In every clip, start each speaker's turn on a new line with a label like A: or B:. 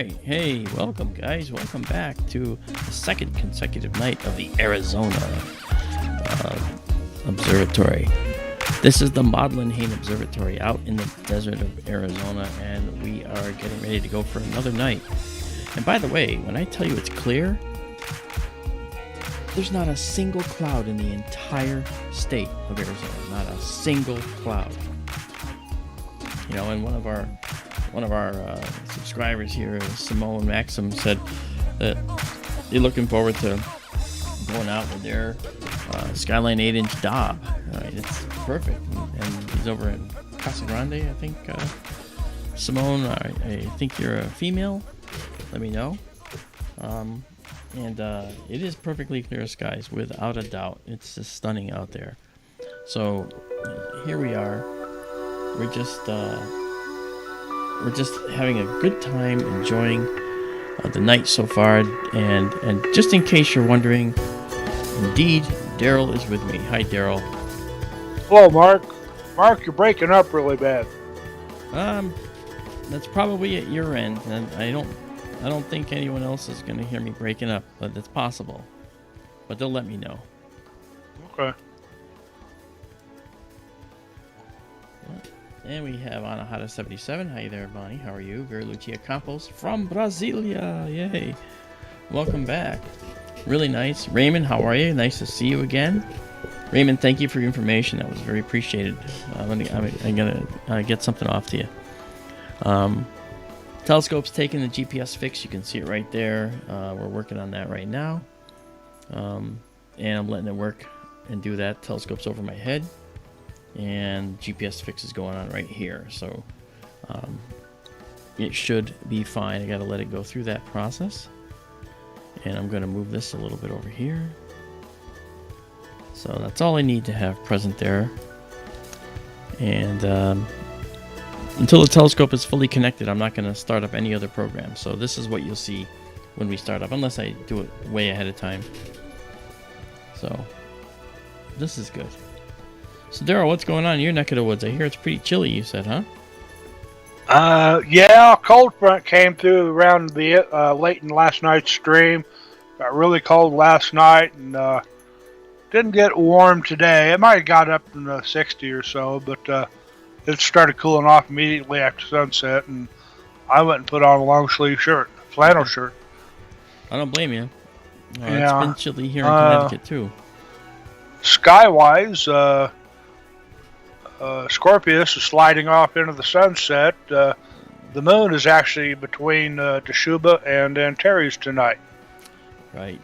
A: right. Hey, welcome, guys. Welcome back to the second consecutive night of the Arizona Observatory. This is the Maudlin Hain Observatory out in the desert of Arizona, and we are getting ready to go for another night. And by the way, when I tell you it's clear, there's not a single cloud in the entire state of Arizona. Not a single cloud. You know, and one of our subscribers here, Simone Maxim, said that they're looking forward to going out with their Skyline 8-inch Dob. It's perfect, and he's over in Casa Grande, I think. Simone, I think you're a female. Let me know. And it is perfectly clear skies, without a doubt. It's just stunning out there. So here we are. We're just having a good time, enjoying the night so far. And just in case you're wondering, indeed, Daryl is with me. Hi, Daryl.
B: Hello, Mark. Mark, you're breaking up really bad.
A: That's probably at your end, and I don't think anyone else is going to hear me breaking up, but it's possible. But they'll let me know.
B: Okay.
A: And we have Anahata77. Hi there, Bonnie. How are you? Verlucia Campos from Brasilia. Yay. Welcome back. Really nice. Raymond, how are you? Nice to see you again. Raymond, thank you for your information. That was very appreciated. I'm gonna get something off to you. Telescope's taking the GPS fix. You can see it right there. We're working on that right now. And I'm letting it work and do that. Telescope's over my head. And GPS fix is going on right here. So it should be fine. I got to let it go through that process. And I'm going to move this a little bit over here. So that's all I need to have present there. And until the telescope is fully connected, I'm not going to start up any other program. So this is what you'll see when we start up, unless I do it way ahead of time. So this is good. So Daryl, what's going on in your neck of the woods? I hear it's pretty chilly, you said, huh?
B: Yeah, a cold front came through around the late in last night's stream. Got really cold last night, and didn't get warm today. It might have got up in the 60 or so, but it started cooling off immediately after sunset, and I went and put on a long sleeve shirt, flannel shirt.
A: I don't blame you.
B: Yeah.
A: It's been chilly here in Connecticut too.
B: Skywise, Scorpius is sliding off into the sunset. The moon is actually between Teshuba and Antares tonight.
A: Right.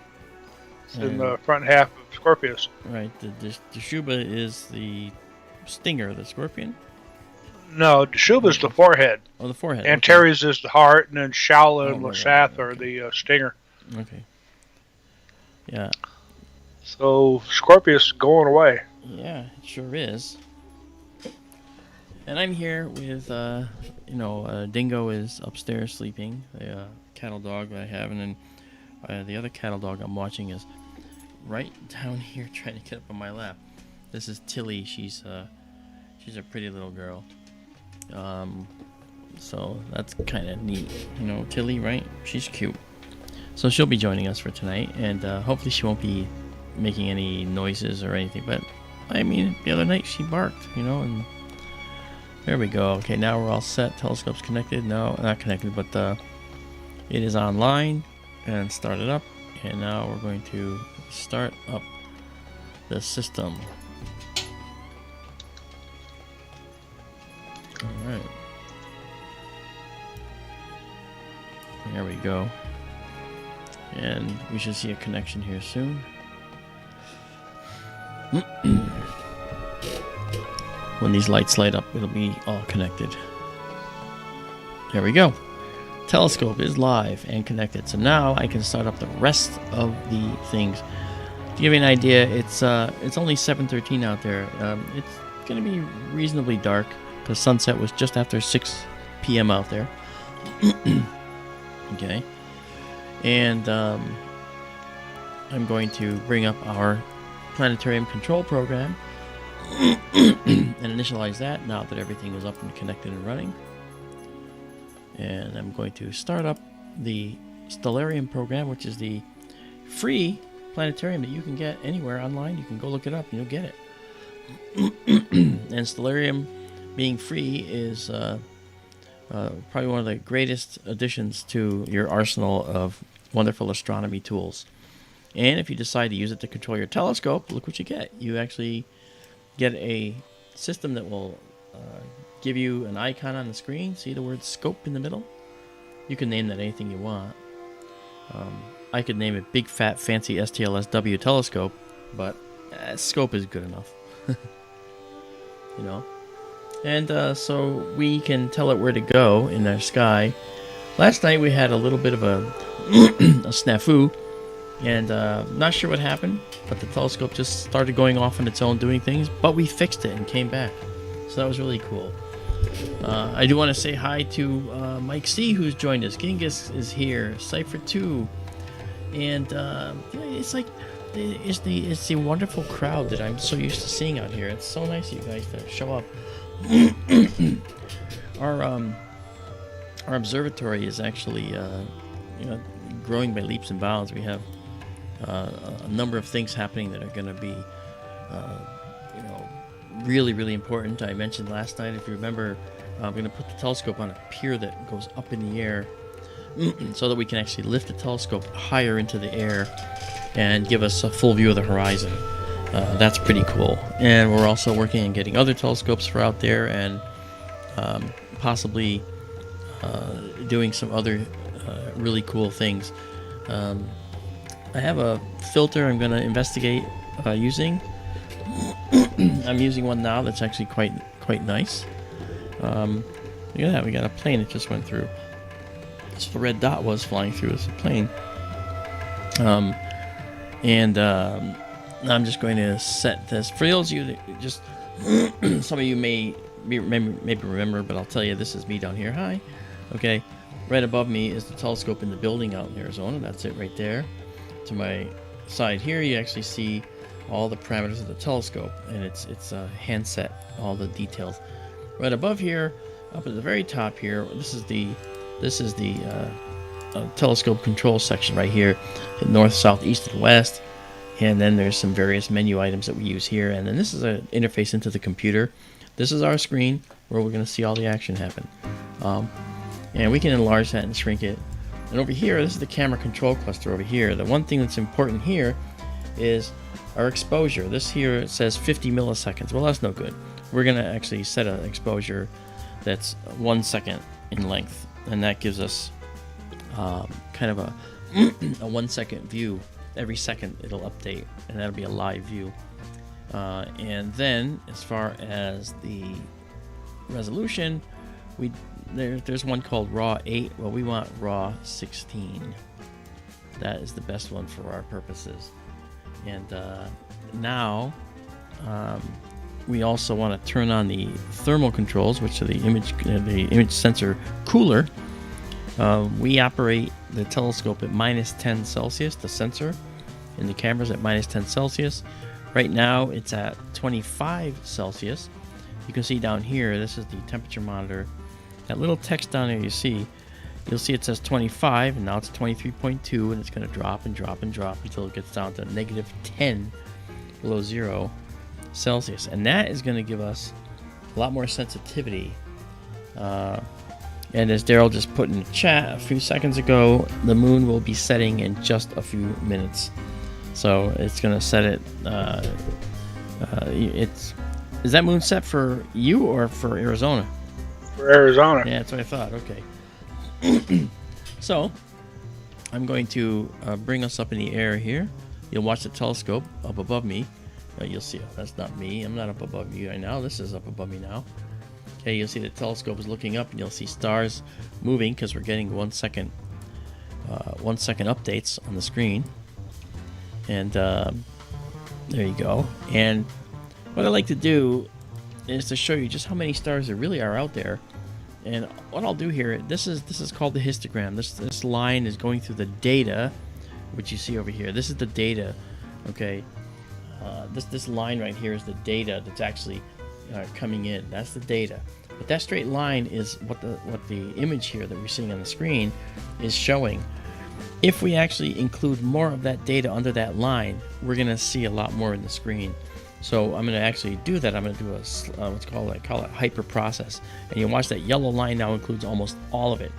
B: It's in the front half of Scorpius.
A: Right. The Teshuba is the stinger, the scorpion?
B: No, Teshuba is the forehead.
A: Oh, the forehead.
B: Antares is the heart, and then Shaula and
A: right,
B: Lasath
A: right,
B: are the stinger.
A: Okay. Yeah.
B: So Scorpius is going away.
A: Yeah, it sure is. And I'm here with, Dingo is upstairs sleeping, the cattle dog that I have, and then the other cattle dog I'm watching is right down here trying to get up on my lap. This is Tilly. She's a pretty little girl. So that's kind of neat. You know, Tilly, right? She's cute. So she'll be joining us for tonight, and hopefully she won't be making any noises or anything. But, I mean, the other night she barked, and there we go. Okay, now we're all set. Telescope's connected. No, not connected, but it is online and started up. And now we're going to start up the system. All right. There we go. And we should see a connection here soon. When these lights light up, it'll be all connected. There we go. Telescope is live and connected. So now I can start up the rest of the things. To give you an idea, it's only 7:13 out there. It's going to be reasonably dark because sunset was just after 6 p.m. out there. Okay. And I'm going to bring up our planetarium control program and initialize that now that everything is up and connected and running. And I'm going to start up the Stellarium program, which is the free planetarium that you can get anywhere online. You can go look it up and you'll get it. And Stellarium being free is probably one of the greatest additions to your arsenal of wonderful astronomy tools. And if you decide to use it to control your telescope, look what you get. You actually get a system that will give you an icon on the screen. See the word scope in the middle? You can name that anything you want. I could name it Big Fat Fancy STLSW Telescope, but scope is good enough. You know? And so we can tell it where to go in our sky. Last night we had a little bit of a, a snafu, and not sure what happened, but the telescope just started going off on its own doing things, but we fixed it and came back. So that was really cool. I do want to say hi to Mike C, who's joined us. Genghis is here. Cypher 2. And it's like it's the wonderful crowd that I'm so used to seeing out here. It's so nice of you guys to show up. Our observatory is actually growing by leaps and bounds. We have a number of things happening that are going to be really, really important. I mentioned last night, if you remember, I'm going to put the telescope on a pier that goes up in the air so that we can actually lift the telescope higher into the air and give us a full view of the horizon. That's pretty cool. And we're also working on getting other telescopes for out there, and possibly doing some other really cool things. I have a filter I'm going to investigate using. I'm using one now that's actually quite nice. Look at that, we got a plane that just went through. That's what the red dot was flying through. It's a plane. I'm just going to set this. For those of you that just, some of you may remember, but I'll tell you, this is me down here. Hi. Okay. Right above me is the telescope in the building out in Arizona. That's it right there. To my side here, you actually see all the parameters of the telescope, and it's handset, all the details. Right above here, up at the very top here, this is the telescope control section right here, north, south, east, and west. And then there's some various menu items that we use here, and then this is an interface into the computer. This is our screen where we're going to see all the action happen, and we can enlarge that and shrink it. And over here, this is the camera control cluster over here. The one thing that's important here is our exposure. This here says 50 milliseconds. Well, that's no good. We're going to actually set an exposure that's 1 second in length, and that gives us kind of a 1 second view. Every second it'll update, and that'll be a live view. And then as far as the resolution, there's one called RAW 8. Well, we want RAW 16. That is the best one for our purposes. And now we also want to turn on the thermal controls, which are the image sensor cooler. We operate the telescope at -10 Celsius, the sensor, and the camera's at -10 Celsius. Right now it's at 25 Celsius. You can see down here, this is the temperature monitor. That little text down there you'll see it says 25, and now it's 23.2, and it's going to drop and drop and drop until it gets down to -10 below 0 Celsius. And that is going to give us a lot more sensitivity. And as Daryl just put in the chat a few seconds ago, the moon will be setting in just a few minutes. So it's going to set it. Is that moon set for you or for Arizona?
B: For Arizona.
A: Yeah, that's what I thought. Okay. So I'm going to bring us up in the air here. You'll watch the telescope up above me. You'll see, that's not me. I'm not up above you right now. This is up above me now. Okay, you'll see the telescope is looking up, and you'll see stars moving because we're getting 1 second updates on the screen. And there you go. And what I like to do is to show you just how many stars there really are out there. And what I'll do here, this is called the histogram. This line is going through the data, which you see over here. This is the data. Okay, this line right here is the data that's actually coming in. That's the data. But that straight line is what the image here that we're seeing on the screen is showing. If we actually include more of that data under that line, we're going to see a lot more in the screen. So I'm going to actually do that. I'm going to do a call it hyper process. And you watch that yellow line now includes almost all of it.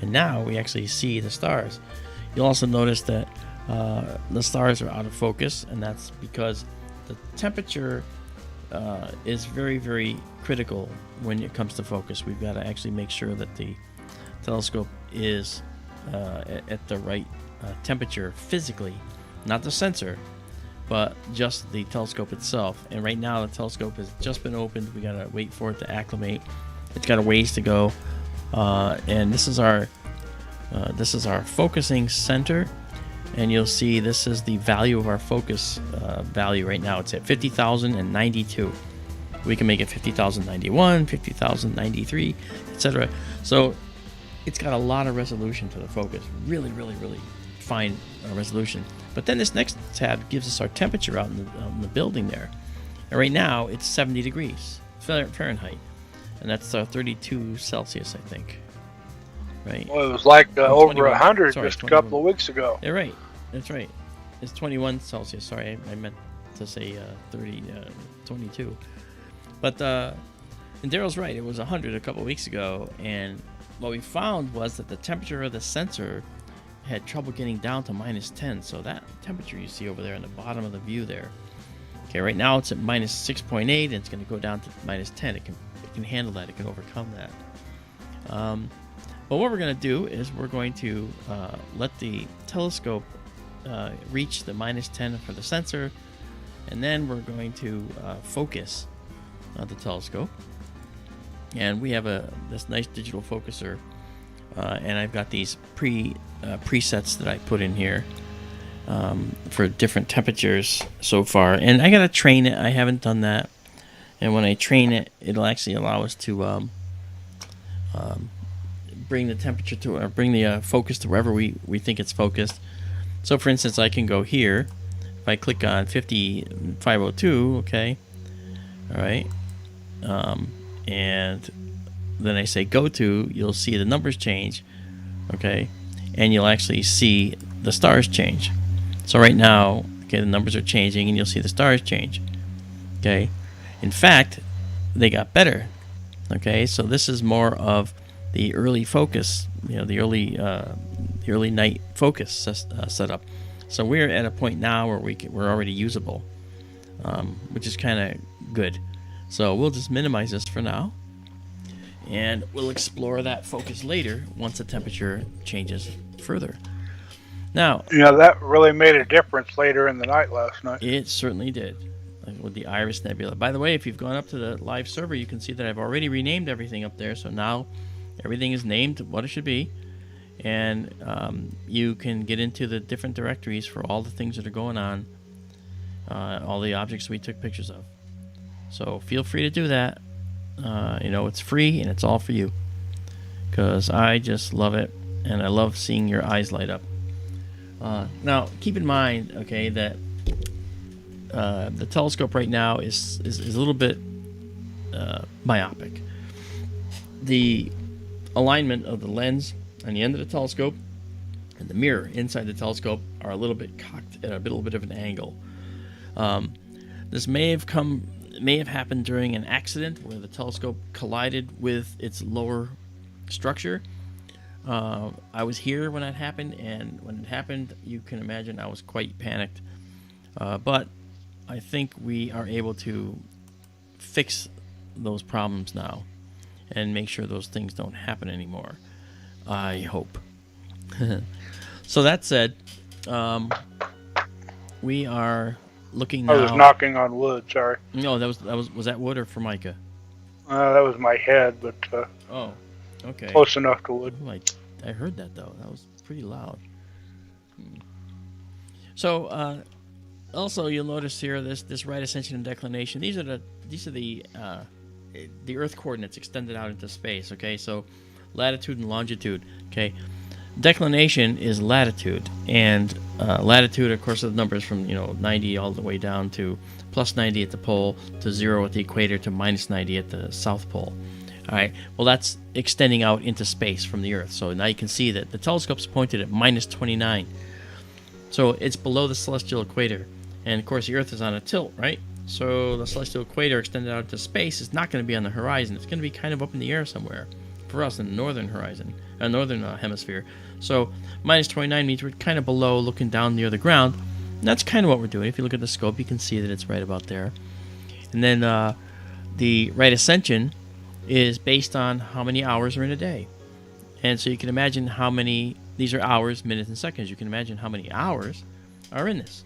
A: And now we actually see the stars. You'll also notice that the stars are out of focus, and that's because the temperature is very, very critical when it comes to focus. We've got to actually make sure that the telescope is at the right temperature physically, not the sensor, but just the telescope itself. And right now the telescope has just been opened. We gotta wait for it to acclimate. It's got a ways to go, and this is our focusing center. And you'll see this is the value of our focus value right now. It's at 50,092. We can make it 50,091, 50,093, etc. So it's got a lot of resolution to the focus. Really, really, really fine resolution. But then this next tab gives us our temperature out in the building there. And right now it's 70 degrees Fahrenheit. And that's 32 Celsius, I think. Right.
B: Well, it was like over
A: 21.
B: 100
A: Sorry,
B: just a
A: 21.
B: couple of weeks ago.
A: You're right. That's right. It's 21 Celsius. Sorry, I meant to say 22. But and Daryl's right. It was 100 a couple of weeks ago, and what we found was that the temperature of the sensor had trouble getting down to minus 10. So that temperature you see over there in the bottom of the view there. Okay, right now it's at minus 6.8, and it's going to go down to minus 10. It can handle that. It can overcome that. But what we're going to do is we're going to let the telescope reach the minus 10 for the sensor, and then we're going to focus the telescope. And we have this nice digital focuser, and I've got these presets that I put in here for different temperatures so far. And I got to train it. I haven't done that. And when I train it, it'll actually allow us to bring the temperature to, or bring the focus to wherever we think it's focused. So for instance, I can go here. If I click on 502, okay, all right, and then I say go to, you'll see the numbers change, okay, and you'll actually see the stars change. So right now, okay, the numbers are changing, and you'll see the stars change, okay. In fact, they got better, okay. So this is more of the early focus, the early night focus setup. So we're at a point now where we're already usable, which is kind of good. So we'll just minimize this for now, and we'll explore that focus later once the temperature changes further. Now,
B: that really made a difference later in the night last night.
A: It certainly did, with the Iris Nebula. By the way, if you've gone up to the live server, you can see that I've already renamed everything up there. So now everything is named what it should be, and you can get into the different directories for all the things that are going on, all the objects we took pictures of. So feel free to do that. It's free and it's all for you, because I just love it, and I love seeing your eyes light up. Now, keep in mind, okay, that the telescope right now is a little bit myopic. The alignment of the lens on the end of the telescope and the mirror inside the telescope are a little bit cocked at a little bit of an angle. This may have happened during an accident where the telescope collided with its lower structure. I was here when that happened, and when it happened, you can imagine I was quite panicked. But I think we are able to fix those problems now and make sure those things don't happen anymore. I hope. So that said, we are looking now.
B: I was knocking on wood. Sorry.
A: No, was that wood or Formica?
B: That was my head, but
A: Oh, okay.
B: close enough to wood.
A: Ooh, I heard that though. That was pretty loud. So also you'll notice here this right ascension and declination. These are the Earth coordinates extended out into space. Okay, so latitude and longitude. Okay, declination is latitude, and latitude, of course, are the numbers from 90 all the way down to plus 90 at the pole, to 0 at the equator, to minus 90 at the south pole. All right, well, that's extending out into space from the Earth. So now you can see that the telescope's pointed at minus 29. So it's below the celestial equator. And of course, the Earth is on a tilt, right? So the celestial equator extended out into space is not going to be on the horizon. It's going to be kind of up in the air somewhere for us in the northern horizon, northern hemisphere. So minus 29 means we're kind of below, looking down near the ground. And that's kind of what we're doing. If you look at the scope, you can see that it's right about there. And then the right ascension is based on how many hours are in a day. And so you can imagine how many, these are hours, minutes, and seconds. You can imagine how many hours are in this.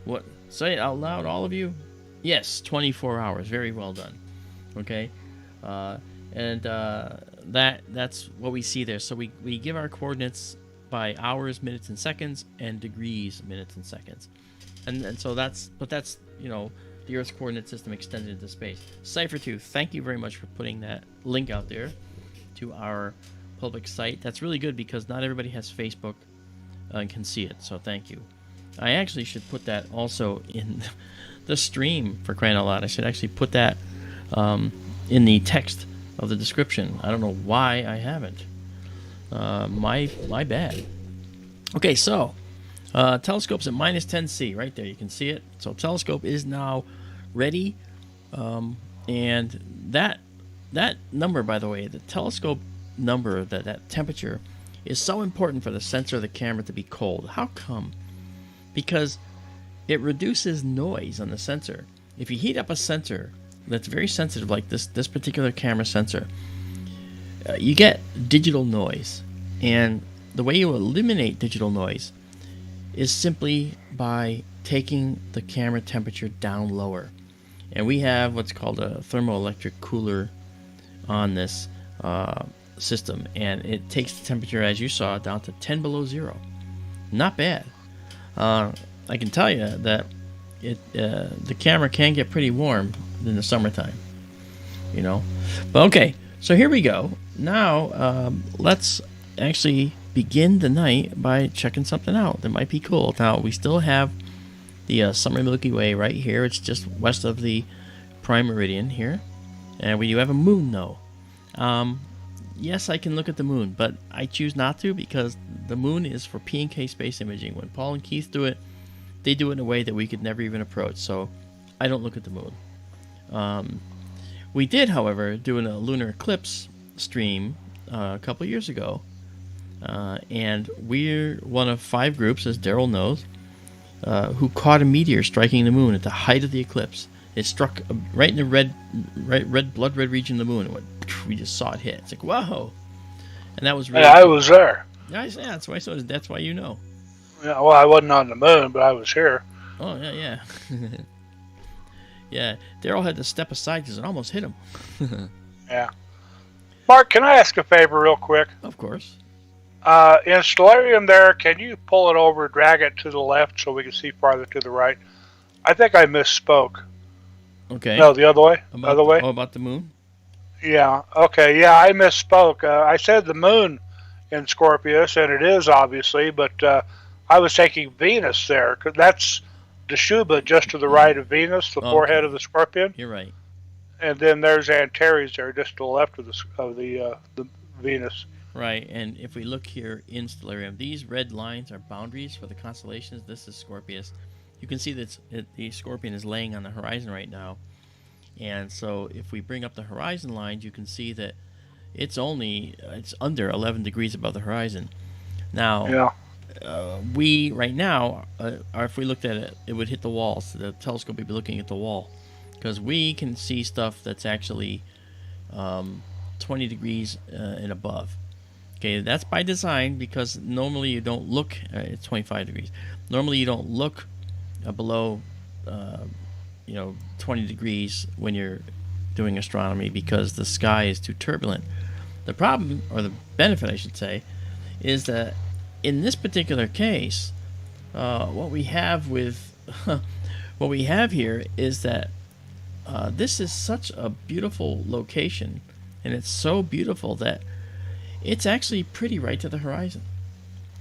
A: What? Say it out loud, all of you. Yes, 24 hours. Very well done. Okay? That's what we see there. So we give our coordinates by hours, minutes, and seconds, and degrees, minutes, and seconds. And so that's the Earth's coordinate system extended into space. Cypher2, thank you very much for putting that link out there to our public site. That's really good because not everybody has Facebook and can see it, so thank you. I actually should put that also in the stream, for crying out loud. I should actually put that in the text of the description. I don't know why I haven't. My bad. Okay, so telescope's at minus 10C right there. You can see it. So telescope is now ready, and that number, by the way, the telescope number, that temperature, is so important for the sensor of the camera to be cold. How come? Because it reduces noise on the sensor. If you heat up a sensor that's very sensitive, like this particular camera sensor, you get digital noise. And the way you eliminate digital noise is simply by taking the camera temperature down lower. And we have what's called a thermoelectric cooler on this system, and it takes the temperature, as you saw, down to 10 below zero. Not bad. I can tell you that the camera can get pretty warm in the summertime, But okay, so here we go. Now let's actually begin the night by checking something out that might be cool. Now we still have the summer Milky Way right here. It's just west of the prime meridian here, and we do have a moon though. Yes, I can look at the moon, but I choose not to because the moon is for P&K space imaging. When Paul and Keith do it, they do it in a way that we could never even approach, so I don't look at the moon. We did, however, do a lunar eclipse stream a couple years ago, and we're one of 5 groups, as Daryl knows, who caught a meteor striking the moon at the height of the eclipse. It struck right in the blood red region of the moon. It went, we just saw it hit. It's like, whoa. And that was really
B: I was there.
A: Yeah, that's why. So that's why you know.
B: Yeah, well, I wasn't on the moon, but I was here.
A: Oh yeah. Yeah, Daryl had to step aside because it almost hit him.
B: Yeah. Mark, can I ask a favor real quick?
A: Of course.
B: In stellarium there, can you pull it over, drag it to the left so we can see farther to the right? I think I misspoke.
A: Okay.
B: No, the other way. Other way.
A: Oh, about the moon?
B: Yeah. Okay. Yeah, I misspoke. I said the moon in Scorpius, and it is obviously, but I was taking Venus there because that's Dashuba just to the right of Venus, the forehead of the Scorpion.
A: You're right.
B: And then there's Antares there, just to the left of the Venus.
A: Right. And if we look here in stellarium, these red lines are boundaries for the constellations. This is Scorpius. You can see that the Scorpion is laying on the horizon right now. And so if we bring up the horizon lines, you can see that it's under 11 degrees above the horizon. Now, we right now, if we looked at it, it would hit the wall. So the telescope would be looking at the wall. Because we can see stuff that's actually 20 degrees and above. Okay, that's by design because normally you don't look, it's 25 degrees. Normally you don't look below 20 degrees when you're doing astronomy because the sky is too turbulent. The problem, or the benefit I should say, is that in this particular case, what we have here is that this is such a beautiful location, and it's so beautiful that it's actually pretty right to the horizon.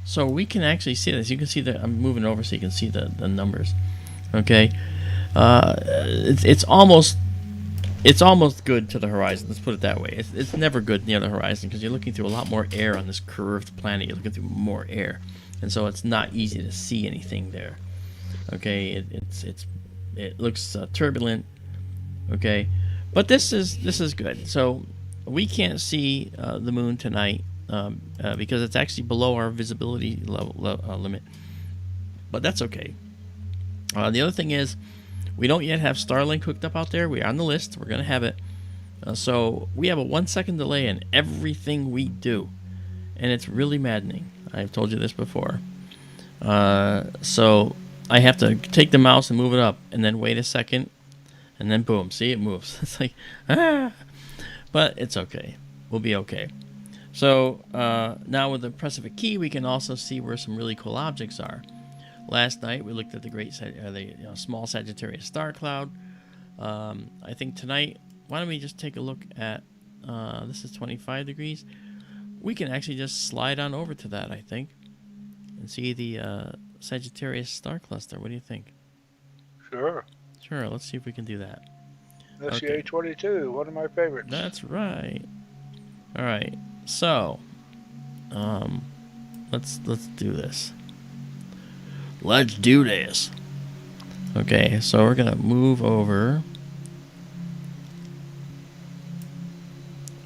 A: So we can actually see this. You can see that I'm moving over so you can see the numbers. Okay, it's almost it's almost good to the horizon. Let's put it that way. It's never good near the horizon because you're looking through a lot more air on this curved planet. You're looking through more air, and so it's not easy to see anything there. Okay, it looks turbulent. Okay, but this is good. So we can't see the moon tonight because it's actually below our visibility level limit. But that's okay. The other thing is, we don't yet have Starlink hooked up out there. We are on the list. We're going to have it. So we have a 1 second delay in everything we do. And it's really maddening. I've told you this before. So I have to take the mouse and move it up and then wait a second. And then boom. See, it moves. It's like, ah. But it's okay. We'll be okay. So now with the press of a key, we can also see where some really cool objects are. Last night we looked at the small Sagittarius star cloud. I think tonight, why don't we just take a look at this is 25 degrees. We can actually just slide on over to that, I think, and see the Sagittarius star cluster. What do you think?
B: Sure.
A: Sure. Let's see if we can do that.
B: Messier 22, one of my favorites.
A: That's right. All right. So, let's do this. Let's do this. Okay, so we're gonna move over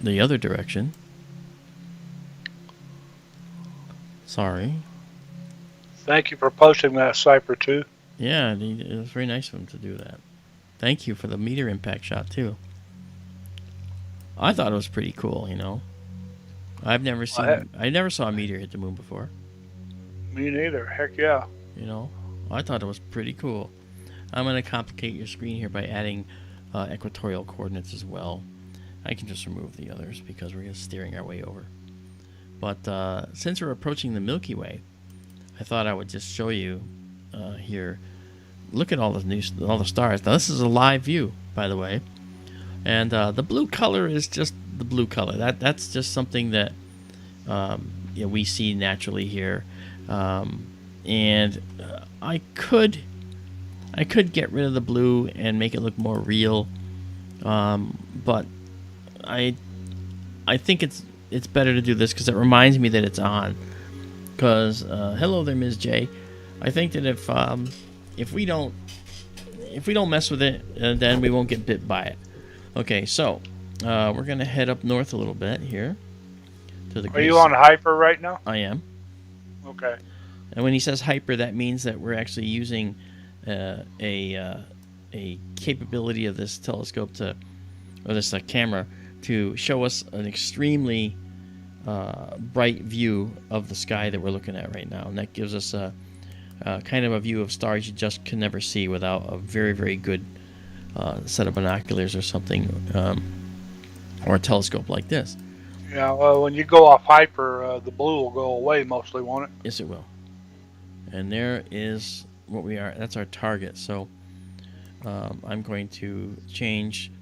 A: the other direction. Sorry.
B: Thank you for posting that, Cypher 2.
A: Yeah, it was very nice of him to do that. Thank you for the meteor impact shot too. I thought it was pretty cool, you know. I never saw a meteor hit the moon before.
B: Me neither. Heck yeah.
A: You know, I thought it was pretty cool. I'm going to complicate your screen here by adding equatorial coordinates as well. I can just remove the others because we're just steering our way over. But since we're approaching the Milky Way, I thought I would just show you here. Look at all the stars. Now this is a live view, by the way, and the blue color is just the blue color. That's just something that we see naturally here. And I could get rid of the blue and make it look more real, but I think it's better to do this because it reminds me that it's on. Because hello there, Ms. J. I think that if we don't mess with it, then we won't get bit by it. Okay, so we're gonna head up north a little bit here.
B: Are you on hyper right now?
A: I am.
B: Okay.
A: And when he says hyper, that means that we're actually using a capability of this telescope or this camera to show us an extremely bright view of the sky that we're looking at right now. And that gives us a kind of a view of stars you just can never see without a very, very good set of binoculars or something, or a telescope like this.
B: Yeah, well, when you go off hyper, the blue will go away mostly, won't it?
A: Yes, it will. And there is what we are. That's our target. So I'm going to change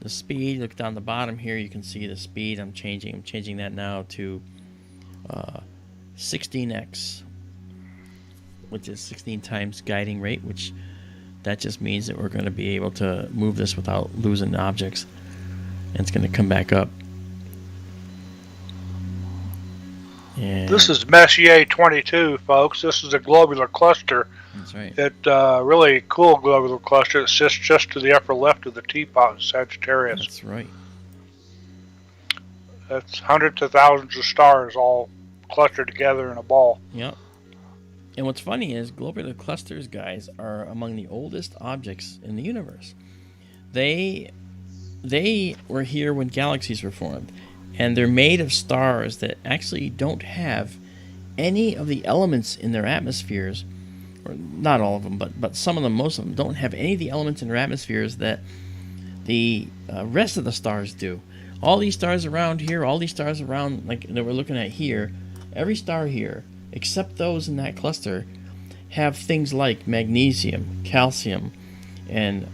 A: the speed. Look down the bottom here. You can see the speed. I'm changing that now to 16x, which is 16 times guiding rate. Which that just means that we're going to be able to move this without losing objects, and it's going to come back up. And
B: this is Messier 22, folks. This is a globular cluster.
A: That's right.
B: It's really cool globular cluster. It sits just to the upper left of the teapot in Sagittarius.
A: That's right.
B: That's hundreds of thousands of stars all clustered together in a ball.
A: Yep. And what's funny is globular clusters, guys, are among the oldest objects in the universe. They were here when galaxies were formed. And they're made of stars that actually don't have any of the elements in their atmospheres, or not all of them, but some of them, most of them, don't have any of the elements in their atmospheres that the rest of the stars do. All these stars around here, all these stars around, like that we're looking at here, every star here, except those in that cluster, have things like magnesium, calcium, and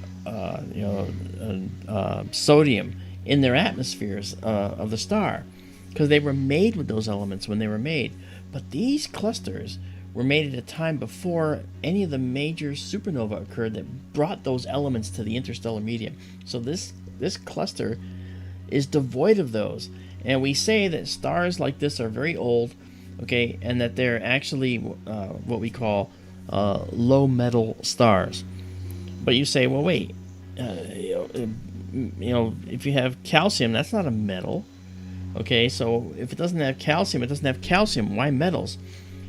A: sodium in their atmospheres of the star, because they were made with those elements when they were made. But these clusters were made at a time before any of the major supernova occurred that brought those elements to the interstellar medium. So this this cluster is devoid of those. And we say that stars like this are very old, okay, and that they're actually what we call low metal stars. But you say, well, wait, if you have calcium, that's not a metal. Okay, so if it doesn't have calcium, it doesn't have calcium. Why metals?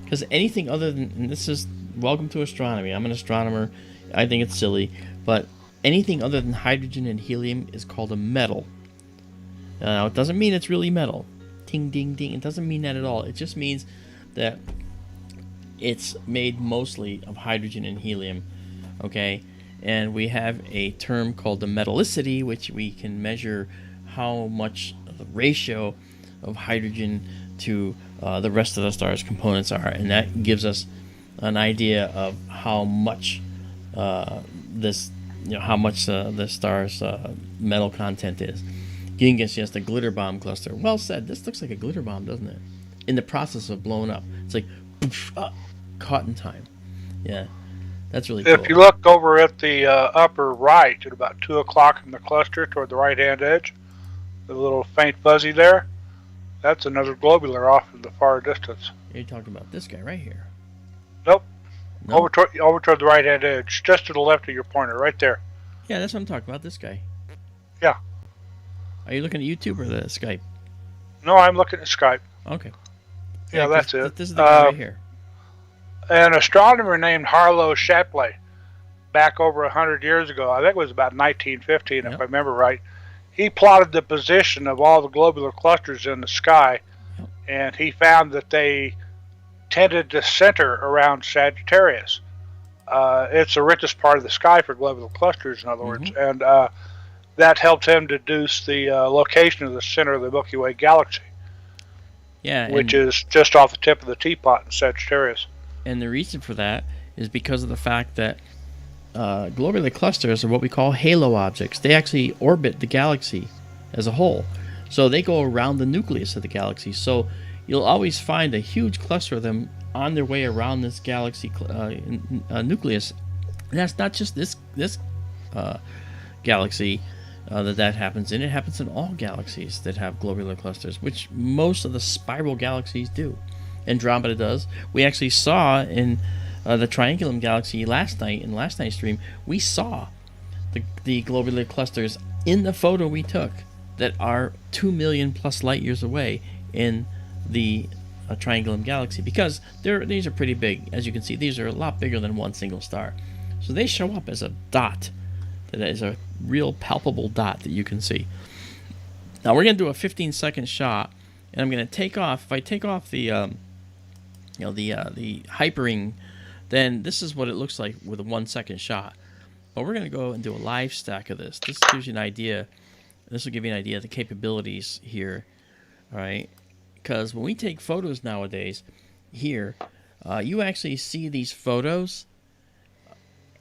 A: Because anything other than, and this is, welcome to astronomy. I'm an astronomer. I think it's silly, but anything other than hydrogen and helium is called a metal. Now, it doesn't mean it's really metal. Ding, ding, ding. It doesn't mean that at all. It just means that it's made mostly of hydrogen and helium. Okay, and we have a term called the metallicity, which we can measure how much the ratio of hydrogen to the rest of the star's components are, and that gives us an idea of how much the star's metal content is. You can guess, yes, the glitter bomb cluster. Well said. This looks like a glitter bomb, doesn't it? In the process of blowing up, it's like caught in time. Yeah, that's really cool.
B: If you look over at the upper right at about 2 o'clock in the cluster toward the right-hand edge, the little faint fuzzy there, that's another globular off in the far distance.
A: You're talking about this guy right here.
B: Nope.
A: No?
B: Over toward the right-hand edge, just to the left of your pointer, right there.
A: Yeah, that's what I'm talking about, this guy.
B: Yeah.
A: Are you looking at YouTube or the Skype?
B: No, I'm looking at Skype.
A: Okay.
B: Yeah, that's it.
A: This is the guy right here.
B: An astronomer named Harlow Shapley, back over 100 years ago, I think it was about 1915, if I remember right, he plotted the position of all the globular clusters in the sky, and he found that they tended to center around Sagittarius. It's the richest part of the sky for globular clusters, in other words, and that helped him deduce the location of the center of the Milky Way galaxy, which is just off the tip of the teapot in Sagittarius.
A: And the reason for that is because of the fact that globular clusters are what we call halo objects. They actually orbit the galaxy as a whole. So they go around the nucleus of the galaxy. So you'll always find a huge cluster of them on their way around this galaxy nucleus. And that's not just this galaxy that happens in. It happens in all galaxies that have globular clusters, which most of the spiral galaxies do. Andromeda does. We actually saw in the Triangulum galaxy last night, in last night's stream, we saw the globular clusters in the photo we took that are 2 million plus light years away in the Triangulum galaxy, because these are pretty big. As you can see, these are a lot bigger than one single star. So they show up as a dot. That is a real palpable dot that you can see. Now we're going to do a 15-second shot, and I'm going to take off. If I take off the hypering, then this is what it looks like with a 1-second shot. But we're going to go and do a live stack of this. This gives you an idea. This will give you an idea of the capabilities here. All right, because when we take photos nowadays, here, you actually see these photos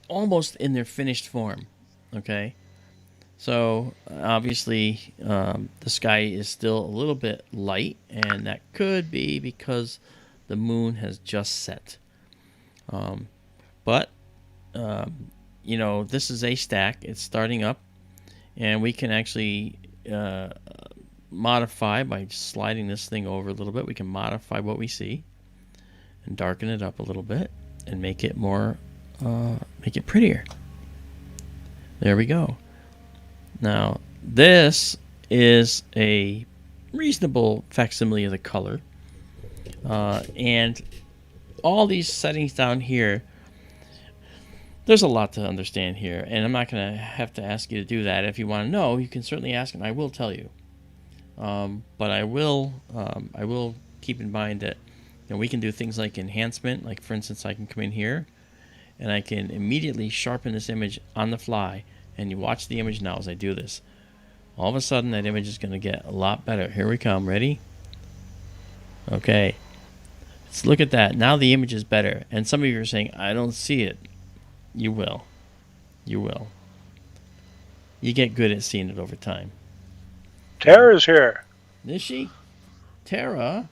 A: almost in their finished form. Okay, so obviously the sky is still a little bit light, and that could be because the moon has just set. But this is a stack. It's starting up, and we can actually modify by sliding this thing over a little bit. We can modify what we see and darken it up a little bit and make it more, make it prettier. There we go. Now, this is a reasonable facsimile of the color. And all these settings down here, there's a lot to understand here, and I'm not going to have to ask you to do that. If you want to know, you can certainly ask, and I will tell you. But I will keep in mind that we can do things like enhancement. Like, for instance, I can come in here, and I can immediately sharpen this image on the fly. And you watch the image now as I do this. All of a sudden, that image is going to get a lot better. Here we come. Ready? Okay. Let's look at that. Now the image is better. And some of you are saying, I don't see it. You will. You will. You get good at seeing it over time.
B: Tara's here.
A: Is she? Tara?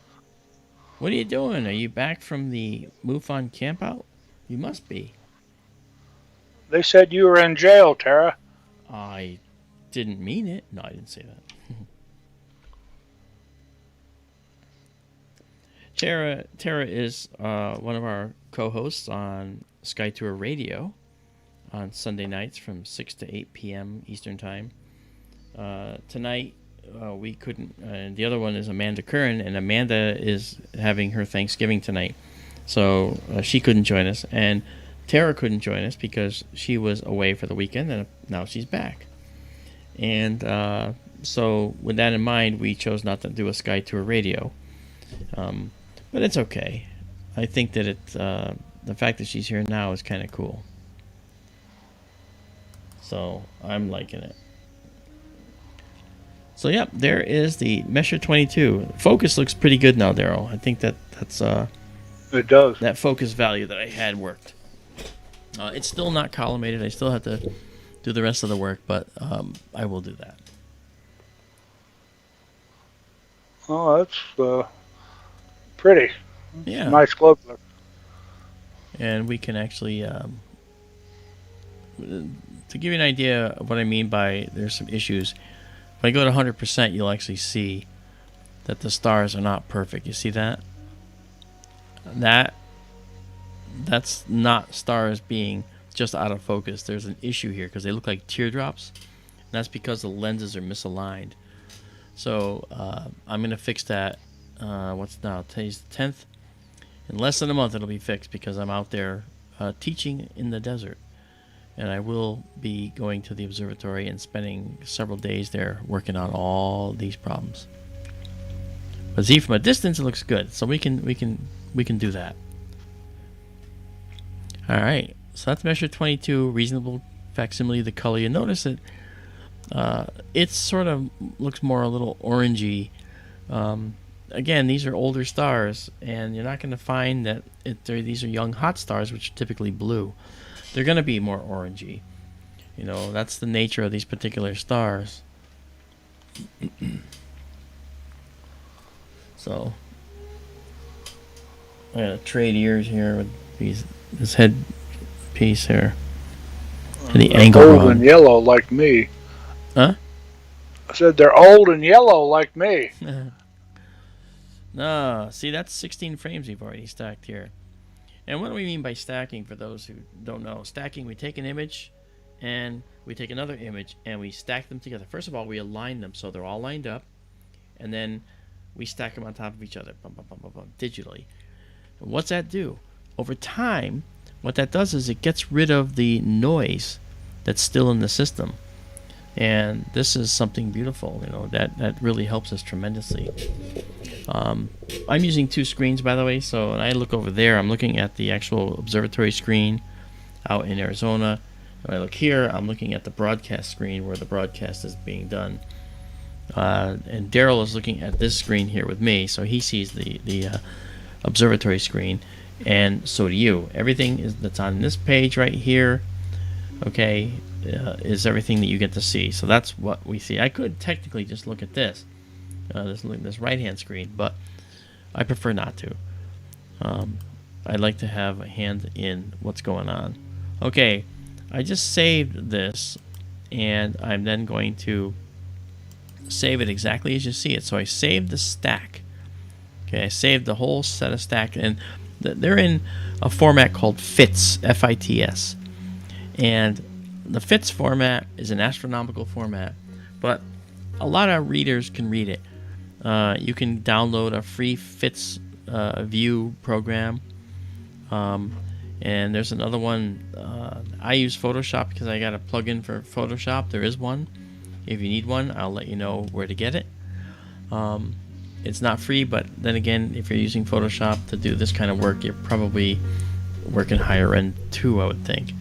A: What are you doing? Are you back from the MUFON campout? You must be.
B: They said you were in jail, Tara.
A: I didn't mean it. No, I didn't say that. Tara is one of our co-hosts on SkyTour Radio on Sunday nights from 6 to 8 p.m. Eastern Time. Tonight, we couldn't... the other one is Amanda Curran, and Amanda is having her Thanksgiving tonight. So she couldn't join us, and Tara couldn't join us because she was away for the weekend, and now she's back. And so with that in mind, we chose not to do a SkyTour Radio. But it's okay. I think that the fact that she's here now is kind of cool. So I'm liking it. So yeah, there is the Messier 22. Focus looks pretty good now, Daryl. I think that's
B: it does.
A: That focus value that I had worked. It's still not collimated. I still have to do the rest of the work, but I will do that.
B: Oh, that's pretty.
A: Yeah.
B: Nice globular.
A: And we can actually, to give you an idea of what I mean by there's some issues, if I go to 100%, you'll actually see that the stars are not perfect. You see that? That's not stars being just out of focus. There's an issue here because they look like teardrops. And that's because the lenses are misaligned. So I'm going to fix that. What's now? Today's the 10th. In less than a month, it'll be fixed because I'm out there teaching in the desert. And I will be going to the observatory and spending several days there working on all these problems. But see, from a distance, it looks good. So we can do that. All right. So that's Messier 22, reasonable facsimile of the color. You notice that it sort of looks more a little orangey. Again, these are older stars, and you're not going to find that these are young hot stars, which are typically blue. They're going to be more orangey. You know, that's the nature of these particular stars. So, I gotta trade ears here with this head piece here. And the angle
B: old
A: wrong.
B: And yellow like me.
A: Huh?
B: I said they're old and yellow like me.
A: No, see, that's 16 frames we've already stacked here. And what do we mean by stacking, for those who don't know? Stacking, we take an image, and we take another image, and we stack them together. First of all, we align them so they're all lined up, and then we stack them on top of each other, digitally. And what's that do? Over time, what that does is it gets rid of the noise that's still in the system. And this is something beautiful, you know, that really helps us tremendously. I'm using two screens, by the way, so when I look over there, I'm looking at the actual observatory screen out in Arizona. When I look here, I'm looking at the broadcast screen where the broadcast is being done. And Daryl is looking at this screen here with me, so he sees the observatory screen, and so do you. Everything that's on this page right here, okay, is everything that you get to see. So that's what we see. I could technically just look at this right-hand screen, but I prefer not to. I like to have a hand in what's going on. Okay, I just saved this, and I'm then going to save it exactly as you see it. So I saved the stack. Okay, I saved the whole set of stack, and they're in a format called FITS, F-I-T-S. And the FITS format is an astronomical format, but a lot of readers can read it. You can download a free FITS view program. And there's another one. I use Photoshop because I got a plugin for Photoshop. There is one. If you need one, I'll let you know where to get it. It's not free, but then again, if you're using Photoshop to do this kind of work, you're probably working higher end too, I would think.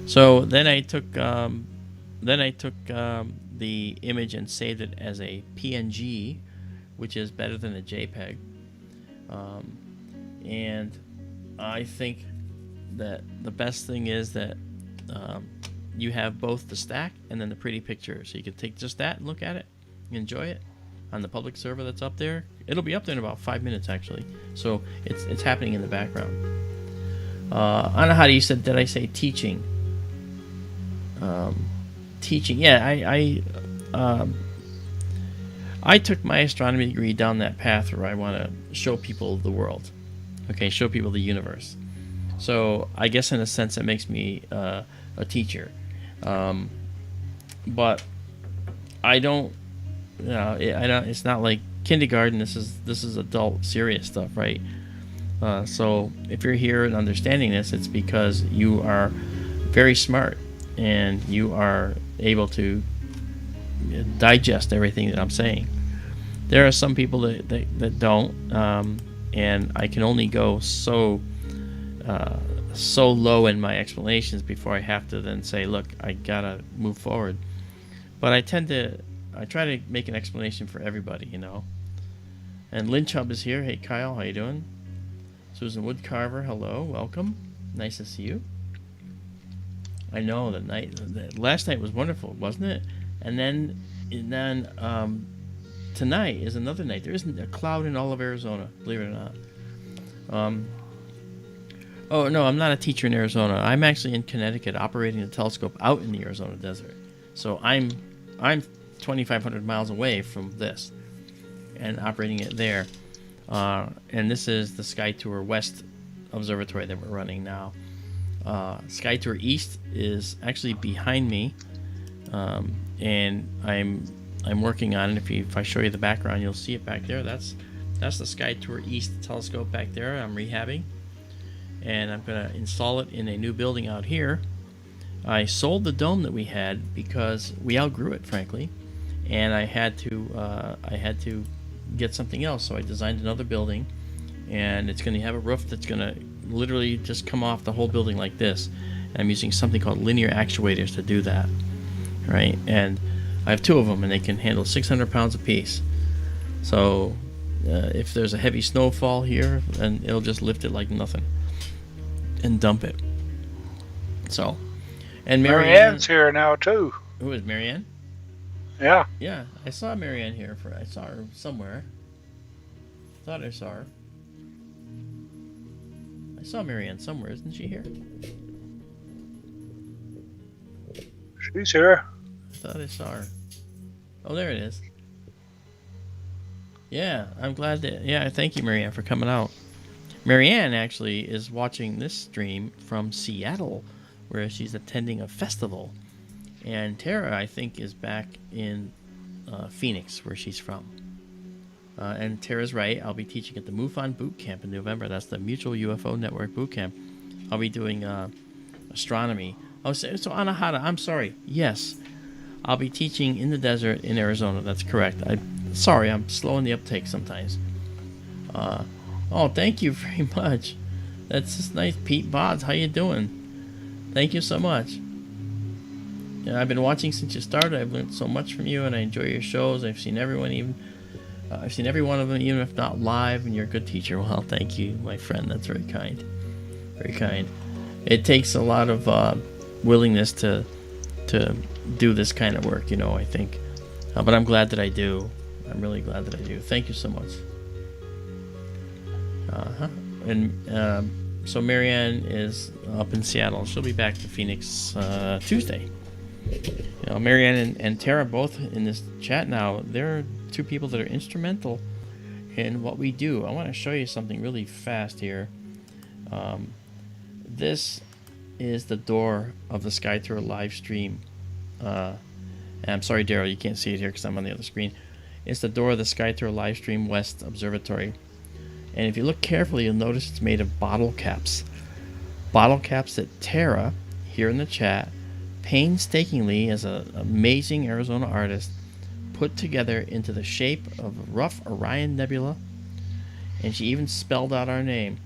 A: So then I took the image and saved it as a PNG, which is better than a JPEG. And I think that the best thing is that you have both the stack and then the pretty picture. So you can take just that and look at it, enjoy it on the public server that's up there. It'll be up there in about 5 minutes, actually. So it's happening in the background. I don't know how you said, did I say teaching? teaching. Yeah, I took my astronomy degree down that path where I want to show people the world. Okay, show people the universe. So I guess in a sense it makes me a teacher. But I don't, I don't. It's not like kindergarten. This is adult, serious stuff, right? So if you're here and understanding this, it's because you are very smart and you are able to digest everything that I'm saying. There are some people that don't, and I can only go so low in my explanations before I have to then say, look, I gotta move forward. But I try to make an explanation for everybody, you know. And Lynch Hub is here. Hey Kyle, how you doing? Susan Woodcarver, hello, welcome. Nice to see you. I know the last night was wonderful, wasn't it? And then tonight is another night. There isn't a cloud in all of Arizona, believe it or not. Oh no, I'm not a teacher in Arizona. I'm actually in Connecticut, operating the telescope out in the Arizona desert. So I'm 2,500 miles away from this, and operating it there. And this is the SkyTour West Observatory that we're running now. SkyTour East is actually behind me, and I'm working on it. If I show you the background, you'll see it back there. That's the SkyTour East telescope back there. I'm rehabbing, and I'm going to install it in a new building out here. I sold the dome that we had because we outgrew it, frankly, and I had to get something else. So I designed another building, and it's going to have a roof that's going to literally just come off the whole building like this. And I'm using something called linear actuators to do that, right? And I have two of them, and they can handle 600 pounds apiece. So if there's a heavy snowfall here, then it'll just lift it like nothing and dump it. So, and
B: Marianne's here now too.
A: Who is Marianne?
B: Yeah.
A: Yeah, I saw Marianne here. I saw her somewhere. Thought I saw her. I saw Marianne somewhere. Isn't she here?
B: She's here.
A: I thought I saw her. Oh, there it is. Yeah, I'm glad that... Yeah, thank you, Marianne, for coming out. Marianne actually is watching this stream from Seattle, where she's attending a festival. And Tara, I think, is back in Phoenix, where she's from. And Tara's right. I'll be teaching at the MUFON Boot Camp in November. That's the Mutual UFO Network Boot Camp. I'll be doing astronomy. Oh, so Anahata, I'm sorry. Yes, I'll be teaching in the desert in Arizona. That's correct. Sorry, I'm slow in the uptake sometimes. Oh, thank you very much. That's just nice. Pete Bods, how you doing? Thank you so much. Yeah, I've been watching since you started. I've learned so much from you, and I enjoy your shows. I've seen every one of them, even if not live. And you're a good teacher. Well, thank you, my friend. That's very kind. Very kind. It takes a lot of willingness to do this kind of work, you know. I think, but I'm glad that I do. I'm really glad that I do. Thank you so much. And so Marianne is up in Seattle. She'll be back to Phoenix Tuesday. You know, Marianne and Tara both in this chat now. They're two people that are instrumental in what we do. I want to show you something really fast here. This is the door of the SkyTour LiveStream. And I'm sorry, Daryl, you can't see it here because I'm on the other screen. It's the door of the SkyTour LiveStream West Observatory. And if you look carefully, you'll notice it's made of bottle caps. Bottle caps that Tara, here in the chat, painstakingly, as an amazing Arizona artist, put together into the shape of a rough Orion Nebula. And she even spelled out our name.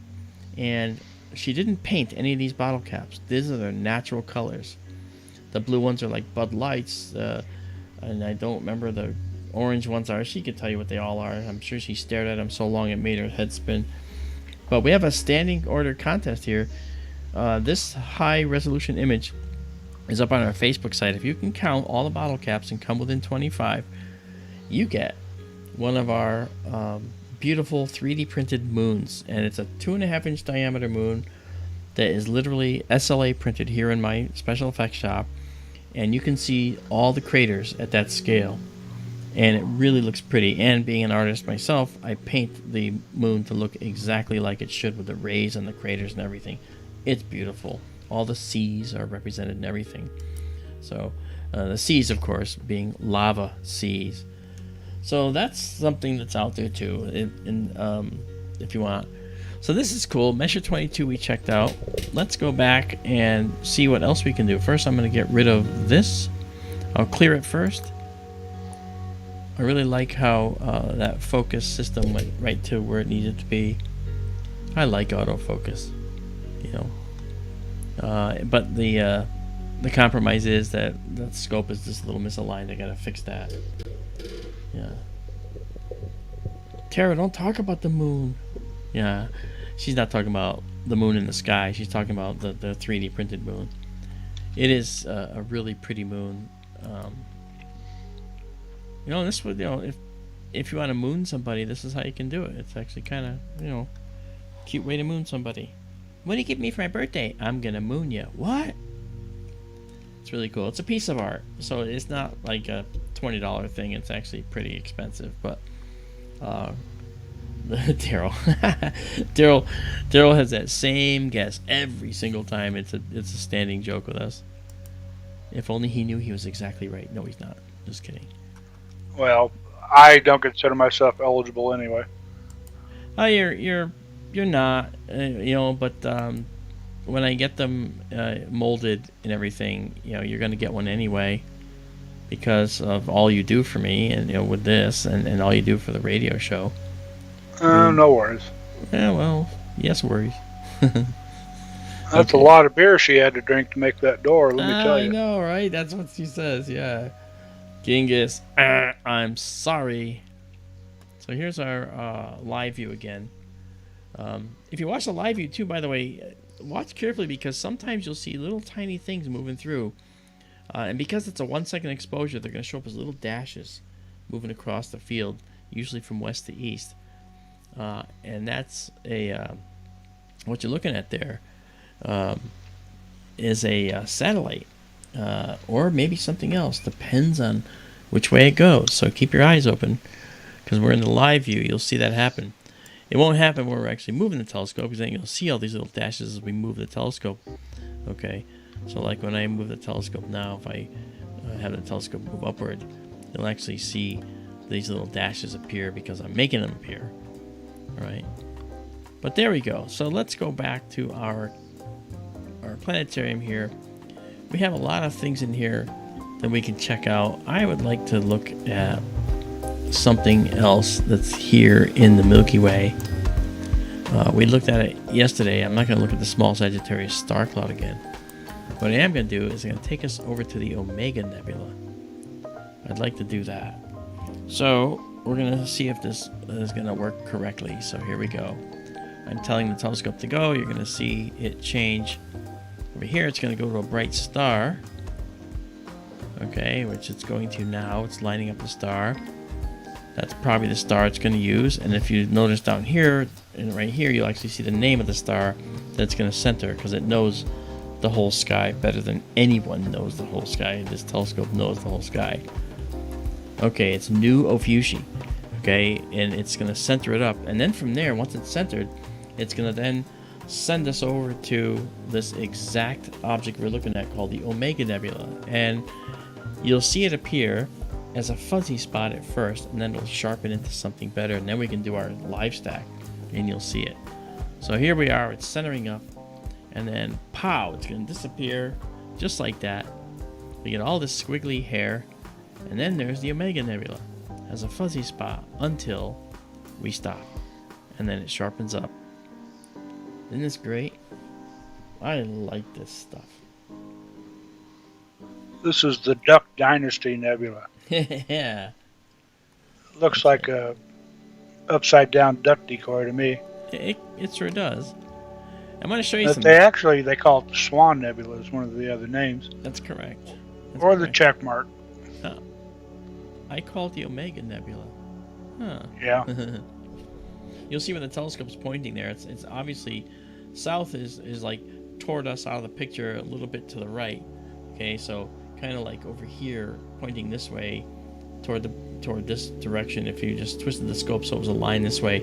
A: And she didn't paint any of these bottle caps. These are their natural colors. The blue ones are like Bud Lights, and I don't remember the orange ones are. She could tell you what they all are. I'm sure she stared at them so long it made her head spin. But we have a standing order contest here. This high resolution image is up on our Facebook site. If you can count all the bottle caps and come within 25, you get one of our beautiful 3D printed moons. And it's a 2.5-inch diameter moon that is literally SLA printed here in my special effects shop. and you can see all the craters at that scale, and it really looks pretty. And being an artist myself, I paint the moon to look exactly like it should with the rays and the craters and everything. It's beautiful. All the seas are represented and everything. So the seas, of course, being lava seas. So that's something that's out there too, if you want. So this is cool. Messier 22 we checked out. Let's go back and see what else we can do. First, I'm going to get rid of this. I'll clear it first. I really like how that focus system went right to where it needed to be. I like autofocus, you know. But the compromise is that the scope is just a little misaligned. I gotta fix that. Yeah. Tara, don't talk about the moon. Yeah, she's not talking about the moon in the sky. She's talking about the 3D printed moon. It is a really pretty moon. You know, this would, you know, if you want to moon somebody, this is how you can do it. It's actually kind of, you know, cute way to moon somebody. What do you give me for my birthday? I'm gonna moon you. What? It's really cool. It's a piece of art, so it's not like a $20 thing. It's actually pretty expensive, but Daryl has that same guess every single time. It's a standing joke with us. If only he knew he was exactly right. No, he's not. Just kidding.
B: Well, I don't consider myself eligible anyway.
A: Oh, you're not, you know, but when I get them molded and everything, you know, you're gonna get one anyway, because of all you do for me, and you know, with this, and all you do for the radio show.
B: No worries.
A: Yeah, well, yes, worries.
B: That's a lot of beer she had to drink to make that door, let me tell you.
A: I know, right? That's what she says, yeah. Genghis, I'm sorry. So here's our live view again. If you watch the live view too, by the way, watch carefully, because sometimes you'll see little tiny things moving through. And because it's a 1 second exposure, they're going to show up as little dashes moving across the field, usually from west to east. And that's what you're looking at there is a satellite, or maybe something else. Depends on which way it goes. So keep your eyes open, because we're in the live view. You'll see that happen. It won't happen when we're actually moving the telescope, because then you'll see all these little dashes as we move the telescope. Okay, so like when I move the telescope now, if I have the telescope move upward, you'll actually see these little dashes appear because I'm making them appear. All right, but there we go. So let's go back to our planetarium here. We have a lot of things in here that we can check out. I would like to look at something else that's here in the Milky Way. We looked at it yesterday. I'm not going to look at the small Sagittarius star cloud again. What I am going to do is I'm going to take us over to the Omega Nebula. I'd like to do that. So we're going to see if this is going to work correctly. So here we go. I'm telling the telescope to go. You're going to see it change. Over here, it's going to go to a bright star. Okay, which it's going to now. It's lining up the star. That's probably the star it's going to use. And if you notice down here, and right here, you'll actually see the name of the star that it's going to center, because it knows the whole sky better than anyone knows the whole sky. This telescope knows the whole sky. Okay, it's Nu Ophiuchi. Okay, and it's going to center it up. And then from there, once it's centered, it's going to then send us over to this exact object we're looking at called the Omega Nebula. And you'll see it appear as a fuzzy spot at first, and then it'll sharpen into something better, and then we can do our live stack, and you'll see it. So here we are, it's centering up, and then pow, it's going to disappear just like that. We get all this squiggly hair, and then there's the Omega Nebula as a fuzzy spot until we stop, and then it sharpens up. Isn't this great? I like this stuff.
B: This is the Duck Dynasty Nebula.
A: Yeah.
B: Looks like a upside down duck decoy to me.
A: It sure does. I'm going to show you
B: But
A: some.
B: they call it the Swan Nebula is one of the other names.
A: That's correct.
B: Or the check mark.
A: Oh. I call it the Omega Nebula. Huh.
B: Yeah.
A: You'll see when the telescope's pointing there. It's obviously south is like toward us out of the picture, a little bit to the right. Okay, so kind of like over here, pointing this way toward this direction. If you just twisted the scope so it was a line this way,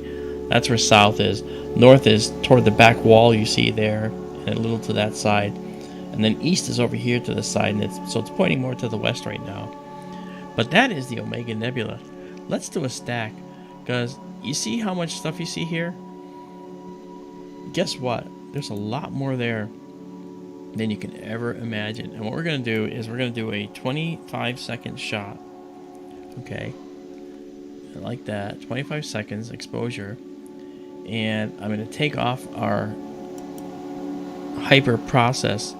A: that's where south is. North is toward the back wall you see there, and a little to that side. And then east is over here to the side, and it's pointing more to the west right now. But that is the Omega Nebula. Let's do a stack, because you see how much stuff you see here? Guess what? There's a lot more there than you can ever imagine. And what we're going to do is we're going to do a 25-second shot. Okay. Like that. 25 seconds exposure. And I'm going to take off our hyper process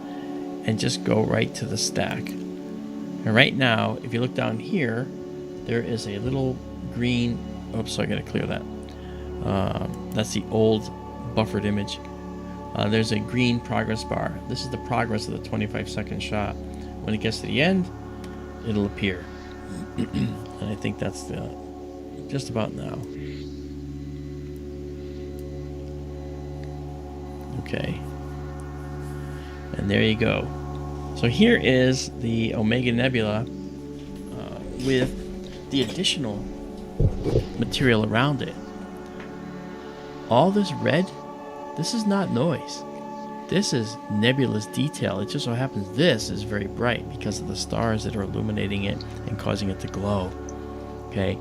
A: and just go right to the stack. And right now, if you look down here, there is a little green... Oops, so I got to clear that. That's the old buffered image. There's a green progress bar. This is the progress of the 25-second shot. When it gets to the end, it'll appear. And I think that's just about now. Okay. And there you go. So here is the Omega Nebula with the additional material around it. All this red, this is not noise. This is nebulous detail. It just so happens this is very bright because of the stars that are illuminating it and causing it to glow. Okay?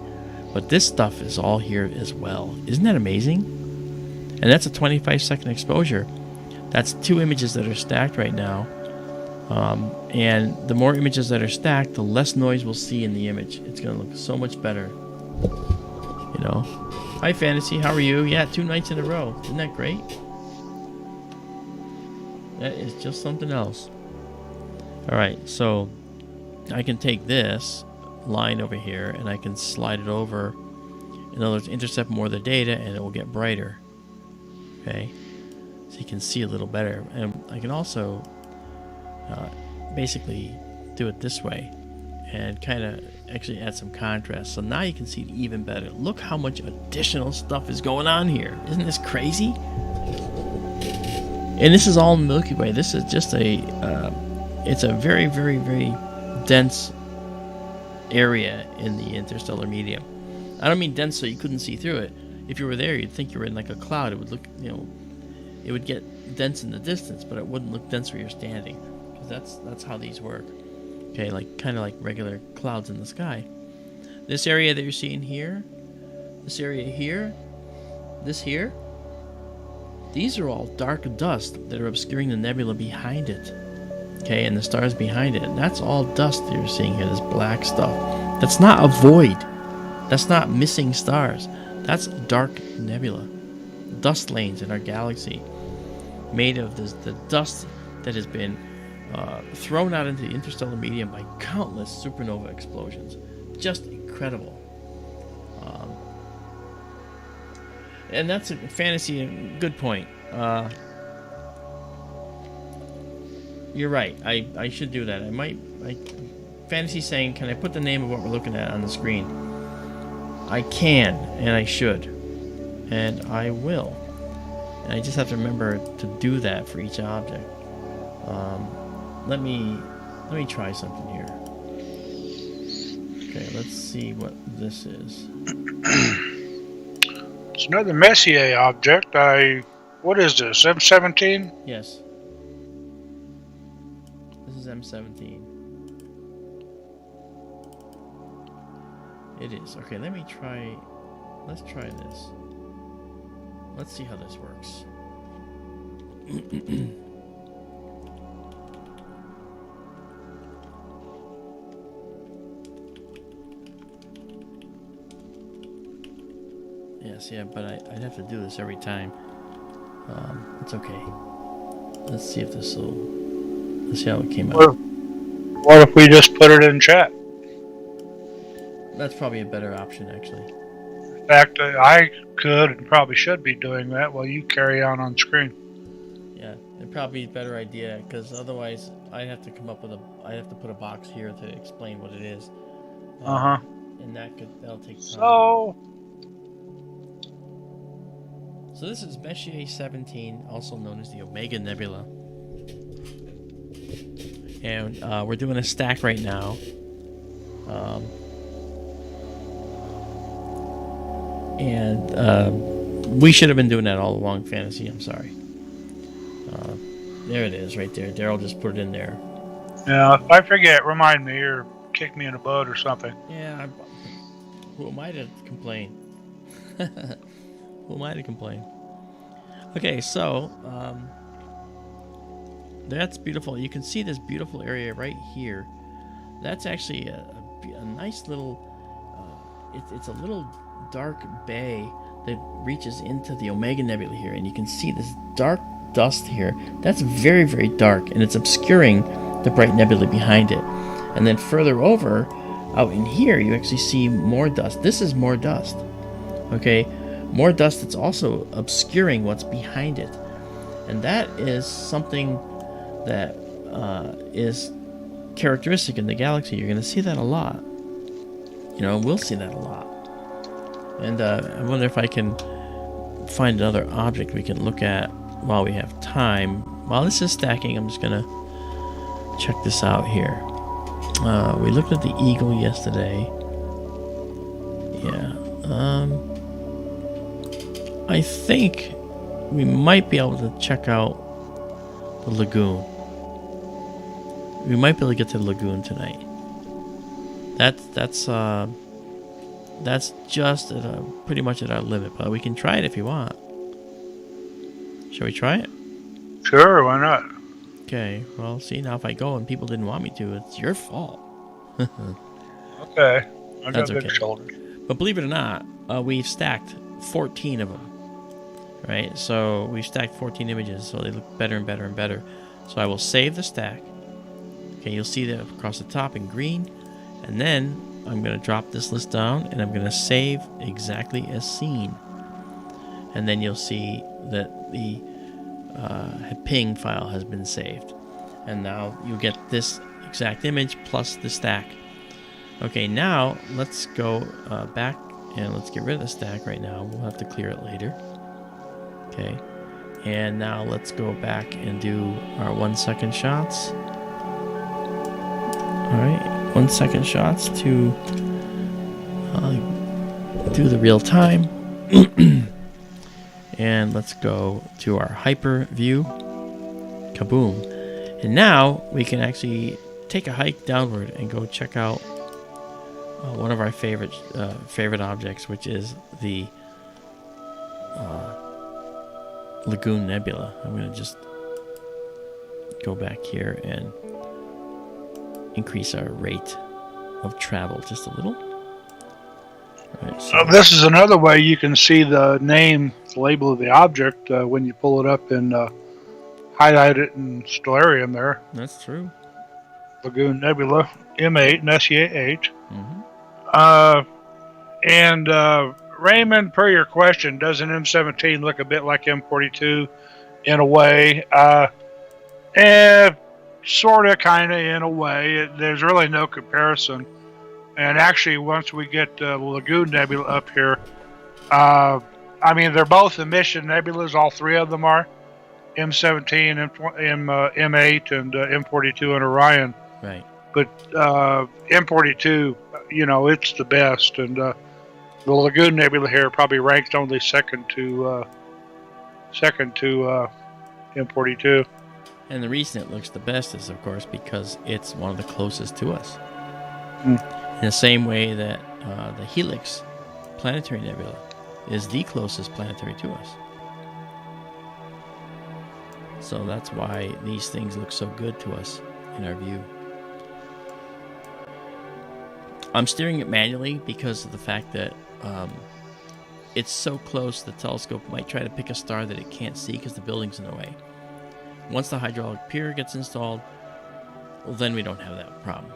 A: But this stuff is all here as well. Isn't that amazing? And that's a 25-second exposure. That's 2 images that are stacked right now. And the more images that are stacked, the less noise we'll see in the image. It's going to look so much better. You know? Hi, Fantasy. How are you? Yeah, 2 nights in a row. Isn't that great? That is just something else. Alright, so I can take this line over here and I can slide it over. In other words, intercept more of the data and it will get brighter. Okay? So you can see a little better. And I can also basically do it this way and kind of actually add some contrast. So now you can see it even better. Look how much additional stuff is going on here. Isn't this crazy? And this is all Milky Way. This is just it's a very, very, very dense area in the interstellar medium. I don't mean dense so you couldn't see through it. If you were there, you'd think you were in like a cloud. It would look, it would get dense in the distance, but it wouldn't look dense where you're standing. Because that's how these work. Okay, like kind of like regular clouds in the sky. This area that you're seeing here, this area here, this here, these are all dark dust that are obscuring the nebula behind it. Okay, and the stars behind it. And that's all dust that you're seeing here, this black stuff. That's not a void. That's not missing stars. That's dark nebula. Dust lanes in our galaxy. Made of the dust that has been thrown out into the interstellar medium by countless supernova explosions. Just incredible. And that's a fantasy. Good point. You're right. I should do that. Fantasy saying, can I put the name of what we're looking at on the screen? I can, and I should, and I will. And I just have to remember to do that for each object. Let me try something here. Okay, let's see what this is.
B: It's another Messier object. What is this? M17?
A: Yes. This is M17. It is. Okay, let's try this. Let's see how this works. Yes, yeah, but I'd have to do this every time. It's okay. Let's see how it came out.
B: What if we just put it in chat?
A: That's probably a better option, actually.
B: In fact, I could and probably should be doing that while you carry on screen.
A: Yeah, it'd probably be a better idea, because otherwise I'd have to I'd have to put a box here to explain what it is. And that'll take time. So this is Messier 17, also known as the Omega Nebula. And we're doing a stack right now. We should have been doing that all along, Fantasy. I'm sorry. There it is, right there. Daryl just put it in there.
B: Yeah, if I forget, remind me or kick me in the butt or something.
A: Yeah, who am I to complain? Who am I to complain? Okay, so that's beautiful. You can see this beautiful area right here. That's actually a nice little. It's a little dark bay that reaches into the Omega Nebula here, and you can see this dark dust here. That's very, very dark, and it's obscuring the bright nebula behind it. And then further over, out in here, you actually see more dust. This is more dust. Okay, more dust that's also obscuring what's behind it, and that is something that is characteristic in the galaxy. You're going to see that a lot. You know, we'll see that a lot. And I wonder if I can find another object we can look at while we have time. While this is stacking, I'm just going to check this out here. We looked at the Eagle yesterday. Yeah. I think we might be able to check out the Lagoon. We might be able to get to the Lagoon tonight. That's just at pretty much at our limit, but we can try it if you want. Shall we try it?
B: Sure, why not?
A: Okay, well, see, now if I go and people didn't want me to, it's your fault.
B: Okay. I got big shoulders.
A: But believe it or not, we've stacked 14 of them. Right? So we've stacked 14 images, so they look better and better and better. So I will save the stack. Okay, you'll see that across the top in green. And then I'm going to drop this list down, and I'm going to save exactly as seen. And then you'll see that the ping file has been saved. And now you get this exact image plus the stack. Okay, now let's go back and let's get rid of the stack right now. We'll have to clear it later. Okay, and now let's go back and do our 1 second shots. Alright, 1 second shots to do the real time. And let's go to our hyper view. Kaboom. And now we can actually take a hike downward and go check out one of our favorite objects, which is the Lagoon Nebula. I'm going to just go back here and increase our rate of travel just a little. Right, so
B: this is another way you can see the name, the label of the object when you pull it up and highlight it in stellarium there.
A: That's true.
B: Lagoon Nebula, M8, Messier 8.
A: Mm-hmm.
B: Raymond, per your question, doesn't M17 look a bit like M42 in a way? Sort of, kind of, in a way. There's really no comparison. And actually, once we get Lagoon Nebula up here, I mean, they're both emission nebulas. All three of them are. M17, M8, and M42 and Orion.
A: Right.
B: But M42, you know, it's the best. And the Lagoon Nebula here probably ranks only second to M42.
A: And the reason it looks the best is, of course, because it's one of the closest to us. In the same way that the Helix planetary nebula is the closest planetary to us. So that's why these things look so good to us in our view. I'm steering it manually because of the fact that it's so close the telescope might try to pick a star that it can't see because the building's in the way. Once the hydraulic pier gets installed, well, then we don't have that problem.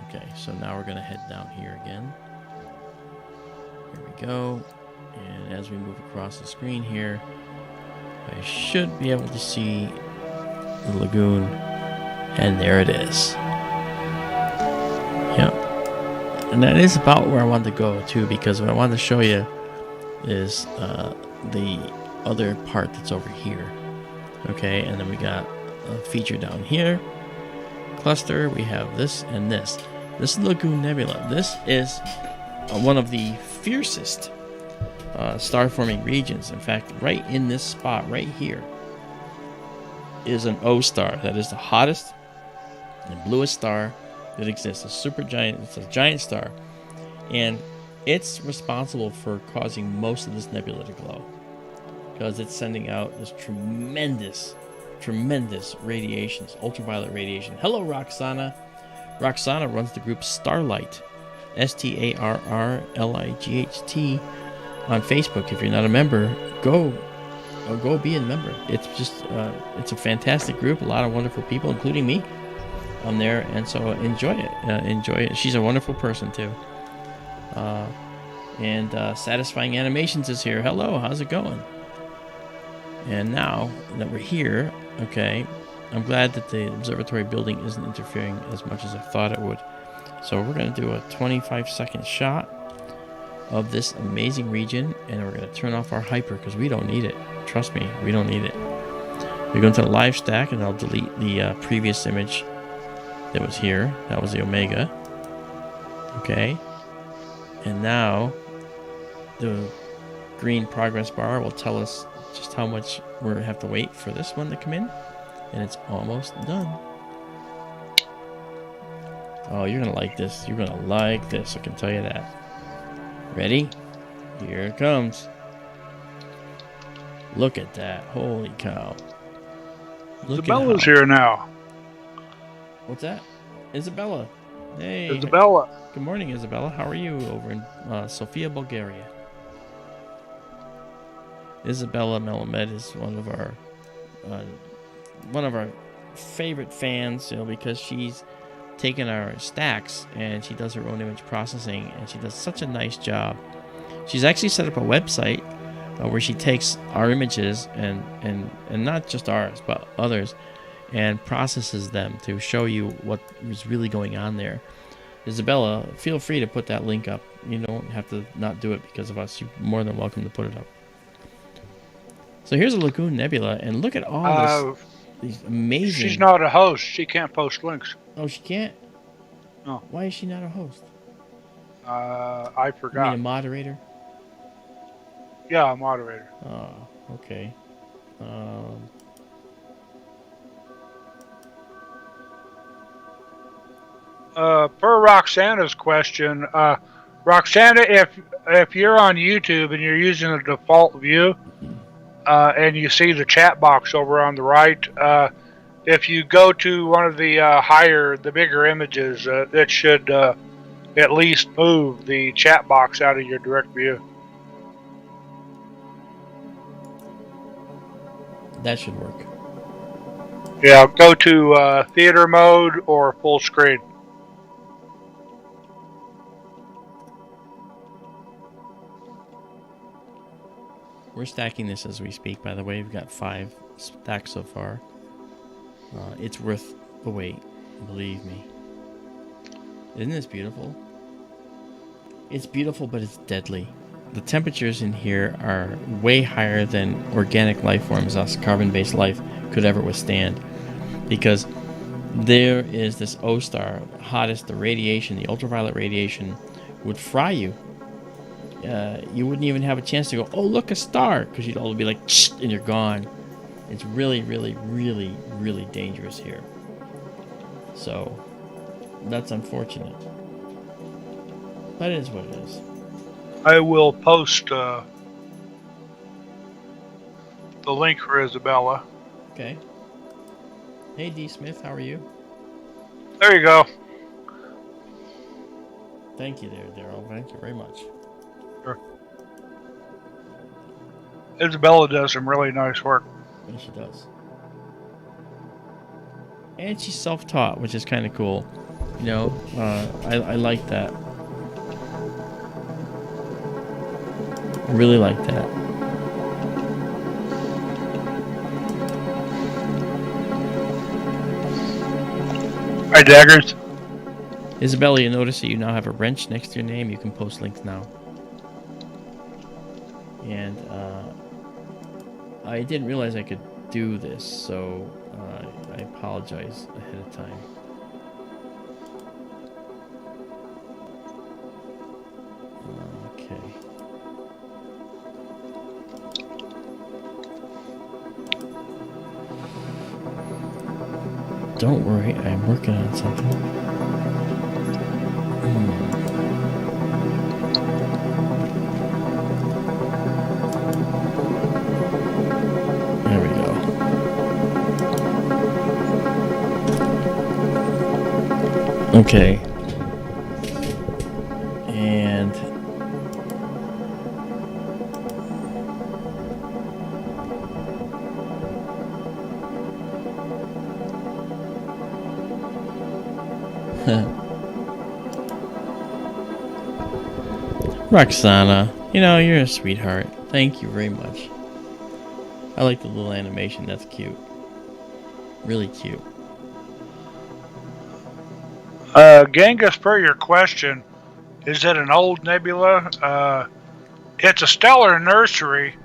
A: Okay, so now we're going to head down here again. Here we go. And as we move across the screen here, I should be able to see the lagoon. And there it is. Yeah. And that is about where I wanted to go, too, because what I wanted to show you is the other part that's over here. Okay, and then we got feature down here. Cluster, we have this and this. This is Lagoon Nebula. This is one of the fiercest star-forming regions. In fact, right in this spot right here is an O star. That is the hottest and bluest star that exists. A supergiant. It's a giant star, and it's responsible for causing most of this nebula to glow because it's sending out this tremendous radiation, this ultraviolet radiation. Hello, Roxana. Roxana runs the group Starlight, Starrlight, on Facebook. If you're not a member, go be a member. It's just it's a fantastic group, a lot of wonderful people, including me, on there, and so enjoy it. She's a wonderful person too. And Satisfying Animations is here. Hello, how's it going? And now that we're here, okay, I'm glad that the observatory building isn't interfering as much as I thought it would. So we're going to do a 25-second shot of this amazing region, and we're going to turn off our hyper because we don't need it. Trust me, we don't need it. We go into the live stack, and I'll delete the previous image that was here. That was the Omega. Okay. And now the green progress bar will tell us just how much we have to wait for this one to come in, and it's almost done. Oh, you're gonna like this. You're gonna like this, I can tell you that. Ready? Here it comes. Look at that. Holy cow.
B: Isabella's here now.
A: What's that? Isabella. Hey.
B: Isabella.
A: Good morning, Isabella. How are you over in Sofia, Bulgaria? Isabella Melamed is one of our favorite fans, because she's taken our stacks and she does her own image processing, and she does such a nice job. She's actually set up a website where she takes our images and not just ours but others and processes them to show you what is really going on there. Isabella, feel free to put that link up. You don't have to not do it because of us. You're more than welcome to put it up. So here's a Lagoon Nebula, and look at all these amazing...
B: She's not a host. She can't post links.
A: Oh, she can't?
B: No.
A: Why is she not a host?
B: I forgot.
A: You mean a moderator?
B: Yeah, a moderator.
A: Oh, okay.
B: Per Roxana's question, Roxana, if you're on YouTube and you're using the default view, and you see the chat box over on the right, if you go to one of the bigger images, it should at least move the chat box out of your direct view.
A: That should work.
B: Yeah, go to theater mode or full screen.
A: We're stacking this as we speak, by the way. We've got 5 stacks so far. It's worth the wait, believe me. Isn't this beautiful? It's beautiful, but it's deadly. The temperatures in here are way higher than organic life forms, us carbon-based life, could ever withstand. Because there is this O star, hottest, the radiation, the ultraviolet radiation, would fry you. You wouldn't even have a chance to go, oh, look, a star, because you'd all be like, shh, and you're gone. It's really, really, really, really dangerous here. So, that's unfortunate. But it is what it is.
B: I will post the link for Isabella.
A: Okay. Hey, D. Smith, how are you?
B: There you go.
A: Thank you there, Daryl. Thank you very much.
B: Sure. Isabella does some really nice work.
A: Yes, she does. And she's self-taught, which is kind of cool. You know, I like that. I really like that.
B: Hi, Daggers.
A: Isabella, you notice that you now have a wrench next to your name. You can post links now. And I didn't realize I could do this, so I apologize ahead of time. Okay. Don't worry, I'm working on something. There we go. Okay. And Roxana, you know, you're a sweetheart. Thank you very much. I like the little animation. That's cute. Really cute.
B: Genghis, per your question, is it an old nebula? It's a stellar nursery,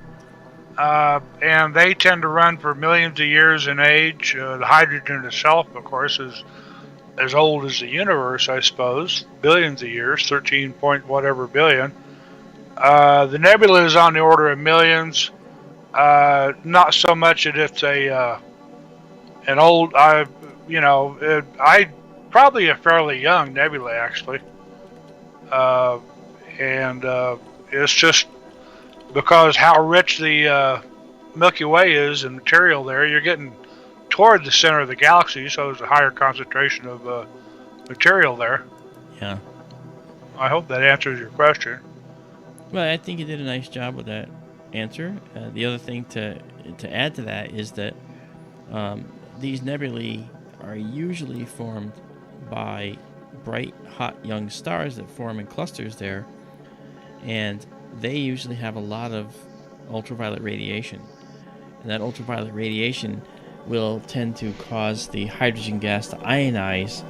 B: and they tend to run for millions of years in age. The hydrogen itself, of course, is as old as the universe, I suppose. Billions of years, 13 point whatever billion. The nebula is on the order of millions. Not so much that it's an old, probably a fairly young nebula actually, and it's just because how rich the Milky Way is in material there. You're getting toward the center of the galaxy, so there's a higher concentration of material there.
A: Yeah.
B: I hope that answers your question.
A: Well, I think you did a nice job with that answer. The other thing to add to that is that these nebulae are usually formed by bright, hot young stars that form in clusters there, and they usually have a lot of ultraviolet radiation. And that ultraviolet radiation will tend to cause the hydrogen gas to ionize,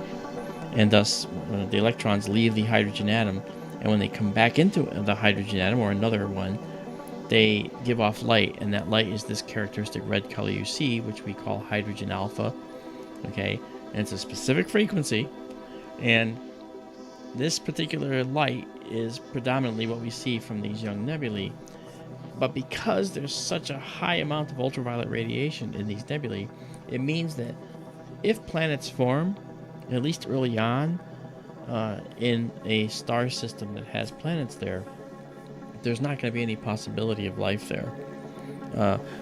A: and thus the electrons leave the hydrogen atom, and when they come back into the hydrogen atom or another one, they give off light, and that light is this characteristic red color you see, which we call hydrogen alpha. Okay, and it's a specific frequency, and this particular light is predominantly what we see from these young nebulae. But because there's such a high amount of ultraviolet radiation in these nebulae, it means that if planets form, at least early on, in a star system that has planets there, there's not going to be any possibility of life there.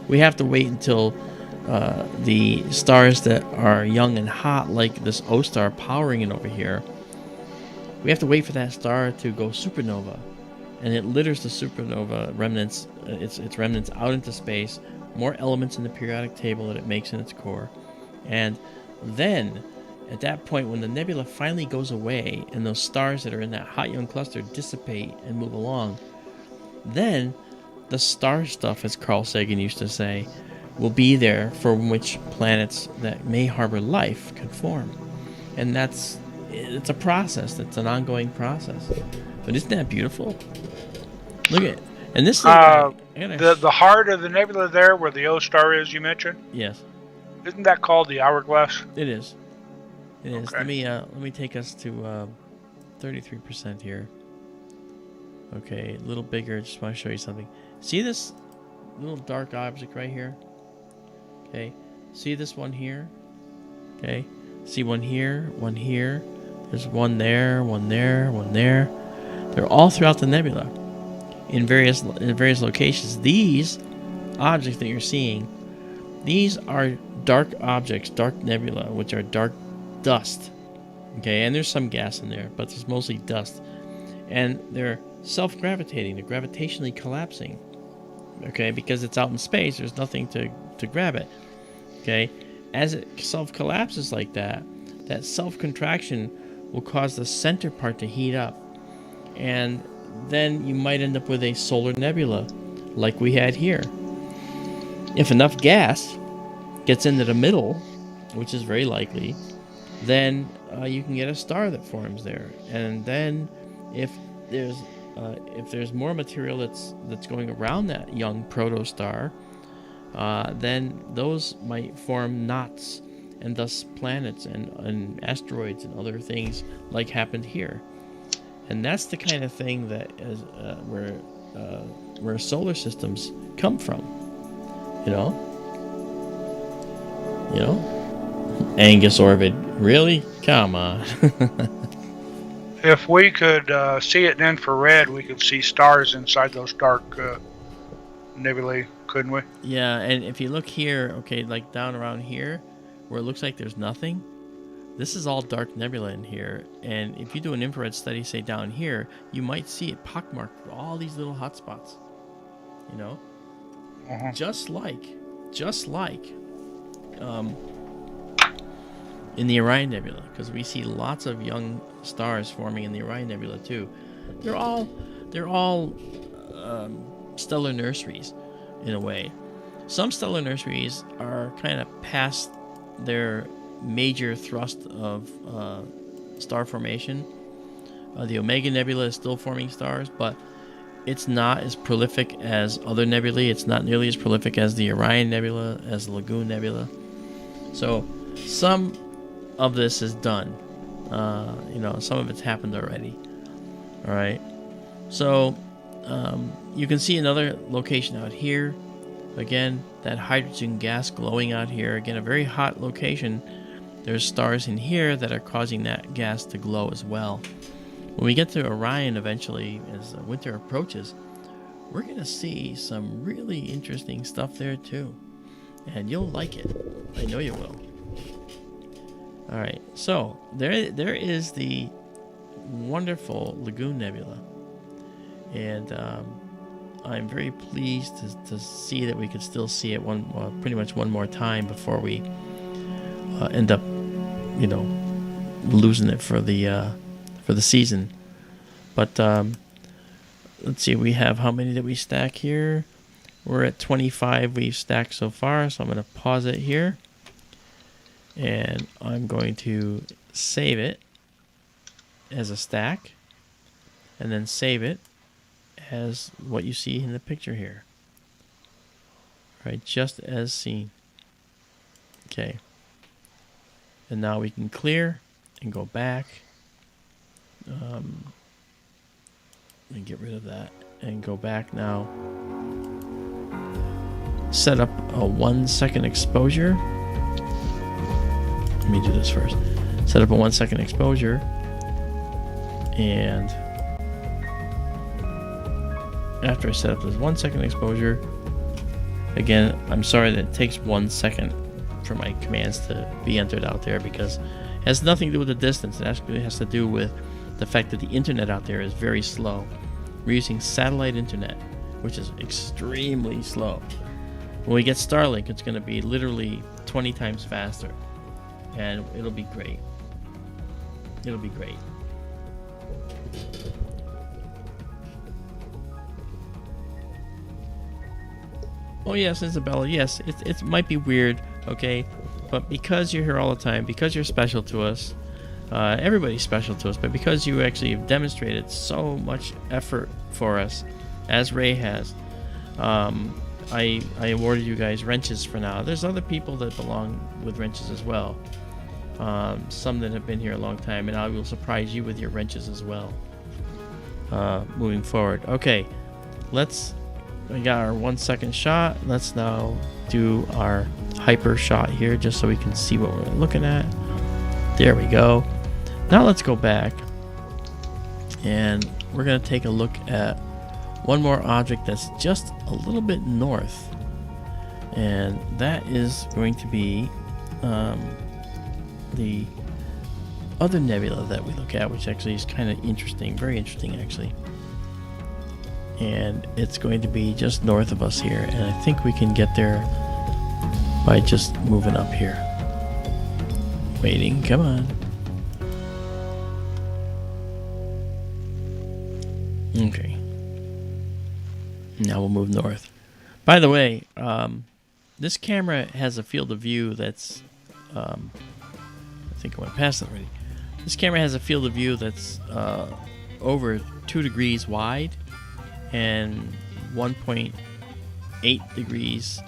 A: We have to wait until the stars that are young and hot, like this O star powering it over here, we have to wait for that star to go supernova, and it litters the supernova remnants, its remnants out into space, more elements in the periodic table that it makes in its core. And then, at that point, when the nebula finally goes away and those stars that are in that hot young cluster dissipate and move along, then the star stuff, as Carl Sagan used to say, will be there for which planets that may harbor life could form. And it's a process. It's an ongoing process. But isn't that beautiful? Look at it. And this is
B: the heart of the nebula there, where the O star is, you mentioned.
A: Yes.
B: Isn't that called the hourglass?
A: It is. It is.
B: Okay.
A: Let me take us to 33% here. Okay, a little bigger. Just want to show you something. See this little dark object right here? Okay. See this one here? Okay. See one here, one here. There's one there, one there, one there. They're all throughout the nebula in various locations. These objects that you're seeing, these are dark objects, dark nebula, which are dark dust. Okay, and there's some gas in there, but there's mostly dust. And they're self-gravitating, they're gravitationally collapsing. Okay, because it's out in space, there's nothing to grab it. Okay, as it self-collapses like that, that self-contraction will cause the center part to heat up. And then you might end up with a solar nebula, like we had here. If enough gas gets into the middle, which is very likely, then you can get a star that forms there. And then if there's more material that's going around that young protostar, then those might form knots and thus planets and asteroids and other things like happened here. And that's the kind of thing that is where solar systems come from. You know, Angus orbit. Really? Come on.
B: If we could see it in infrared, we could see stars inside those dark nebulae, couldn't we?
A: Yeah, and if you look here, okay, like down around here, where it looks like there's nothing, this is all dark nebula in here. And if you do an infrared study, say down here, you might see it pockmarked with all these little hot spots. You know, just like in the Orion Nebula, because we see lots of young stars forming in the Orion Nebula too. They're all stellar nurseries in a way. Some stellar nurseries are kind of past their major thrust of star formation. The Omega Nebula is still forming stars, but it's not as prolific as other nebulae. It's not nearly as prolific as the Orion Nebula, as the Lagoon Nebula. So some of this is done. Some of it's happened already. All right. So you can see another location out here. Again, that hydrogen gas glowing out here. Again, a very hot location. There's stars in here that are causing that gas to glow as well. When we get to Orion eventually, as winter approaches, we're going to see some really interesting stuff there too. And you'll like it. I know you will. All right, so there is the wonderful Lagoon Nebula. And I'm very pleased to see that we could still see it pretty much one more time before we end up, losing it for the season. But let's see, we have how many did we stack here? We're at 25 we've stacked so far, so I'm going to pause it here. And I'm going to save it as a stack, and then save it as what you see in the picture here. All right, just as seen. Okay. And now we can clear and go back. And get rid of that and go back now. Set up a 1 second exposure. Let me do this first. Set up a 1 second exposure. And after I set up this 1 second exposure, again, I'm sorry that it takes 1 second for my commands to be entered out there, because it has nothing to do with the distance. It actually has to do with the fact that the internet out there is very slow. We're using satellite internet, which is extremely slow. When we get Starlink, it's going to be literally 20 times faster. And it'll be great. It'll be great. Oh yes, Isabella, yes, it might be weird, okay? But because you're here all the time, because you're special to us, everybody's special to us, but because you actually have demonstrated so much effort for us, as Ray has, I awarded you guys wrenches for now. There's other people that belong with wrenches as well. Some that have been here a long time, and I will surprise you with your wrenches as well. Moving forward. Okay, we got our 1 second shot. Let's now do our hyper shot here, just so we can see what we're looking at. There we go. Now let's go back, and we're going to take a look at one more object that's just a little bit north, and that is going to be the other nebula that we look at, which actually is kind of interesting, very interesting actually. And it's going to be just north of us here, and I think we can get there by just moving up here. Waiting, come on. Okay. Now we'll move north. By the way, this camera has a field of view that's, I think I went past that already. This camera has a field of view that's over 2 degrees wide and 1.8 degrees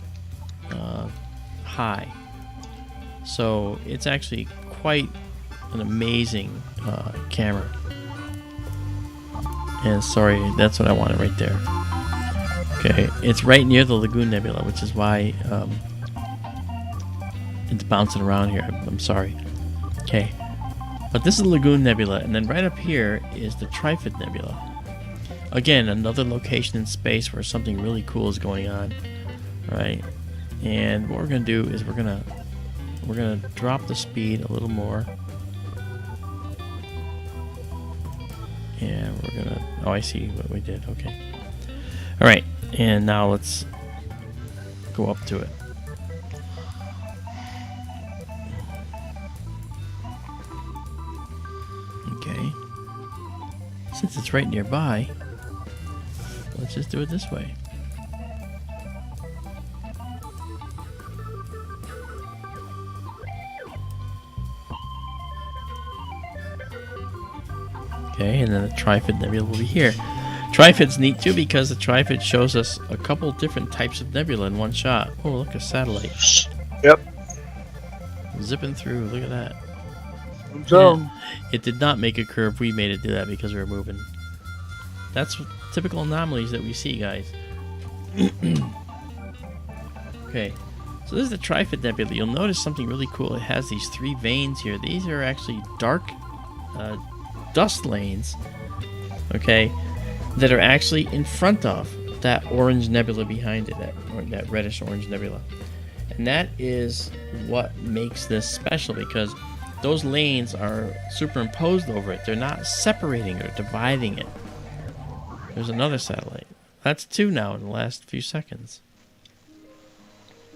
A: high. So it's actually quite an amazing camera. And sorry, that's what I wanted right there. Okay, it's right near the Lagoon Nebula, which is why it's bouncing around here. I'm sorry. Okay, but this is the Lagoon Nebula, and then right up here is the Trifid Nebula. Again, another location in space where something really cool is going on. All right, and what we're gonna do is we're gonna drop the speed a little more, and we're gonna. Oh, I see what we did. Okay. All right, and now let's go up to it. Okay. Since it's right nearby, let's just do it this way. Okay, and then the Trifid Nebula will be here. Trifid's neat too because the Trifid shows us a couple different types of nebula in one shot. Oh, look, a satellite.
B: Yep.
A: Zipping through, look at that.
B: So,
A: Yeah, it did not make a curve. We made it do that because we were moving. That's typical anomalies that we see, guys. Okay, so this is the Trifid Nebula. You'll notice something really cool. It has these 3 veins here. These are actually dark dust lanes, okay, that are actually in front of that orange nebula behind it, that reddish orange nebula. And that is what makes this special, because those lanes are superimposed over it. They're not separating or dividing it. There's another satellite. That's 2 now in the last few seconds.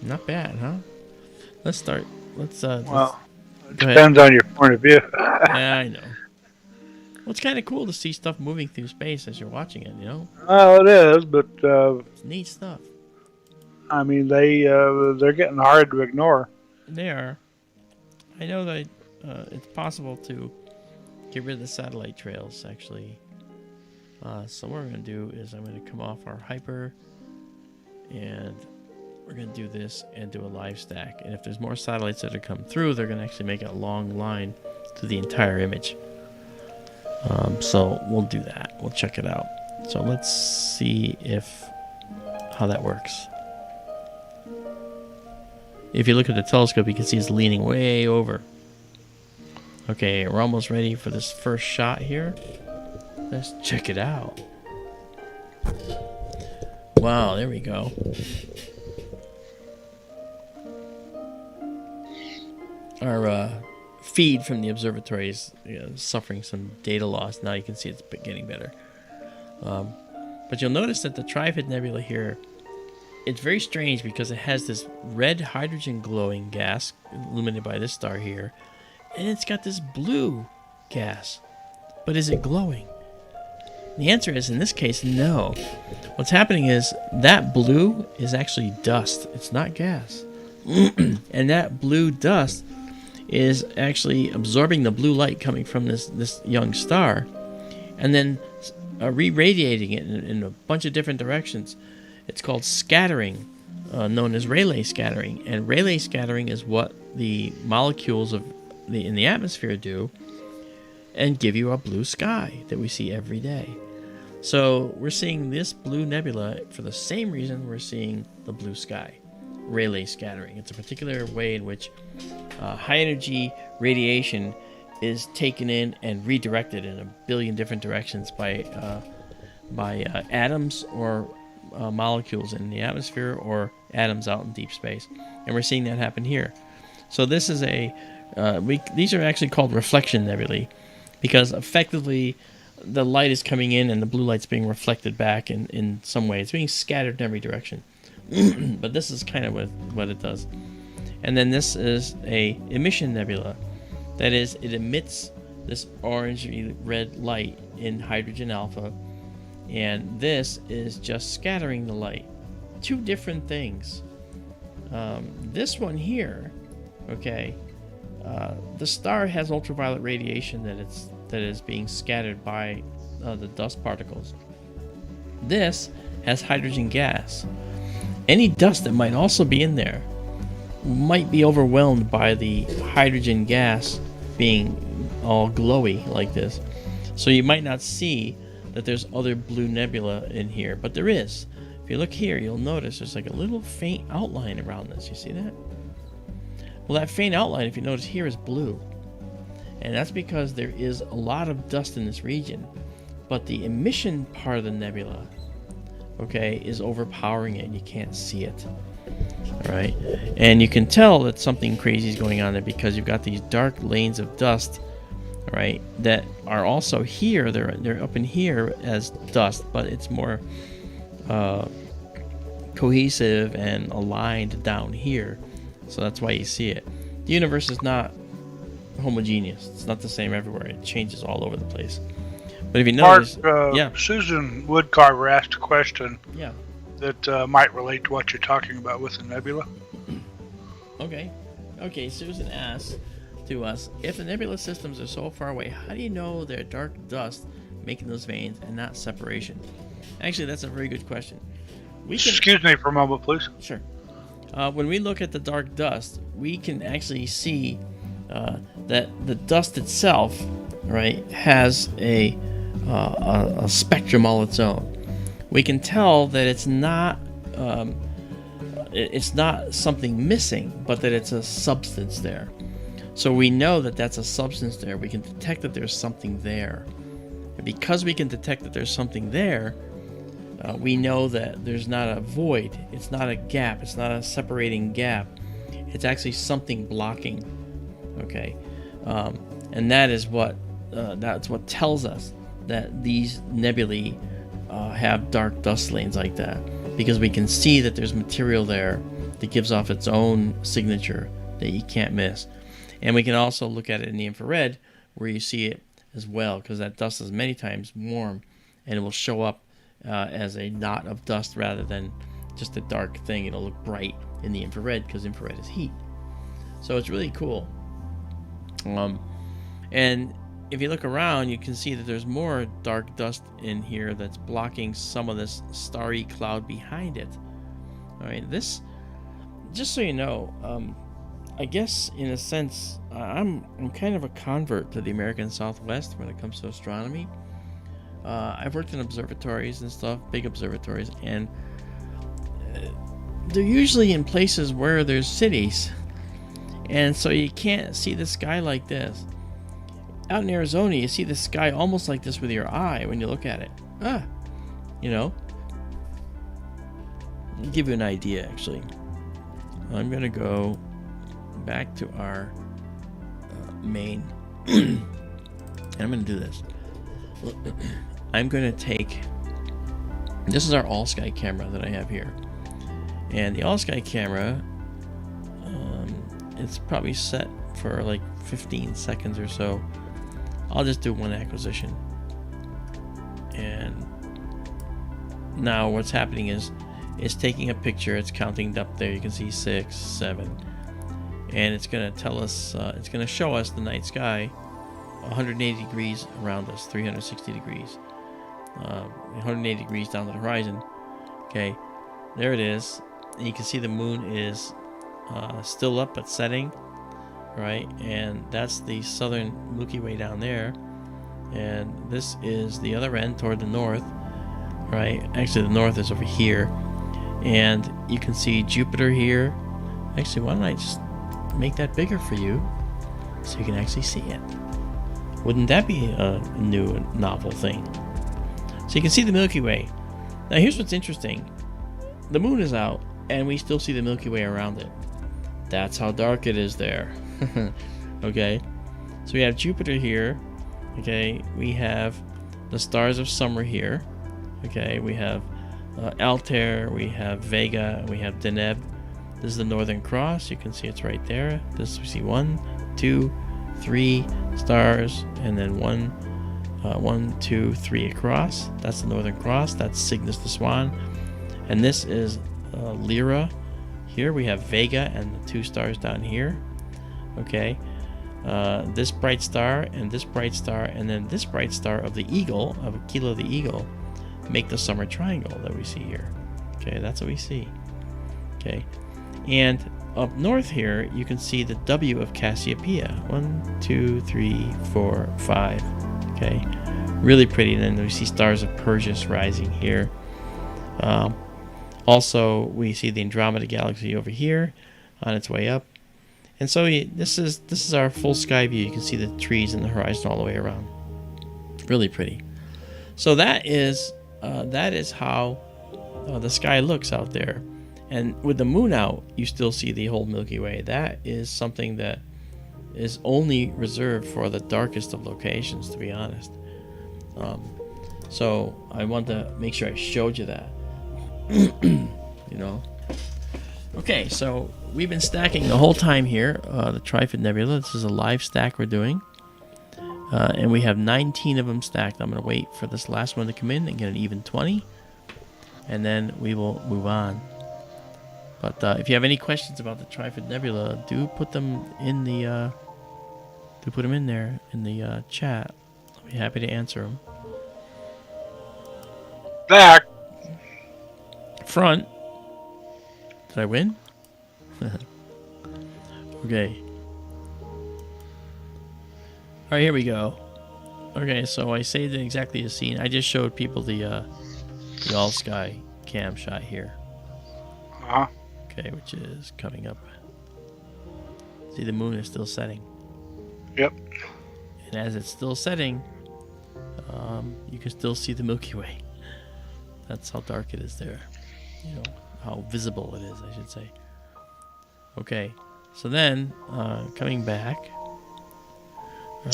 A: Not bad, huh? Let's start.
B: Well, it depends on your point of view.
A: Yeah, I know. Well, it's kind of cool to see stuff moving through space as you're watching it, you know?
B: Well, it is, but
A: it's neat stuff.
B: I mean, they're getting hard to ignore.
A: They are. I know that it's possible to get rid of the satellite trails, actually. So what we're going to do is I'm going to come off our hyper, and we're going to do this and do a live stack. And if there's more satellites that are come through, they're going to actually make a long line through the entire image. So we'll do that. We'll check it out. So let's see how that works. If you look at the telescope, you can see it's leaning way over. Okay, we're almost ready for this first shot here. Let's check it out. Wow, there we go. Our feed from the observatory is suffering some data loss. Now you can see it's getting better. But you'll notice that the Trifid Nebula here, it's very strange because it has this red hydrogen glowing gas illuminated by this star here, and it's got this blue gas. But is it glowing? The answer is, in this case, no. What's happening is that blue is actually dust. It's not gas. And that blue dust is actually absorbing the blue light coming from this young star, and then re-radiating it in a bunch of different directions. It's called scattering, known as Rayleigh scattering. And Rayleigh scattering is what the molecules in the atmosphere do, and give you a blue sky that we see every day. So we're seeing this blue nebula for the same reason we're seeing the blue sky. Rayleigh scattering. It's a particular way in which high energy radiation is taken in and redirected in a billion different directions by atoms or molecules in the atmosphere or atoms out in deep space. And we're seeing that happen here. So this is these are actually called reflection nebulae, because effectively the light is coming in and the blue light's being reflected back in some way. It's being scattered in every direction. But this is kind of what it does. And then this is a emission nebula. That is, it emits this orangey red light in hydrogen alpha, and this is just scattering the light. 2 different things. This one here, okay, the star has ultraviolet radiation that is being scattered by the dust particles. This has hydrogen gas. any dust that might also be in there might be overwhelmed by the hydrogen gas being all glowy like this. So you might not see that there's other blue nebula in here, but there is. If you look here, you'll notice there's like a little faint outline around this. You see that? Well, that faint outline, if you notice here, is blue. And that's because there is a lot of dust in this region. But the emission part of the nebula, okay, is overpowering it. You can't see it. All right? And you can tell that something crazy is going on there because you've got these dark lanes of dust, right, that are also here. They're up in here as dust, but it's more cohesive and aligned down here. So that's why you see it. The universe is not homogeneous. It's not the same everywhere. It changes all over the place. But if you notice, yeah.
B: Susan Woodcarver asked a question.
A: Yeah.
B: That might relate to what you're talking about with the nebula.
A: Okay. Okay, Susan asks to us, if the nebula systems are so far away, how do you know they're dark dust making those veins and not separation? Actually, that's a very good question.
B: Excuse me for a moment, please.
A: Sure. When we look at the dark dust, we can actually see that the dust itself, right, has a spectrum all its own. We can tell that it's not something missing, but that it's a substance there. So we know that that's a substance there. We can detect that there's something there. And because we can detect that there's something there, we know that there's not a void. It's not a gap. It's not a separating gap. It's actually something blocking. Okay, and that's what tells us that these nebulae have dark dust lanes like that, because we can see that there's material there that gives off its own signature that you can't miss. And we can also look at it in the infrared where you see it as well, because that dust is many times warm and it will show up as a knot of dust rather than just a dark thing. It'll look bright in the infrared because infrared is heat. So it's really cool. And if you look around, you can see that there's more dark dust in here that's blocking some of this starry cloud behind it. All right, this, just so you know, I guess in a sense, I'm kind of a convert to the American Southwest when it comes to astronomy. I've worked in observatories and stuff, big observatories, and they're usually in places where there's cities, and so you can't see the sky like this. Out in Arizona, you see the sky almost like this with your eye when you look at it. You know. I'll give you an idea, actually. I'm going to go back to our main. And I'm going to do this. I'm going to take... This is our all-sky camera that I have here. And the all-sky camera, it's probably set for like 15 seconds or so. I'll just do one acquisition. And now what's happening is it's taking a picture. It's counting up there. You can see 6, 7. And it's going to tell us, it's going to show us the night sky 180 degrees around us, 360 degrees. 180 degrees down the horizon. Okay, there it is. And you can see the moon is still up but setting. Right, and that's the southern Milky Way down there, and this is the other end toward the north. Right, actually the north is over here, and you can see Jupiter here. Actually, why don't I just make that bigger for you so you can actually see it? Wouldn't that be a new novel thing? So you can see the Milky Way. Now here's what's interesting. The moon is out and we still see the Milky Way around it. That's how dark it is there. Okay, so we have Jupiter here. Okay, we have the stars of summer here. Okay, we have Altair, we have Vega, we have Deneb. This is the Northern Cross. You can see it's right there. This we see 1, 2, 3 stars, and then 1, 2, 3 across. That's the Northern Cross. That's Cygnus the Swan. And this is Lyra. Here we have Vega and the 2 stars down here. Okay, this bright star and this bright star and then this bright star of the eagle, of Kilo the eagle, make the summer triangle that we see here. Okay, that's what we see. Okay, and up north here, you can see the W of Cassiopeia. 1, 2, 3, 4, 5. Okay, really pretty. And then we see stars of Perseus rising here. Also, we see the Andromeda Galaxy over here on its way up. And so this is our full sky view. You can see the trees and the horizon all the way around. Really pretty. So that is how the sky looks out there. And with the moon out, you still see the whole Milky Way. That is something that is only reserved for the darkest of locations, to be honest. So I wanted to make sure I showed you that. You know. Okay, so we've been stacking the whole time here, the Trifid Nebula. This is a live stack we're doing. And we have 19 of them stacked. I'm going to wait for this last one to come in and get an even 20. And then we will move on. But if you have any questions about the Trifid Nebula, do put them in the there in the chat. I'll be happy to answer them.
B: Back.
A: Front. Did I win? Okay. Alright, here we go. Okay, so I saved it exactly as seen. I just showed people the all sky cam shot here.
B: Uh-huh.
A: Okay, which is coming up. See, the moon is still setting.
B: Yep.
A: And as it's still setting, you can still see the Milky Way. That's how dark it is there. You know, how visible it is, I should say. Okay, so then, coming back,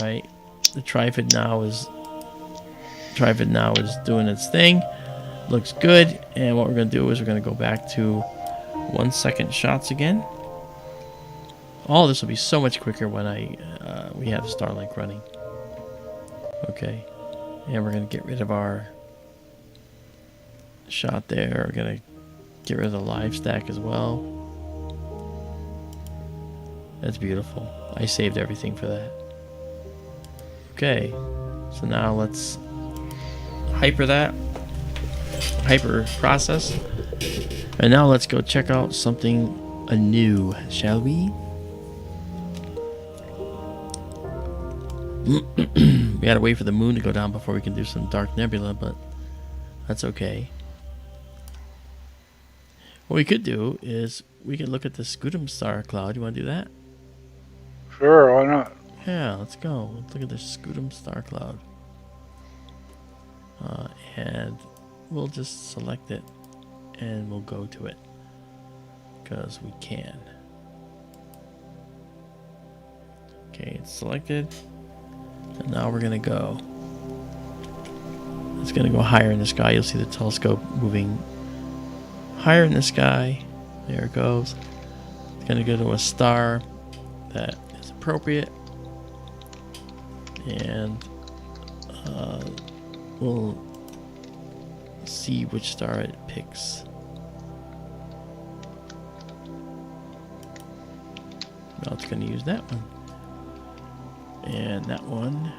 A: right, the Trifid now is doing its thing. Looks good, and what we're going to do is we're going to go back to 1 second shots again. All this will be so much quicker when we have Starlink running. Okay, and we're going to get rid of our shot there. We're going to get rid of the live stack as well. That's beautiful. I saved everything for that. Okay, so now let's hyper process. And now let's go check out something anew, shall we? We gotta wait for the moon to go down before we can do some dark nebula, but that's okay. What we could do is we could look at the Scutum star cloud. You want to do that?
B: Sure, why not?
A: Yeah, let's go. Let's look at the Scutum star cloud. And we'll just select it and we'll go to it because we can. Okay, it's selected. And now we're going to go. It's going to go higher in the sky. You'll see the telescope moving higher in the sky. There it goes. It's going to go to a star that is appropriate. And we'll see which star it picks. Now it's going to use that one. And that one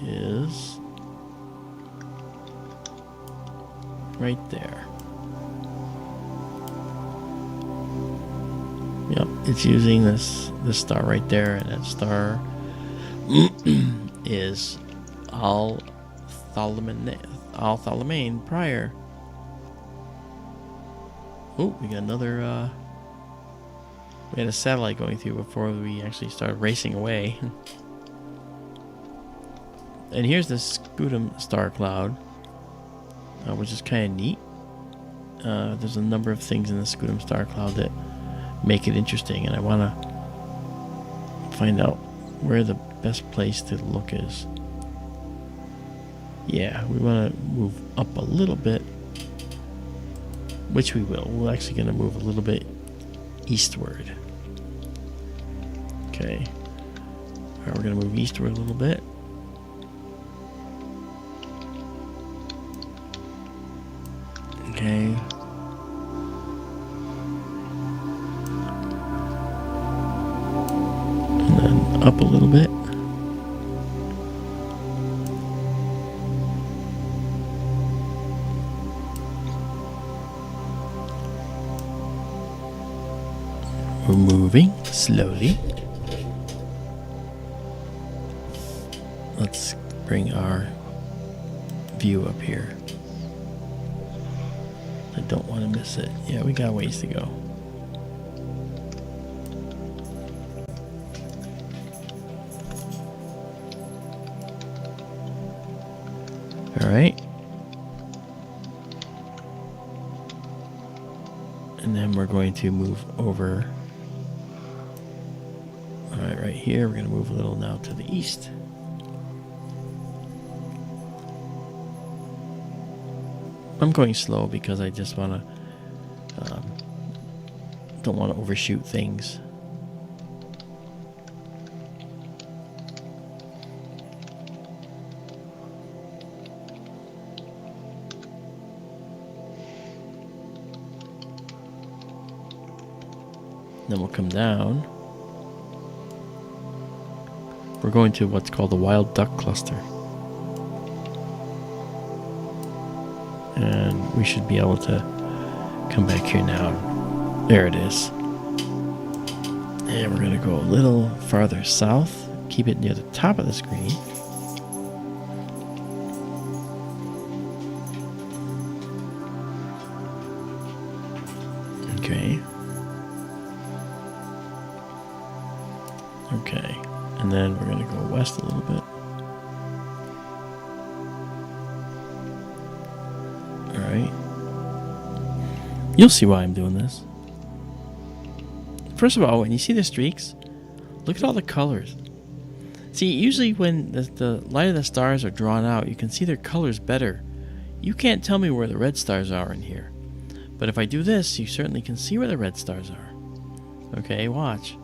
A: is right there. Yep, it's using this star right there, and that star is Alphalamane prior. Oh, we got another. We had a satellite going through before we actually started racing away. And here's the Scutum star cloud, which is kind of neat. There's a number of things in the Scutum star cloud that make it interesting, and I want to find out where the best place to look is. Yeah, we want to move up a little bit, which we will. We're actually going to move a little bit eastward. Okay. All right, we're going to move eastward a little bit. Okay. And then up a little bit. moving slowly. Let's bring our view up here. I don't want to miss it. Yeah, we got a ways to go. All right. And then we're going to move over. All right, right here. We're going to move a little now to the east. I'm going slow because I just want to, don't want to overshoot things. Then we'll come down. We're going to what's called the Wild Duck Cluster. And we should be able to come back here now. There it is. And we're going to go a little farther south. Keep it near the top of the screen. Okay. Okay. And then we're going to go west a little bit. Alright. You'll see why I'm doing this. First of all, when you see the streaks, look at all the colors. See, usually when the light of the stars are drawn out, you can see their colors better. You can't tell me where the red stars are in here. But if I do this, you certainly can see where the red stars are. Okay, watch.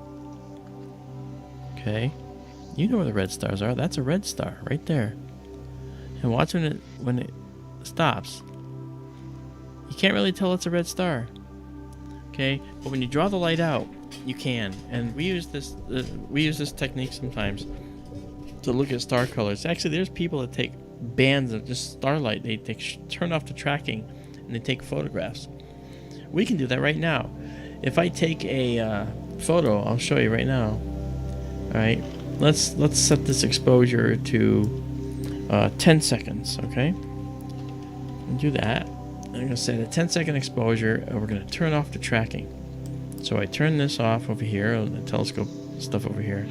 A: Okay. You know where the red stars are. That's a red star right there. And watch when it stops. You can't really tell it's a red star. Okay, but when you draw the light out, you can. And we use this technique sometimes to look at star colors. Actually, there's people that take bands of just starlight. They turn off the tracking and they take photographs. We can do that right now. If I take a photo, I'll show you right now. All right, let's set this exposure to 10 seconds. Okay, and do that. I'm going to set a 10-second exposure, and we're going to turn off the tracking. So I turn this off over here, the telescope stuff over here,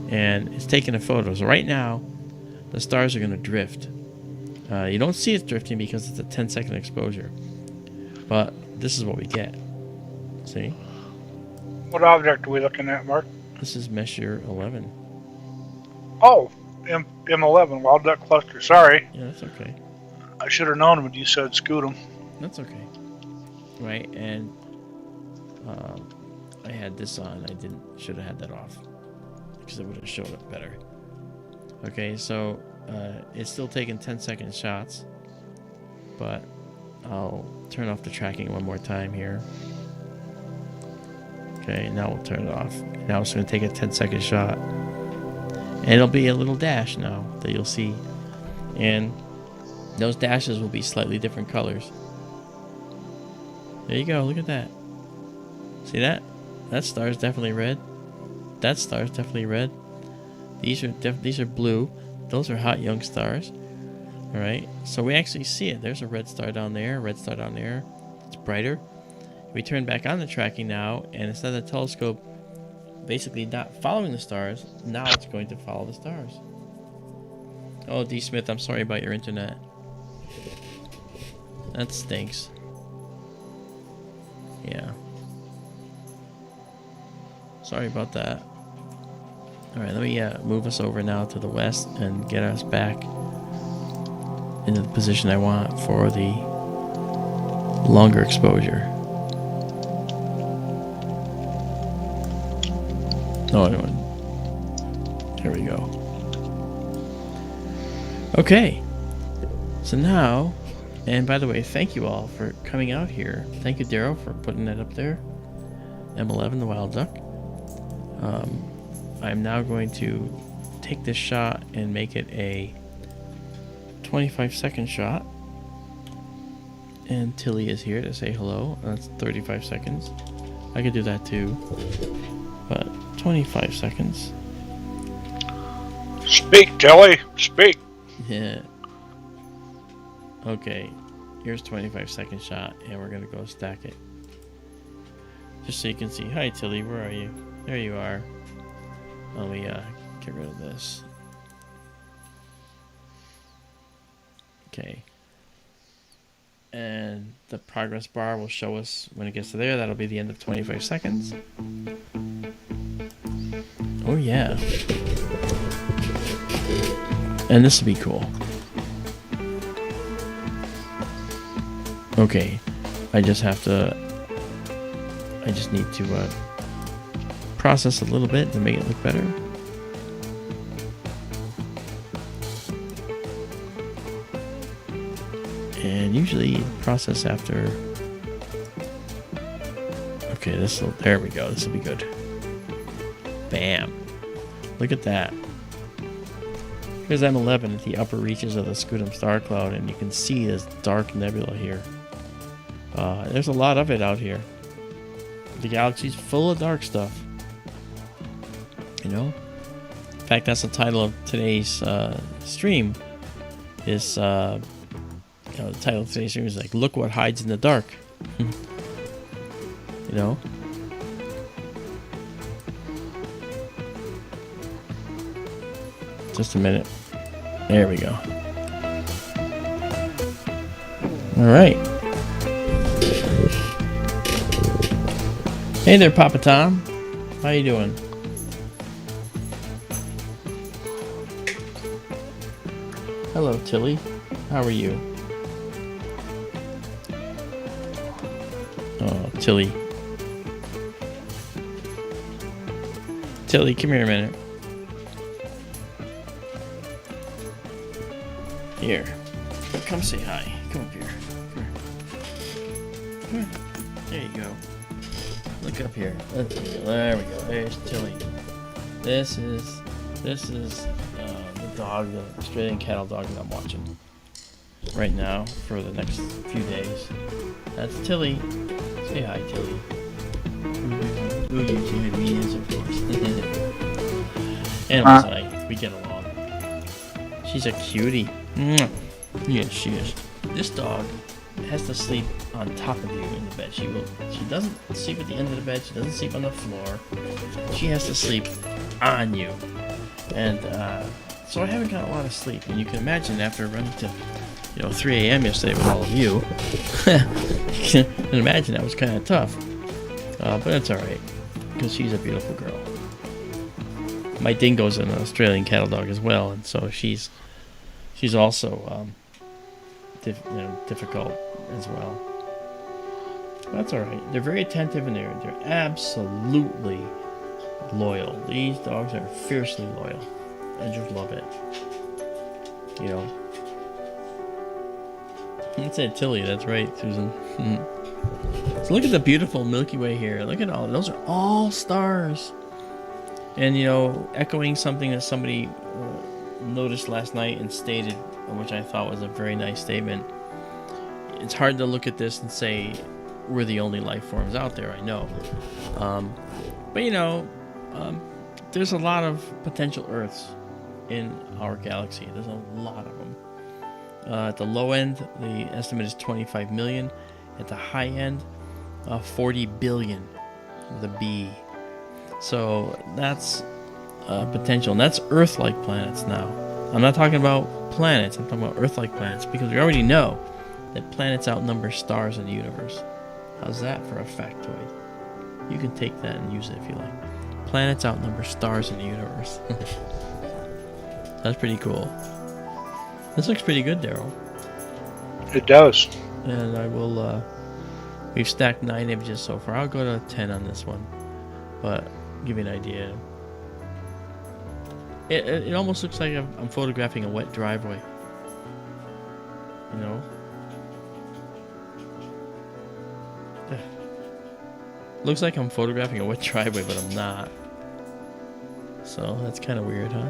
A: and it's taking a photo. So right now, the stars are going to drift. You don't see it drifting because it's a 10-second exposure, but this is what we get. See?
B: What object are we looking at, Mark?
A: This is Messier 11.
B: Oh, M11, Wild Duck Cluster. Sorry.
A: Yeah, that's okay.
B: I should have known when you said Scutum.
A: That's okay. Right, and I had this on. Should have had that off because it would have showed up better. Okay, so it's still taking 10-second shots, but I'll turn off the tracking one more time here. Okay, now we'll turn it off. Now it's going to take a 10-second shot, and it'll be a little dash now that you'll see, and those dashes will be slightly different colors. There you go. Look at that. See that? That star is definitely red. That star is definitely red. These are blue. Those are hot young stars. All right. So we actually see it. There's a red star down there. Red star down there. It's brighter. We turn back on the tracking now, and instead of the telescope basically not following the stars, now it's going to follow the stars. Oh, D. Smith, I'm sorry about your internet. That stinks. Yeah. Sorry about that. Alright, let me move us over now to the west and get us back into the position I want for the longer exposure. Oh, there we go. Okay. So now, and by the way, thank you all for coming out here. Thank you, Darrow, for putting that up there. M11, the Wild Duck. I'm now going to take this shot and make it a 25-second shot. And Tilly is here to say hello. That's 35 seconds. I could do that too. But 25 seconds.
B: Speak, Tilly. Speak.
A: Yeah. Okay. Here's 25-second shot, and we're gonna go stack it. Just so you can see. Hi, Tilly. Where are you? There you are. Let me get rid of this. Okay. And the progress bar will show us when it gets to there. That'll be the end of 25 seconds. Oh yeah. And this will be cool. Okay. I just need to process a little bit to make it look better. And usually process after. Okay, there we go. This will be good. Bam. Look at that. Here's M11 at the upper reaches of the Scutum star cloud, and you can see this dark nebula here. There's a lot of it out here. The galaxy's full of dark stuff. You know? In fact, that's the title of today's stream. The title of today's stream is like, "Look what hides in the dark." You know? Just a minute. There we go. Alright. Hey there, Papa Tom. How you doing? Hello, Tilly. How are you? Oh, Tilly. Tilly, come here a minute. Here. Come say hi. Come up here. Come here. There you go. Look up here. There we go. There's Tilly. This is the dog, the Australian cattle dog that I'm watching right now for the next few days. That's Tilly. Say hi, Tilly. Ooh, you two me is, of course. Animals and I, we get along. She's a cutie. Yes, she is. This dog has to sleep on top of you in the bed. She doesn't sleep at the end of the bed. She doesn't sleep on the floor. She has to sleep on you. And so I haven't got a lot of sleep. And you can imagine after running to 3 a.m. yesterday with all of you, you can imagine that was kind of tough. But it's alright, because she's a beautiful girl. My dingo's an Australian cattle dog as well, and so she's also difficult as well. But that's alright. They're very attentive, and they're absolutely loyal. These dogs are fiercely loyal. I just love it. You know. It said Tilly, that's right, Susan. So look at the beautiful Milky Way here. Look at all those are all stars. And echoing something that somebody noticed last night and stated, which I thought was a very nice statement. It's hard to look at this and say we're the only life forms out there. I know, but there's a lot of potential Earths in our galaxy. There's a lot of them. At the low end, the estimate is 25 million. At the high end, 40 billion with a B. So that's potential, and that's Earth-like planets now. I'm not talking about planets, I'm talking about Earth-like planets, because we already know that planets outnumber stars in the universe. How's that for a factoid? You can take that and use it if you like. Planets outnumber stars in the universe. That's pretty cool. This looks pretty good, Daryl.
B: It does.
A: And I will, we've stacked 9 images so far. I'll go to 10 on this one, but give you an idea. It almost looks like I'm photographing a wet driveway. Looks like I'm photographing a wet driveway, but I'm not. So that's kind of weird, huh?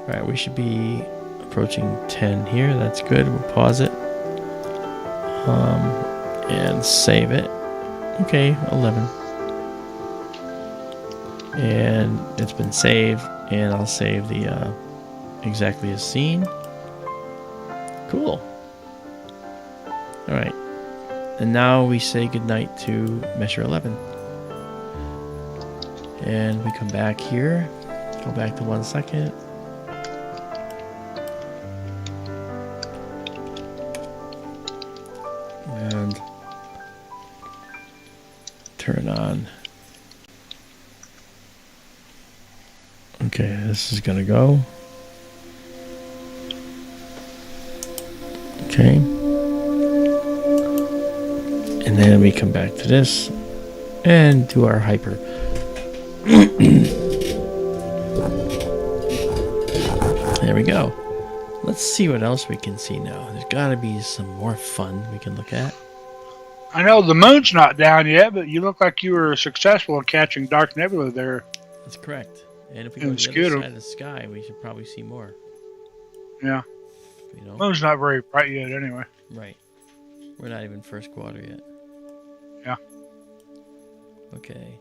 A: Alright, we should be approaching 10 here. That's good. We'll pause it. And save it. Okay, 11. And it's been saved, and I'll save the exactly as seen. Cool. All right. And now we say goodnight to Messier 11. And we come back here. Go back to 1 second. And turn on. Okay, this is gonna go. Okay. And then we come back to this and do our hyper. There we go. Let's see what else we can see now. There's got to be some more fun we can look at.
B: I know the moon's not down yet, but you look like you were successful in catching dark nebula there.
A: That's correct. And if we go to the other
B: Scutum.
A: side of the sky, we should probably see more.
B: Yeah.
A: You know?
B: Moon's not very bright yet anyway.
A: Right. We're not even first quarter yet.
B: Yeah.
A: Okay.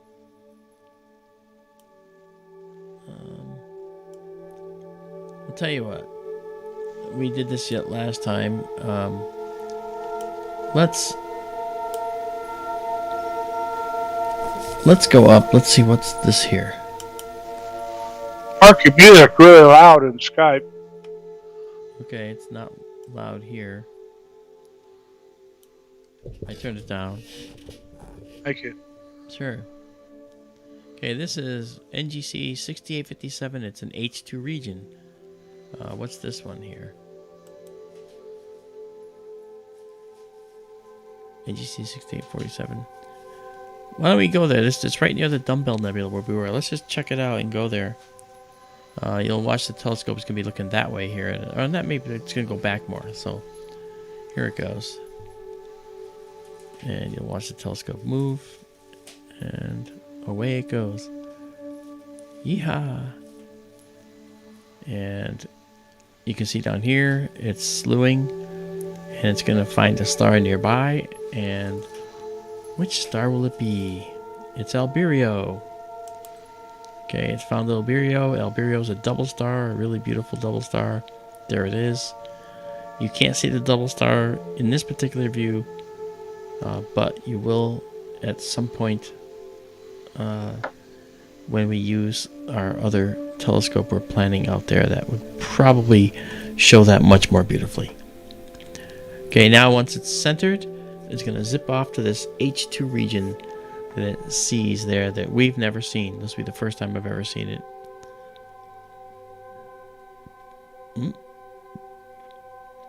A: I'll tell you what. We did this yet last time. Let's go up. Let's see what's this here.
B: Mark your music really loud in Skype.
A: Okay, it's not loud here. I turned it down.
B: Thank you.
A: Sure. Okay, this is NGC 6857. It's an H2 region. What's this one here? NGC 6847. Why don't we go there? It's right near the Dumbbell Nebula where we were. Let's just check it out and go there. You'll watch the telescope. It's going to be looking that way here. Or not, maybe it's going to go back more. So here it goes. And you'll watch the telescope move. And away it goes. Yeehaw! And you can see down here, it's slewing. And it's going to find a star nearby. And which star will it be? It's Albireo. Okay, it's found Albireo. Albireo is a double star, a really beautiful double star. There it is. You can't see the double star in this particular view, but you will at some point when we use our other telescope we're planning out there that would probably show that much more beautifully. Okay, now once it's centered, it's going to zip off to this H2 region that it sees there that we've never seen. This will be the first time I've ever seen it.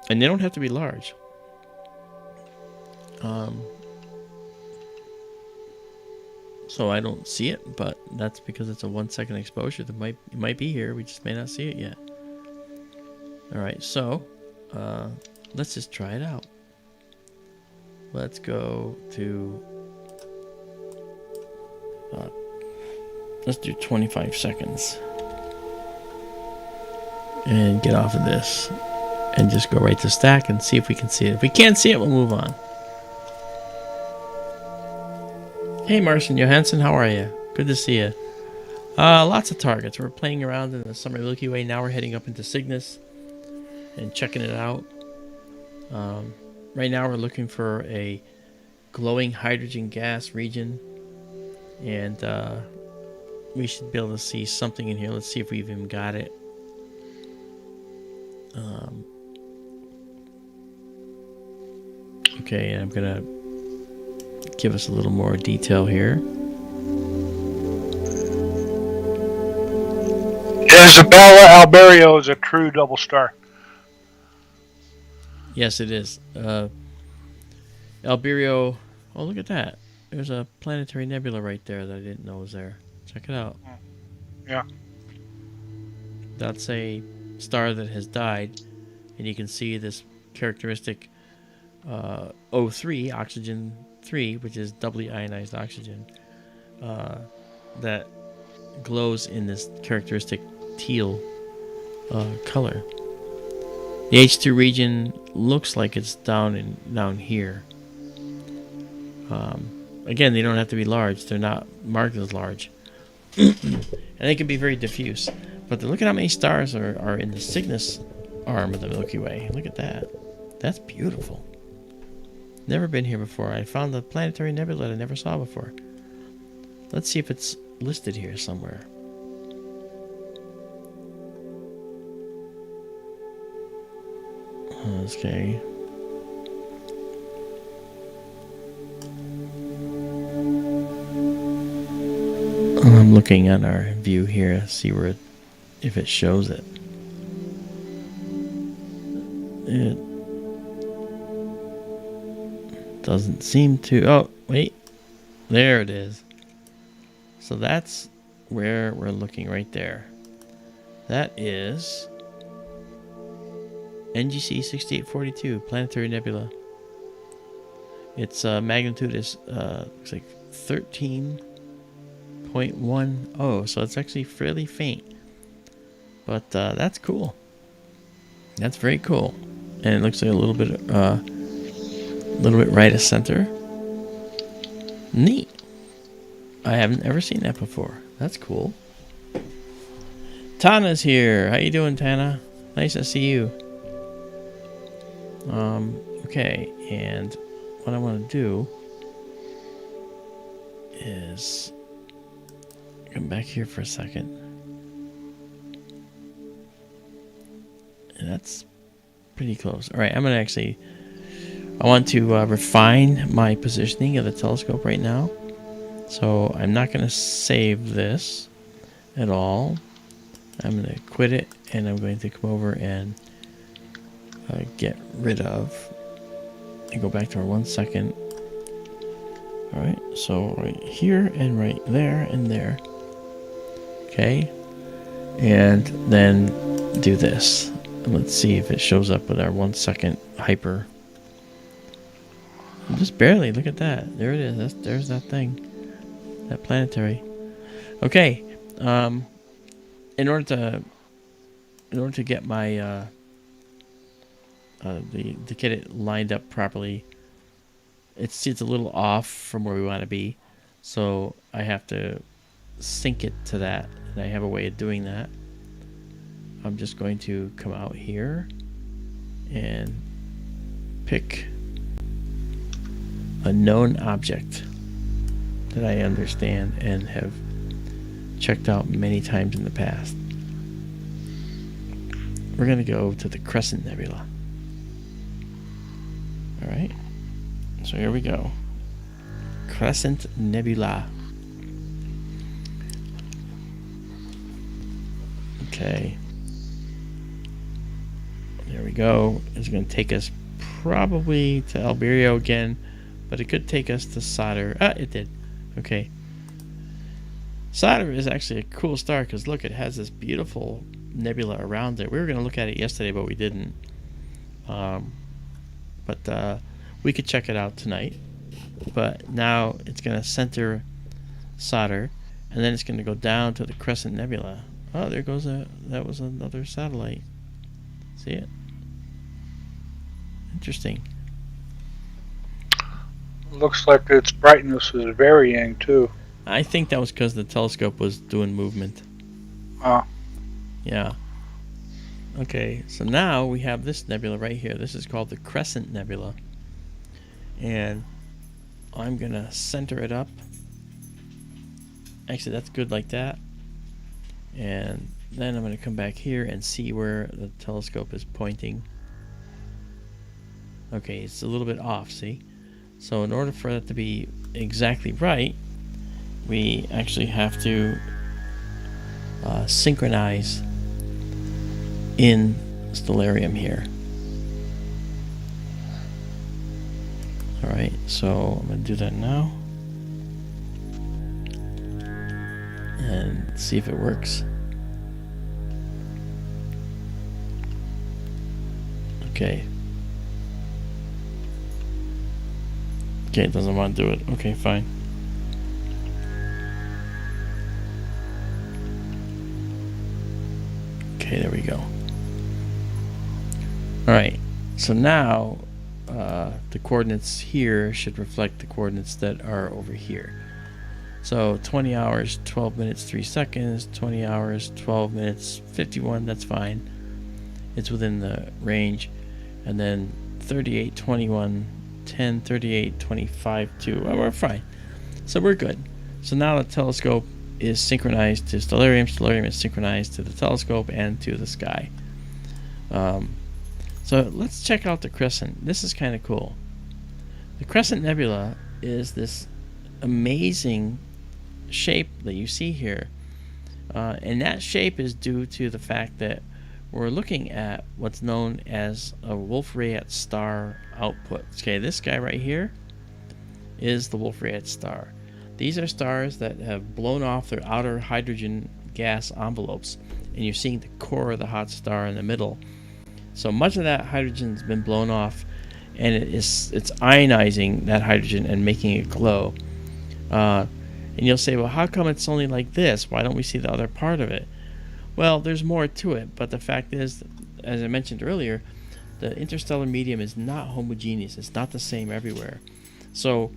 A: And they don't have to be large. So I don't see it, but that's because it's a 1 second exposure. It might be here. We just may not see it yet. All right, so let's just try it out. Let's go to let's do 25 seconds and get off of this and just go right to stack and see if we can see it. If we can't see it, we'll move on. Hey Martian Johansson, how are you? Good to see you. Lots of targets. We're playing around in the summer Milky Way. Now we're heading up into Cygnus and checking it out. Right now we're looking for a glowing hydrogen gas region, and we should be able to see something in here. Let's see if we've even got it. Okay, and I'm gonna give us a little more detail here.
B: Isabella Albireo is a true double star.
A: Yes, it is. Albireo. Oh, look at that. There's a planetary nebula right there that I didn't know was there. Check it out.
B: Yeah.
A: That's a star that has died, and you can see this characteristic O3, oxygen 3, which is doubly ionized oxygen, that glows in this characteristic teal color. The H2 region looks like it's down here. again, they don't have to be large. They're not marked as large. And they can be very diffuse. But look at how many stars are in the Cygnus arm of the Milky Way. Look at that. That's beautiful. Never been here before. I found the planetary nebula that I never saw before. Let's see if it's listed here somewhere. Okay. I'm looking on our view here to see where if it shows it. It doesn't seem to. Oh, wait. There it is. So that's where we're looking right there. That is NGC 6842, Planetary Nebula. Its magnitude is looks like 13.10, so it's actually fairly faint. But that's cool. That's very cool, and it looks like a little bit right of center. Neat. I haven't ever seen that before. That's cool. Tana's here. How you doing, Tana? Nice to see you. Okay, and what I want to do is come back here for a second. And that's pretty close. All right, I'm going to I want to refine my positioning of the telescope right now. So I'm not going to save this at all. I'm going to quit it, and I'm going to come over and get rid of and go back to our 1 second. All right, so right here and right there and there. Okay, and then do this. And let's see if it shows up with our 1 second hyper. Just barely. Look at that. There it is. There's that thing. That planetary. Okay. In order to get my to get it lined up properly, it's a little off from where we want to be, so I have to sync it to that, and I have a way of doing that. I'm just going to come out here and pick a known object that I understand and have checked out many times in the past. We're going to go to the Crescent Nebula. Alright, so here we go. Crescent Nebula. Okay. There we go. It's going to take us probably to Alberio again, but it could take us to Solder. Ah, it did. Okay. Solder is actually a cool star because look, it has this beautiful nebula around it. We were going to look at it yesterday, but we didn't. But we could check it out tonight. But now it's going to center Solder, and then it's going to go down to the Crescent Nebula. Oh, there goes that was another satellite. See it? Interesting.
B: Looks like its brightness is varying too.
A: I think that was because the telescope was doing movement. Yeah. Okay, so now we have this nebula right here. This is called the Crescent Nebula. And I'm going to center it up. Actually, that's good like that. And then I'm going to come back here and see where the telescope is pointing. Okay, it's a little bit off, see? So in order for that to be exactly right, we actually have to synchronize in stellarium here. Alright, so I'm going to do that now. And see if it works. Okay. Okay, it doesn't want to do it. Okay, fine. Okay, there we go. Alright, so now the coordinates here should reflect the coordinates that are over here. So 20 hours, 12 minutes, 3 seconds, 20 hours, 12 minutes, 51, that's fine. It's within the range. And then 38, 21, 10, 38, 25, 2. Well, we're fine. So we're good. So now the telescope is synchronized to stellarium. Stellarium is synchronized to the telescope and to the sky. So let's check out the Crescent. This is kind of cool. The Crescent Nebula is this amazing shape that you see here. And that shape is due to the fact that we're looking at what's known as a Wolf-Rayet star output. Okay, this guy right here is the Wolf-Rayet star. These are stars that have blown off their outer hydrogen gas envelopes, and you're seeing the core of the hot star in the middle. So much of that hydrogen's been blown off, and it's ionizing that hydrogen and making it glow. And you'll say, well, how come it's only like this? Why don't we see the other part of it? Well, there's more to it, but the fact is, as I mentioned earlier, the interstellar medium is not homogeneous. It's not the same everywhere. So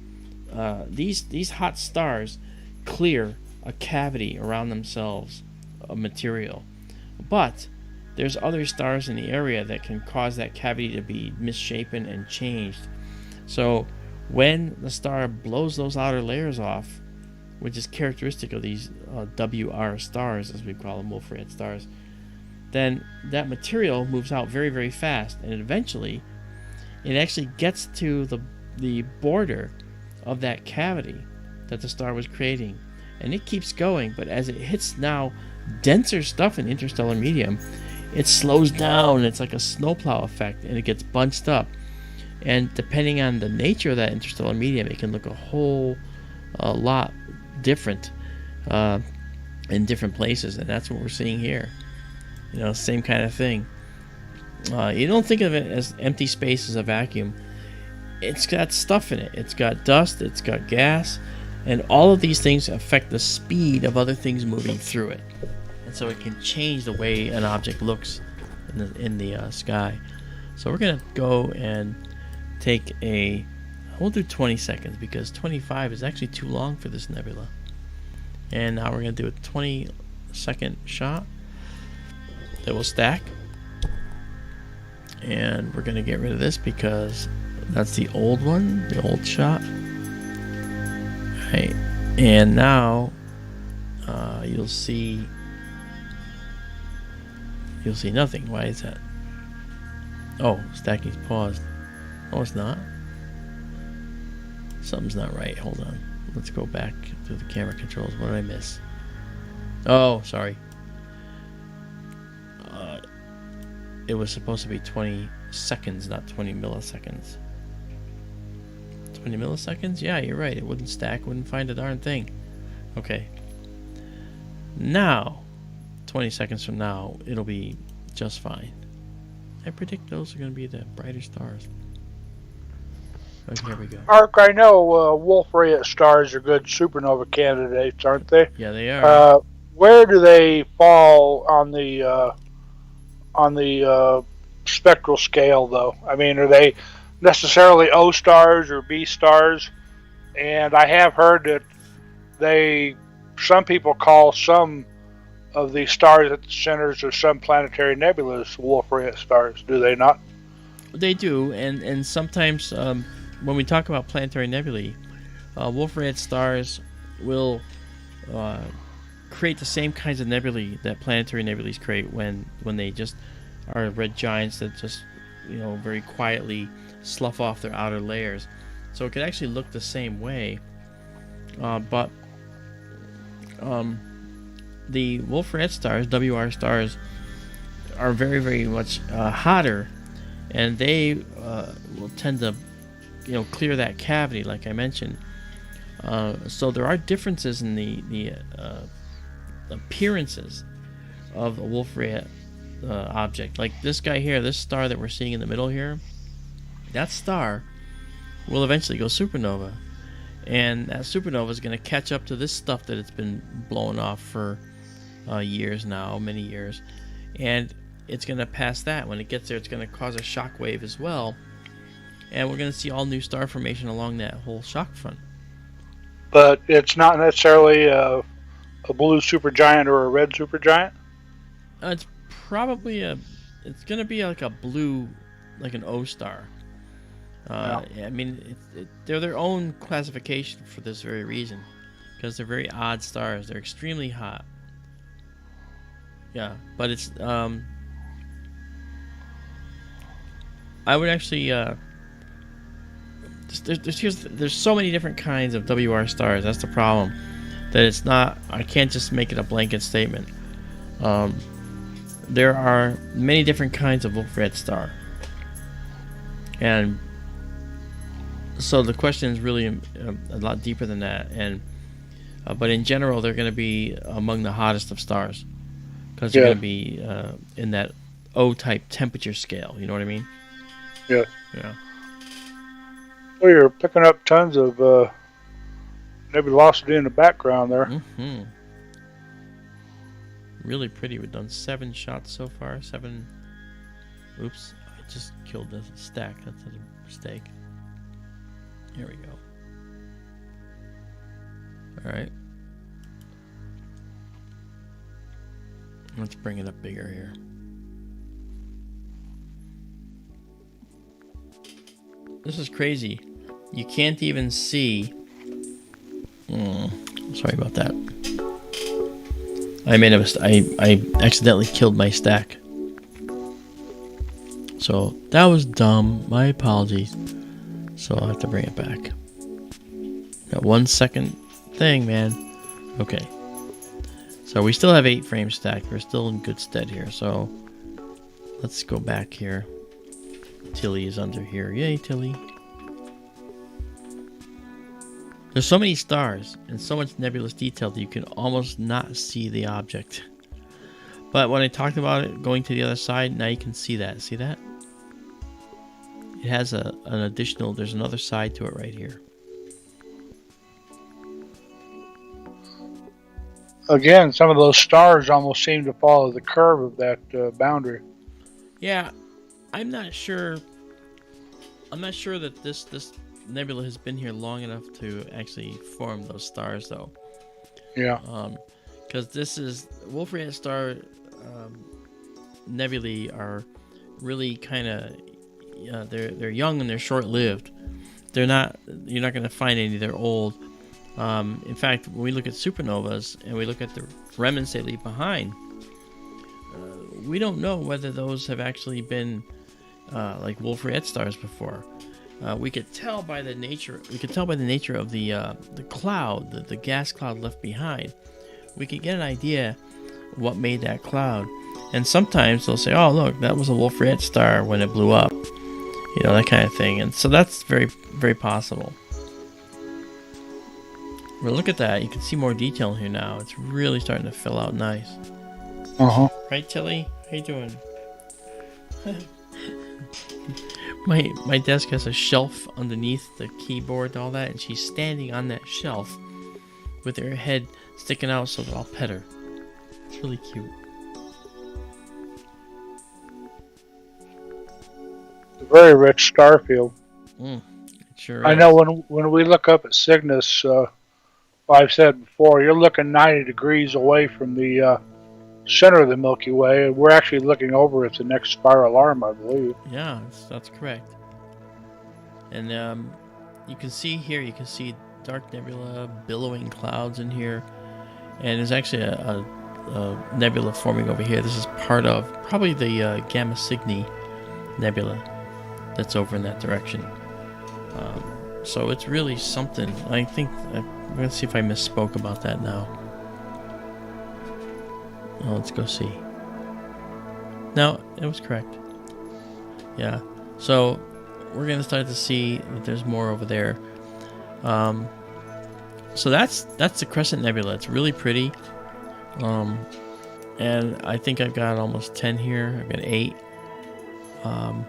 A: these hot stars clear a cavity around themselves of material. But there's other stars in the area that can cause that cavity to be misshapen and changed. So when the star blows those outer layers off, which is characteristic of these WR stars, as we call them, Wolf-Rayet stars, then that material moves out very, very fast, and eventually it actually gets to the border of that cavity that the star was creating, and it keeps going. But as it hits now denser stuff in interstellar medium, it slows down. It's like a snowplow effect, and it gets bunched up. And depending on the nature of that interstellar medium, it can look a whole lot different in different places, and that's what we're seeing here. You know, same kind of thing. You don't think of it as empty space as a vacuum. It's got stuff in it. It's got dust, it's got gas, and all of these things affect the speed of other things moving through it. And so it can change the way an object looks in the sky. So we're going to go and take we'll do 20 seconds because 25 is actually too long for this nebula. And now we're going to do a 20-second shot that will stack. And we're going to get rid of this because that's the old one, the old shot. Right. And now you'll see nothing. Why is that? Oh, stacking's paused. Oh, it's not. Something's not right. Hold on. Let's go back to the camera controls. What did I miss? Oh, sorry. It was supposed to be 20 seconds, not 20 milliseconds. 20 milliseconds? Yeah, you're right. It wouldn't stack, wouldn't find a darn thing. Okay. Now, 20 seconds from now, it'll be just fine. I predict those are going to be the brighter stars. Okay, here we go.
B: Ark, I know Wolf-Rayet stars are good supernova candidates, aren't they?
A: Yeah, they are.
B: Where do they fall on the spectral scale, though? I mean, are they necessarily O stars or B stars? And I have heard that some people call some of the stars at the centers of some planetary nebulas Wolf-Rayet stars. Do they not?
A: They do, and sometimes when we talk about planetary nebulae, Wolf-Rayet stars will create the same kinds of nebulae that planetary nebulae create when they just are red giants that just, very quietly slough off their outer layers. So it could actually look the same way, but the Wolf-Rayet stars, WR stars, are very, very much hotter, and they will tend to clear that cavity like I mentioned. So there are differences in the appearances of a Wolf-Rayet object. Like this guy here, this star that we're seeing in the middle here, that star will eventually go supernova, and that supernova is going to catch up to this stuff that it's been blowing off for years now, many years, and it's going to pass that. When it gets there, it's going to cause a shock wave as well, and we're going to see all new star formation along that whole shock front.
B: But it's not necessarily a blue supergiant or a red supergiant?
A: It's probably it's going to be like a blue, like an O star. I mean, they're their own classification for this very reason, because they're very odd stars. They're extremely hot. Yeah, but it's I would actually there's so many different kinds of WR stars. That's the problem. That it's not. I can't just make it a blanket statement. There are many different kinds of Wolf-Rayet star, and so the question is really a lot deeper than that. And but in general, they're going to be among the hottest of stars because they're going to be in that O-type temperature scale. You know what I mean?
B: Yeah.
A: Yeah.
B: Well, you're picking up tons of nebulosity in the background there.
A: Mm-hmm. Really pretty. We've done 7 shots so far. 7. Oops. I just killed the stack. That's a mistake. Here we go. Alright. Let's bring it up bigger here. This is crazy. You can't even see. Sorry about that. I made a mistake. I accidentally killed my stack. So that was dumb. My apologies. So I'll have to bring it back. Got 1 second thing, man. Okay. So we still have 8 frames stacked. We're still in good stead here. So let's go back here. Tilly is under here. Yay, Tilly. There's so many stars and so much nebulous detail that you can almost not see the object. But when I talked about it going to the other side, now you can see that. See that? It has an additional, there's another side to it right here.
B: Again, some of those stars almost seem to follow the curve of that boundary.
A: Yeah, I'm not sure that this nebula has been here long enough to actually form those stars, though.
B: Yeah.
A: Because this is Wolf-Rayet star nebulae are really kind of they're young and they're short-lived. You're not going to find any. They're old. In fact, when we look at supernovas and we look at the remnants they leave behind, we don't know whether those have actually been like Wolf-Rayet stars before. We could tell by the nature. We could tell by the nature of the cloud, the gas cloud left behind. We could get an idea what made that cloud. And sometimes they'll say, "Oh, look, that was a Wolf-Rayet star when it blew up," you know, that kind of thing. And so that's very, very possible. Well, look at that. You can see more detail here now. It's really starting to fill out nice. Right, Tilly? How you doing? My desk has a shelf underneath the keyboard and all that, and she's standing on that shelf with her head sticking out so that I'll pet her. It's really cute.
B: It's a very rich star field.
A: It sure is.
B: I know when we look up at Cygnus, I've said before, you're looking 90 degrees away from the center of the Milky Way, and we're actually looking over at the next spiral arm, I believe.
A: Yeah, that's correct. And you can see here, you can see dark nebula, billowing clouds in here, and there's actually a nebula forming over here. This is part of probably the Gamma Cygni nebula that's over in that direction. So it's really something. I think I'm going to see if I misspoke about that now. Oh, let's go see. No, it was correct. Yeah. So we're going to start to see that there's more over there. So that's the Crescent Nebula. It's really pretty. And I think I've got almost 10 here. I've got 8. All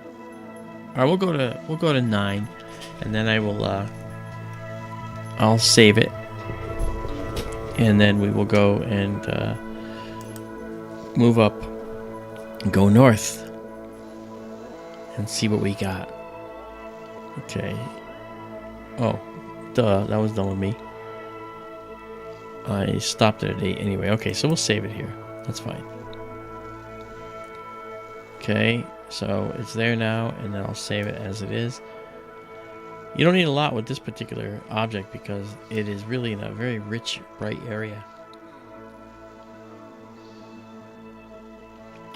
A: right, we'll go to 9, and then I'll save it, and then we will go and move up, and go north, and see what we got. Okay. Oh, duh. That was done with me. I stopped it at 8 anyway. Okay, so we'll save it here. That's fine. Okay, so it's there now, and then I'll save it as it is. You don't need a lot with this particular object because it is really in a very rich, bright area.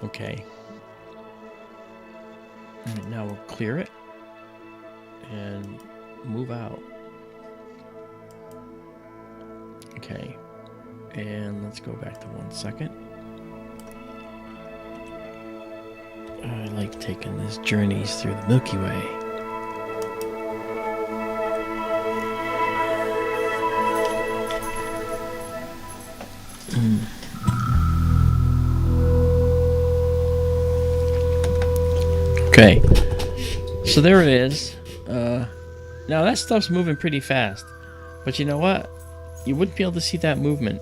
A: Okay. All right, now we'll clear it and move out. Okay, and let's go back to 1 second. I like taking these journeys through the Milky Way. Okay, so there it is. Now that stuff's moving pretty fast, but you know what? You wouldn't be able to see that movement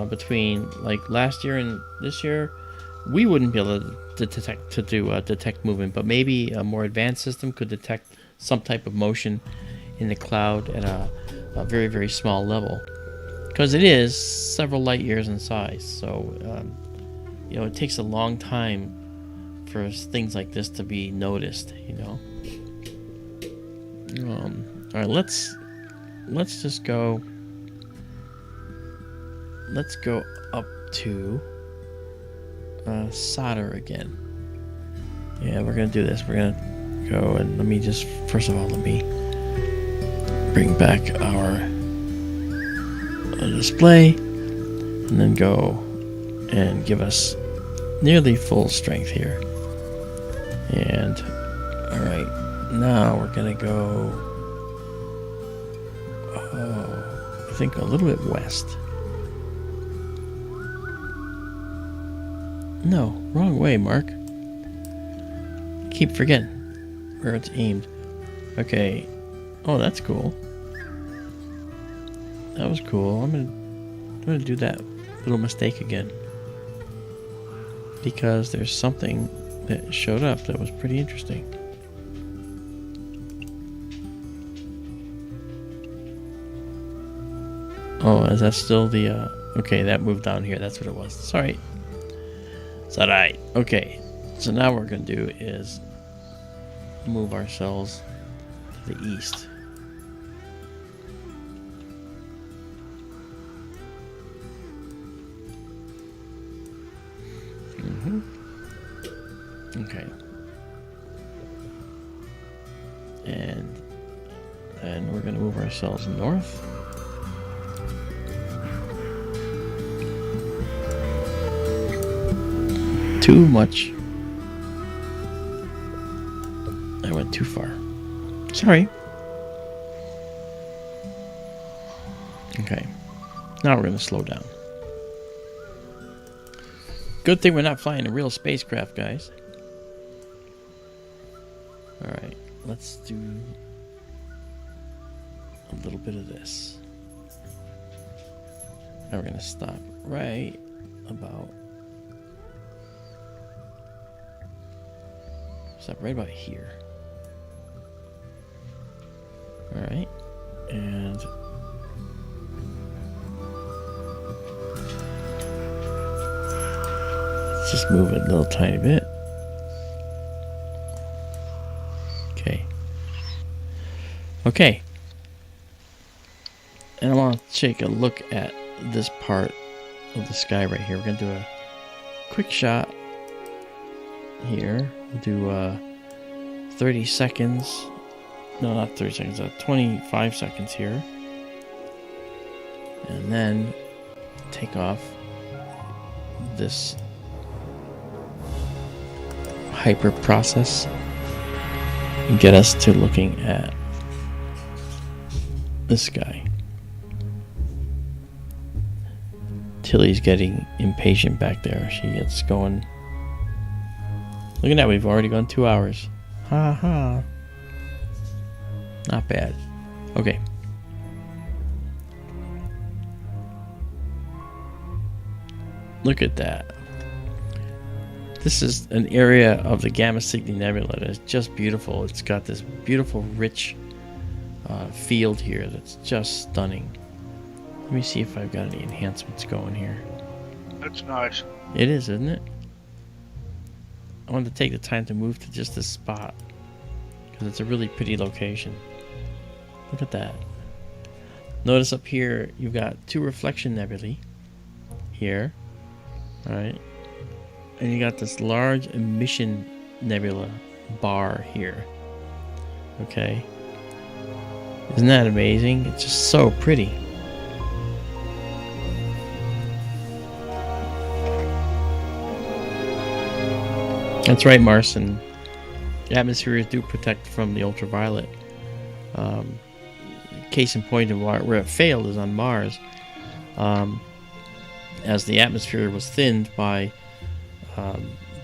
A: between like last year and this year. We wouldn't be able to detect movement, but maybe a more advanced system could detect some type of motion in the cloud at a very, very small level, because it is several light years in size. So you know, it takes a long time for things like this to be noticed. You know. All right, let's just go. Let's go up to solder again. Yeah, we're gonna do this. We're gonna go and let me just first of all let me bring back our display, and then go and give us nearly full strength here. And all right, now we're gonna go. I think a little bit west. No, wrong way, Mark. Keep forgetting where it's aimed. Okay. Oh, that's cool. That was cool. I'm gonna do that little mistake again, because there's something that showed up that was pretty interesting. Oh, is that still the okay, that moved down here. That's what it was. Sorry. It's alright. Okay, so now what we're going to do is move ourselves to the east. Okay. And then we're going to move ourselves north. Too much. I went too far. Sorry. Okay. Now we're going to slow down. Good thing we're not flying a real spacecraft, guys. Alright. Let's do a little bit of this. Now we're going to stop right about... Stop right about here. Alright. And let's just move it a little tiny bit. Okay. Okay. And I want to take a look at this part of the sky right here. We're going to do a quick shot here. We'll do 30 seconds. No, not 30 seconds. 25 seconds here. And then take off this hyper process and get us to looking at this guy. Tilly's getting impatient back there. She gets going. Look at that, we've already gone 2 hours. Ha ha. Not bad. Okay. Look at that. This is an area of the Gamma Cygni Nebula that is just beautiful. It's got this beautiful, rich field here that's just stunning. Let me see if I've got any enhancements going here.
B: That's nice.
A: It is, isn't it? I wanted to take the time to move to just this spot because it's a really pretty location. Look at that. Notice up here you've got 2 reflection nebulae here, right? And you got this large emission nebula bar here. Okay. Isn't that amazing? It's just so pretty. That's right, Martian. Atmospheres do protect from the ultraviolet. Case in point of where it failed is on Mars. As the atmosphere was thinned by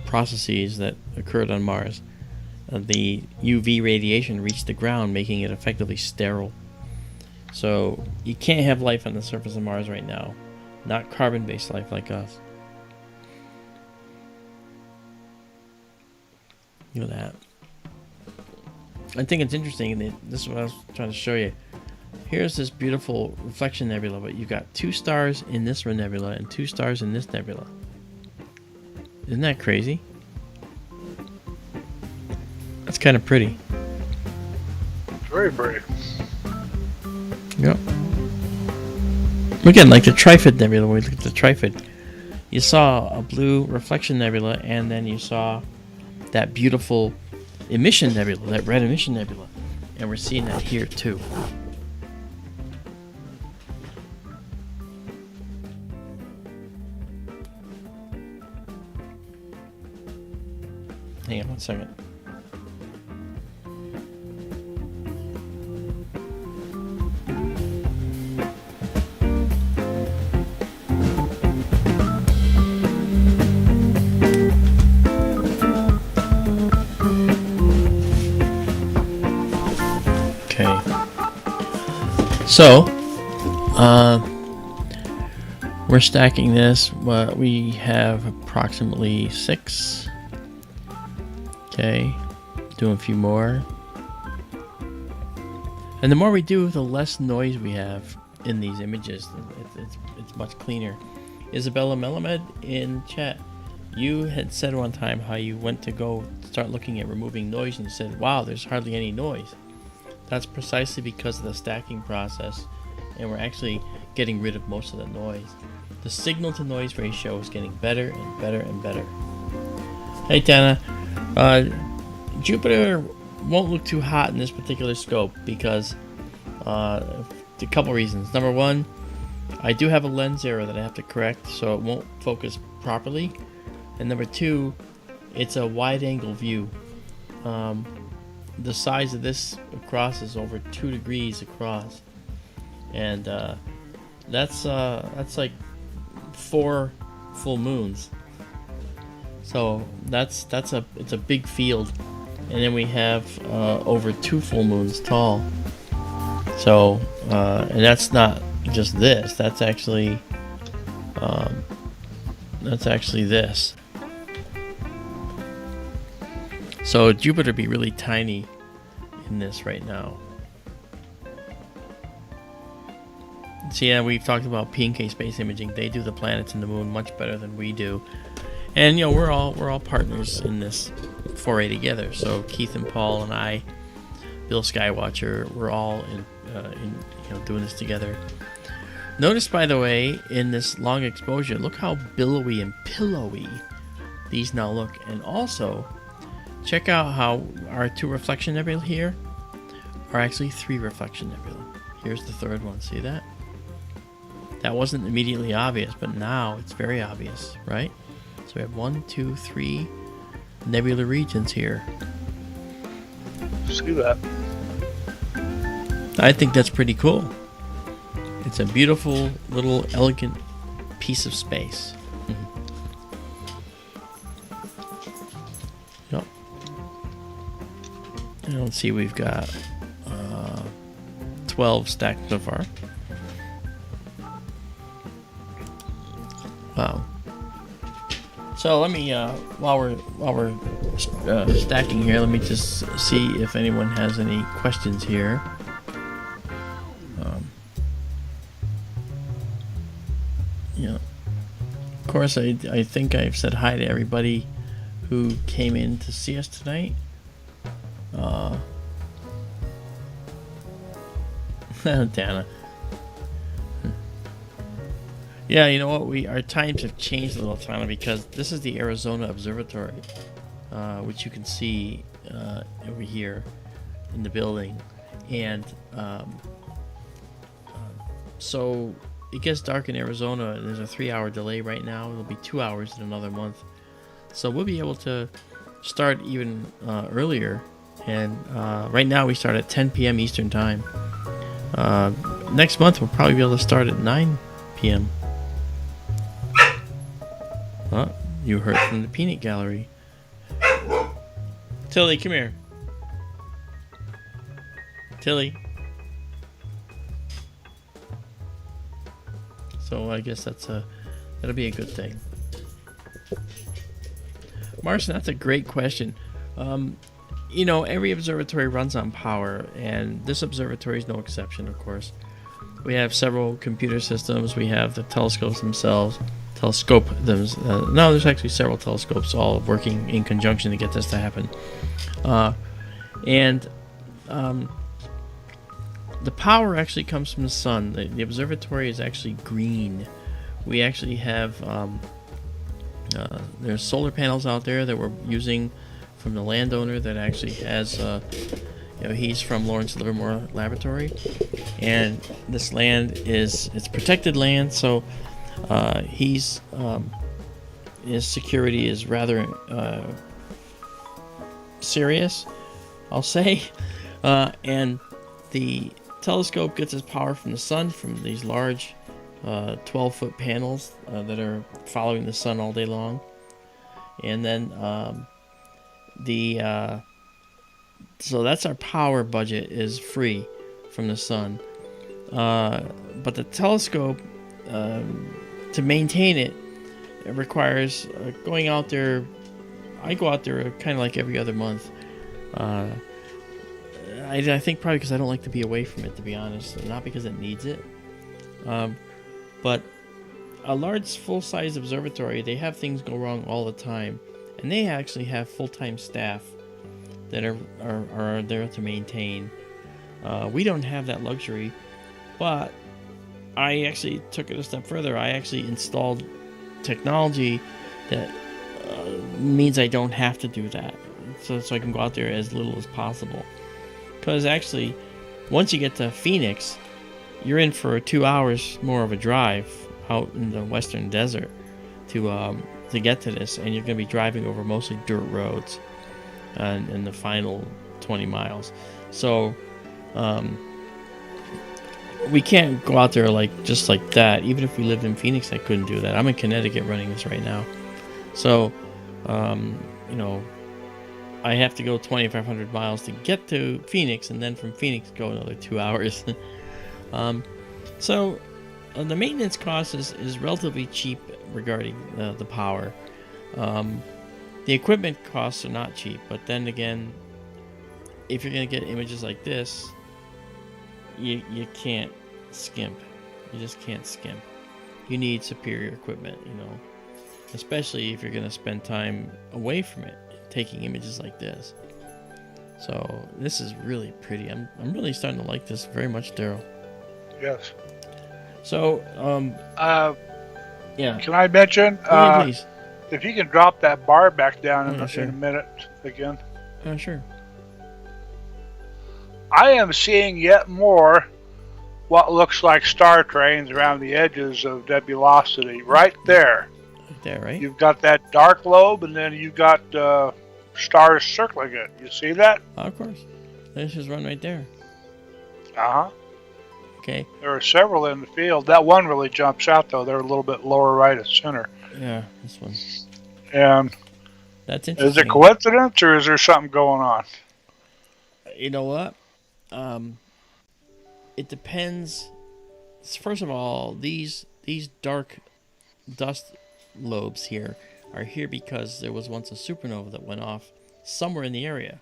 A: processes that occurred on Mars, the UV radiation reached the ground, making it effectively sterile. So you can't have life on the surface of Mars right now. Not carbon-based life like us. Look at that. I think it's interesting that this is what I was trying to show you. Here's this beautiful reflection nebula, but you've got 2 stars in this nebula and 2 stars in this nebula. Isn't that crazy? That's kind of pretty.
B: Very pretty.
A: Yep. Again, like the Trifid nebula, when we look at the Trifid, you saw a blue reflection nebula, and then you saw that beautiful emission nebula, that red emission nebula. And we're seeing that here too. Hang on 1 second. So, we're stacking this. We have approximately 6. Okay, doing a few more. And the more we do, the less noise we have in these images. It's much cleaner. Isabella Melamed in chat, you had said one time how you went to go start looking at removing noise, and you said, wow, there's hardly any noise. That's precisely because of the stacking process, and we're actually getting rid of most of the noise. The signal to noise ratio is getting better and better and better. Hey Tana, Jupiter won't look too hot in this particular scope because a couple reasons. Number one, I do have a lens error that I have to correct, so it won't focus properly. And number two, it's a wide angle view. The size of this across is over 2 degrees across, and that's like 4 full moons. So it's a big field, and then we have over 2 full moons tall. So and that's not just this. That's actually this. So Jupiter be really tiny in this right now. So yeah, we've talked about P&K Space Imaging. They do the planets and the moon much better than we do, and you know we're all partners in this foray together. So Keith and Paul and I, Bill Skywatcher, we're all in doing this together. Notice, by the way, in this long exposure, look how billowy and pillowy these now look, and also check out how our 2 reflection nebulae here are actually 3 reflection nebulae. Here's the 3rd one. See that? That wasn't immediately obvious, but now it's very obvious, right? So we have 1, 2, 3 nebula regions here.
B: See that?
A: I think that's pretty cool. It's a beautiful, little, elegant piece of space. Yep. And let's see, we've got 12 stacked so far. Wow. So let me, while we're stacking here, let me just see if anyone has any questions here. Yeah. Of course, I think I've said hi to everybody who came in to see us tonight. Dana. Yeah, you know what? Our times have changed a little, Tana, because this is the Arizona Observatory, which you can see over here in the building, and so it gets dark in Arizona, and there's a 3-hour delay right now. It'll be 2 hours in another month, so we'll be able to start even earlier. And right now we start at 10 p.m. Eastern Time. Next month we'll probably be able to start at 9 p.m. Oh, you heard from the peanut gallery. Tilly, come here. Tilly. So I guess that'll be a good thing. Martian, that's a great question. You know, every observatory runs on power, and this observatory is no exception, of course. We have several computer systems. We have the telescopes themselves. No, there's actually several telescopes all working in conjunction to get this to happen. The power actually comes from the sun. The observatory is actually green. We actually have there's solar panels out there that we're using from the landowner that actually has he's from Lawrence Livermore Laboratory, and this land it's protected land, so his security is rather serious, I'll say. And the telescope gets its power from the sun, from these large 12-foot panels that are following the sun all day long. And then so that's our power budget, is free from the sun. But the telescope, to maintain it, requires going out there. I go out there kind of like every other month. I think probably because I don't like to be away from it, to be honest, not because it needs it. But a large full-size observatory, they have things go wrong all the time, and they actually have full-time staff that are there to maintain. We don't have that luxury, but I actually took it a step further. I actually installed technology that means I don't have to do that, so I can go out there as little as possible. Because actually, once you get to Phoenix, you're in for 2 hours more of a drive out in the western desert to get to this, and you're going to be driving over mostly dirt roads in the final 20 miles. So we can't go out there just like that. Even if we lived in Phoenix, I couldn't do that. I'm in Connecticut running this right now. So, I have to go 2,500 miles to get to Phoenix, and then from Phoenix go another 2 hours. So the maintenance cost is relatively cheap regarding the power. The equipment costs are not cheap, but then again, if you're going to get images like this, you can't skimp. You just can't skimp. You need superior equipment, especially if you're going to spend time away from it, taking images like this. So this is really pretty. I'm really starting to like this very much, Daryl.
B: Yes.
A: So yeah.
B: Can I mention?
A: Please.
B: If you can drop that bar back down
A: Sure.
B: in a minute again.
A: Sure.
B: I am seeing yet more what looks like star trains around the edges of nebulosity. Right there.
A: There, right?
B: You've got that dark lobe, and then you've got stars circling it. You see that?
A: Of course. There's his run right there.
B: Uh-huh.
A: Okay.
B: There are several in the field. That one really jumps out, though. They're a little bit lower right of center.
A: Yeah, this one.
B: And
A: that's interesting.
B: Is it coincidence, or is there something going on?
A: You know what? It depends. First of all, these dark dust lobes here are here because there was once a supernova that went off somewhere in the area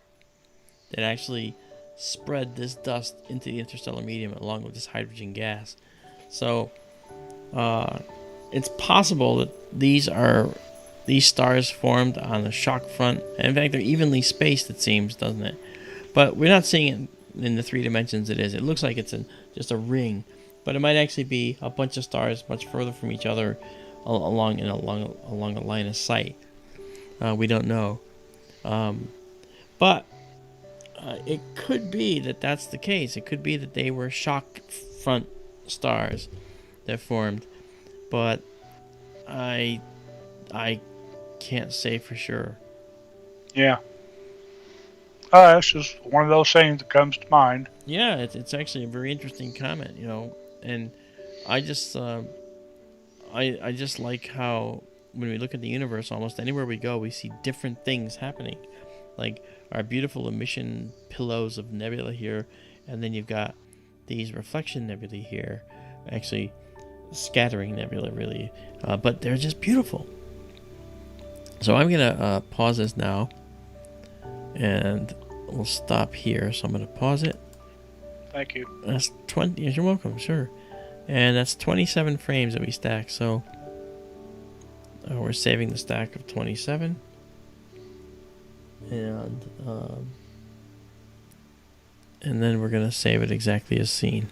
A: that actually spread this dust into the interstellar medium along with this hydrogen gas. So it's possible that these stars formed on a shock front. In fact, they're evenly spaced, it seems, doesn't it? But we're not seeing it in the 3 dimensions it is. It looks like it's just a ring, but it might actually be a bunch of stars much further from each other along a line of sight. We don't know. But it could be that that's the case. It could be that they were shock front stars that formed, but I can't say for sure.
B: Yeah. It's just one of those things that comes to mind.
A: Yeah, it's actually a very interesting comment, and I just I just like how when we look at the universe, almost anywhere we go, we see different things happening, like our beautiful emission pillows of nebula here, and then you've got these reflection nebulae here, actually scattering nebula really, but they're just beautiful. So I'm gonna pause this now, and we'll stop here. So I'm gonna pause it.
B: Thank you.
A: That's 20. You're welcome. Sure. And that's 27 frames that we stack. So we're saving the stack of 27, and then we're gonna save it exactly as seen.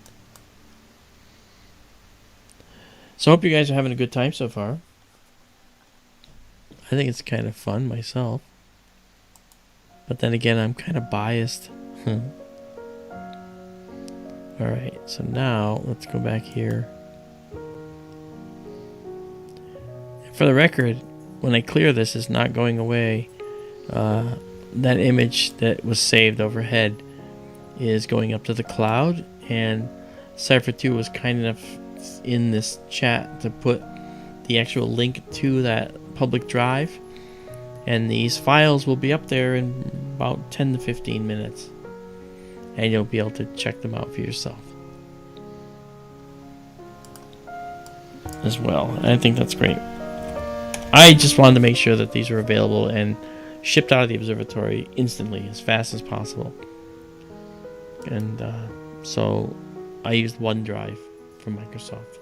A: So I hope you guys are having a good time so far. I think it's kind of fun myself. But then again, I'm kind of biased. Alright, so now let's go back here. For the record, when I clear this, it's not going away. That image that was saved overhead is going up to the cloud, and Cypher2 was kind enough in this chat to put the actual link to that public drive, and these files will be up there in about 10 to 15 minutes, and you'll be able to check them out for yourself as well. I think that's great. I just wanted to make sure that these are available and shipped out of the observatory instantly, as fast as possible, and so I used OneDrive from Microsoft.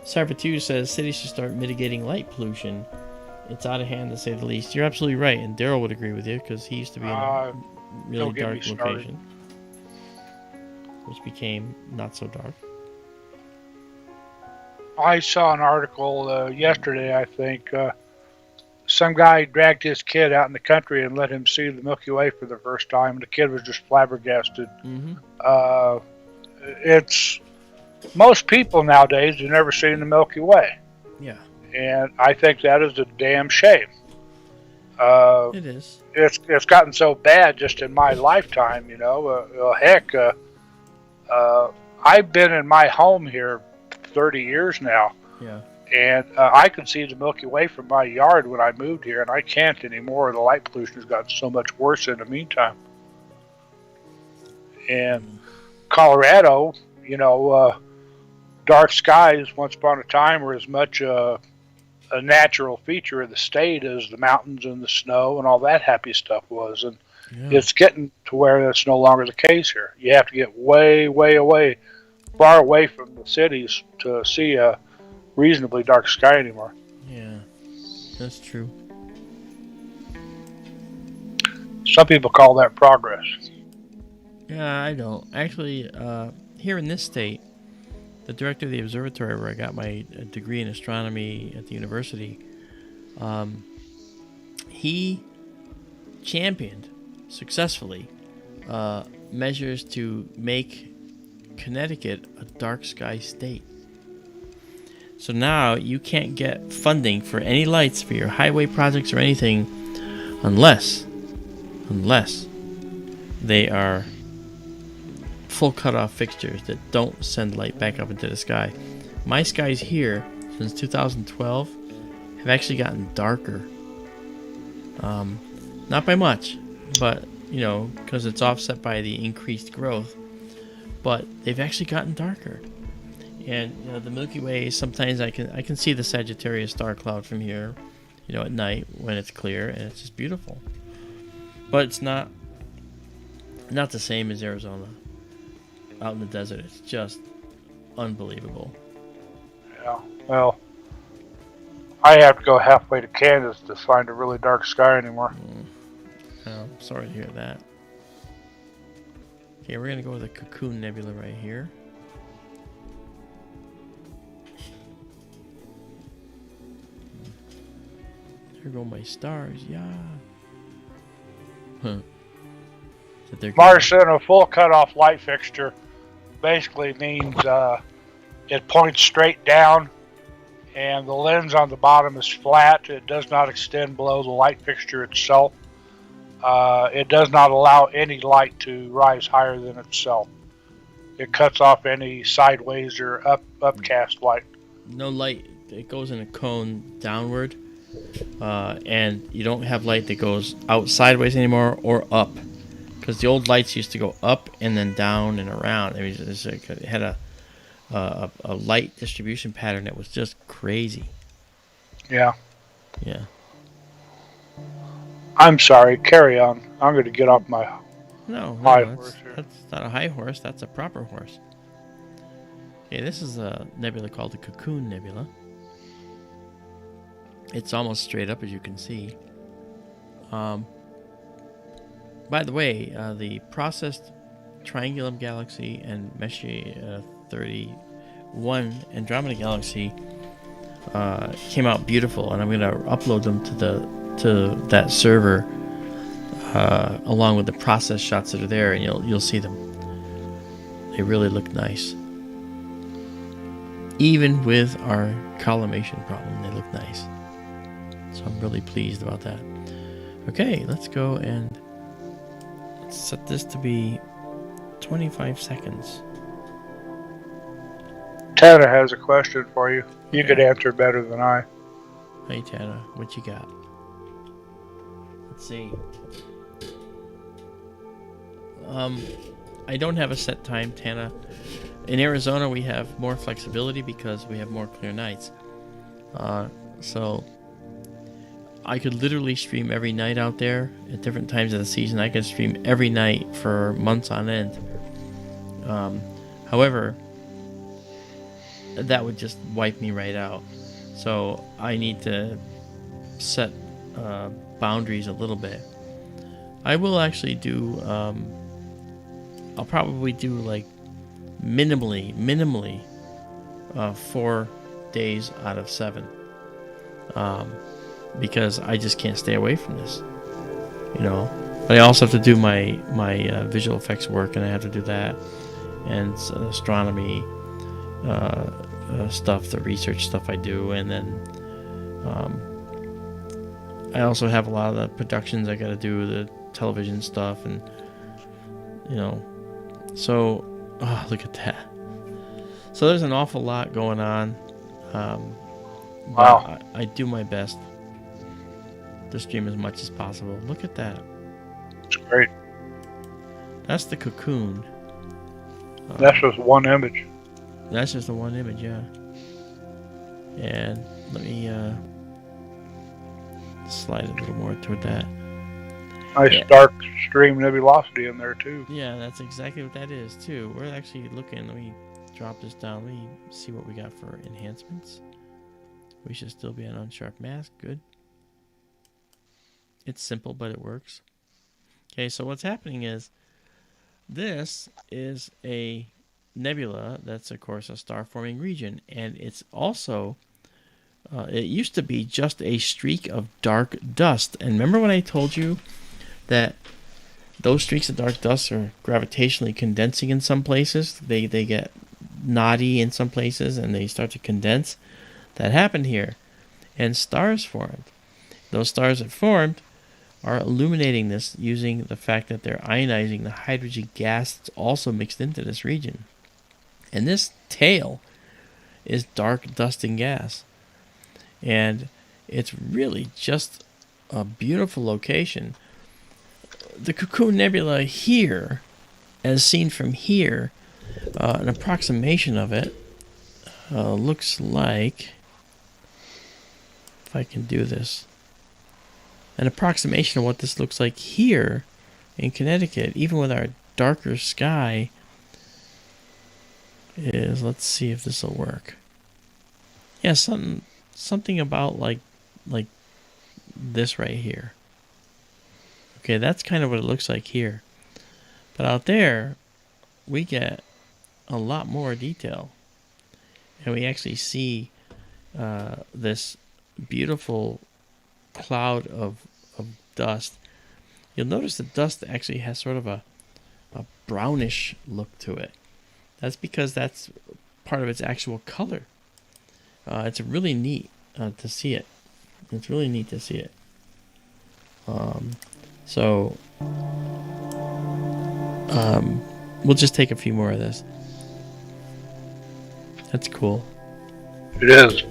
A: Cypher2 says cities should start mitigating light pollution. It's out of hand, to say the least. You're absolutely right, and Daryl would agree with you because he used to be in a really dark location, which became not so dark.
B: I saw an article yesterday, I think. Some guy dragged his kid out in the country and let him see the Milky Way for the first time, and the kid was just flabbergasted.
A: Mm-hmm.
B: It's most people nowadays have never seen the Milky Way.
A: Yeah.
B: And I think that is a damn shame.
A: It is.
B: It's gotten so bad just in my lifetime, heck, I've been in my home here 30 years now.
A: Yeah.
B: And I could see the Milky Way from my yard when I moved here, and I can't anymore. The light pollution has gotten so much worse in the meantime. And Colorado, dark skies once upon a time were as much a natural feature of the state as the mountains and the snow and all that happy stuff was. And it's getting to where that's no longer the case here. You have to get way, way away, far away from the cities to see a reasonably dark sky anymore.
A: Yeah, that's true.
B: Some people call that progress.
A: Yeah, I don't. Actually, here in this state, the director of the observatory where I got my degree in astronomy at the university, he championed successfully measures to make Connecticut a dark sky state. So now you can't get funding for any lights for your highway projects or anything unless they are full cutoff fixtures that don't send light back up into the sky. My skies here since 2012 have actually gotten darker. Not by much, but because it's offset by the increased growth. But they've actually gotten darker. And you know, the Milky Way, sometimes I can see the Sagittarius star cloud from here, you know, at night when it's clear, and it's just beautiful. But it's not the same as Arizona. Out in the desert, it's just unbelievable.
B: Yeah. Well, I have to go halfway to Kansas to find a really dark sky anymore.
A: Oh, I'm sorry to hear that. Okay, we're gonna go with the Cocoon Nebula right here. There go my stars, yeah. Huh.
B: Martian, a full cutoff light fixture basically means it points straight down, and the lens on the bottom is flat. It does not extend below the light fixture itself. It does not allow any light to rise higher than itself. It cuts off any sideways or upcast light.
A: No light. It goes in a cone downward, and you don't have light that goes out sideways anymore or up. Because the old lights used to go up and then down and around. I mean, it had a light distribution pattern that was just crazy.
B: Yeah.
A: Yeah.
B: I'm sorry. Carry on. I'm going to get off my high horse here.
A: That's not a high horse. That's a proper horse. Okay, this is a nebula called the Cocoon Nebula. It's almost straight up, as you can see. By the way, the processed Triangulum Galaxy and Messier 31 Andromeda Galaxy came out beautiful, and I'm going to upload them to that server along with the process shots that are there, and you'll see them. They really look nice. Even with our acclimation problem, they look nice. So I'm really pleased about that. Okay, let's go and set this to be 25 seconds.
B: Tana has a question for you. You could answer better than I.
A: Hey Tana, what you got? Let's see. I don't have a set time, Tana. In Arizona, we have more flexibility because we have more clear nights. So I could literally stream every night out there at different times of the season. I could stream every night for months on end. However, that would just wipe me right out. So I need to set boundaries a little bit. I will actually do, I'll probably do like minimally 4 days out of 7. Because I just can't stay away from this, you know. But I also have to do my visual effects work, and I have to do that, and astronomy stuff, the research stuff I do, and then I also have a lot of the productions I got to do, the television stuff, and you know. So, oh, look at that. So there's an awful lot going on.
B: Wow.
A: I do my best to stream as much as possible. Look at that.
B: It's great.
A: That's the Cocoon.
B: That's just one image.
A: That's just the one image, yeah. And let me slide a little more toward that.
B: Nice dark stream nebulosity in there too.
A: Yeah, that's exactly what that is too. We're actually looking. Let me drop this down. Let me see what we got for enhancements. We should still be on unsharp mask. Good. It's simple, but it works. Okay, so what's happening is this is a nebula that's, of course, a star-forming region, and it's also it used to be just a streak of dark dust. And remember when I told you that those streaks of dark dust are gravitationally condensing in some places? They get knotty in some places, and they start to condense. That happened here, and stars formed. Those stars that formed are illuminating this using the fact that they're ionizing the hydrogen gas that's also mixed into this region. And this tail is dark dust and gas. And it's really just a beautiful location. The Cocoon Nebula here, as seen from here, an approximation of it, looks like, if I can do this, an approximation of what this looks like here in Connecticut, even with our darker sky, is, let's see if this will work. Yeah, something about like this right here. Okay, that's kind of what it looks like here. But out there, we get a lot more detail. And we actually see this beautiful cloud of dust. You'll notice the dust actually has sort of a brownish look to it. That's because that's part of its actual color. It's really neat to see it. It's really neat to see it. We'll just take a few more of this. That's cool.
B: It is.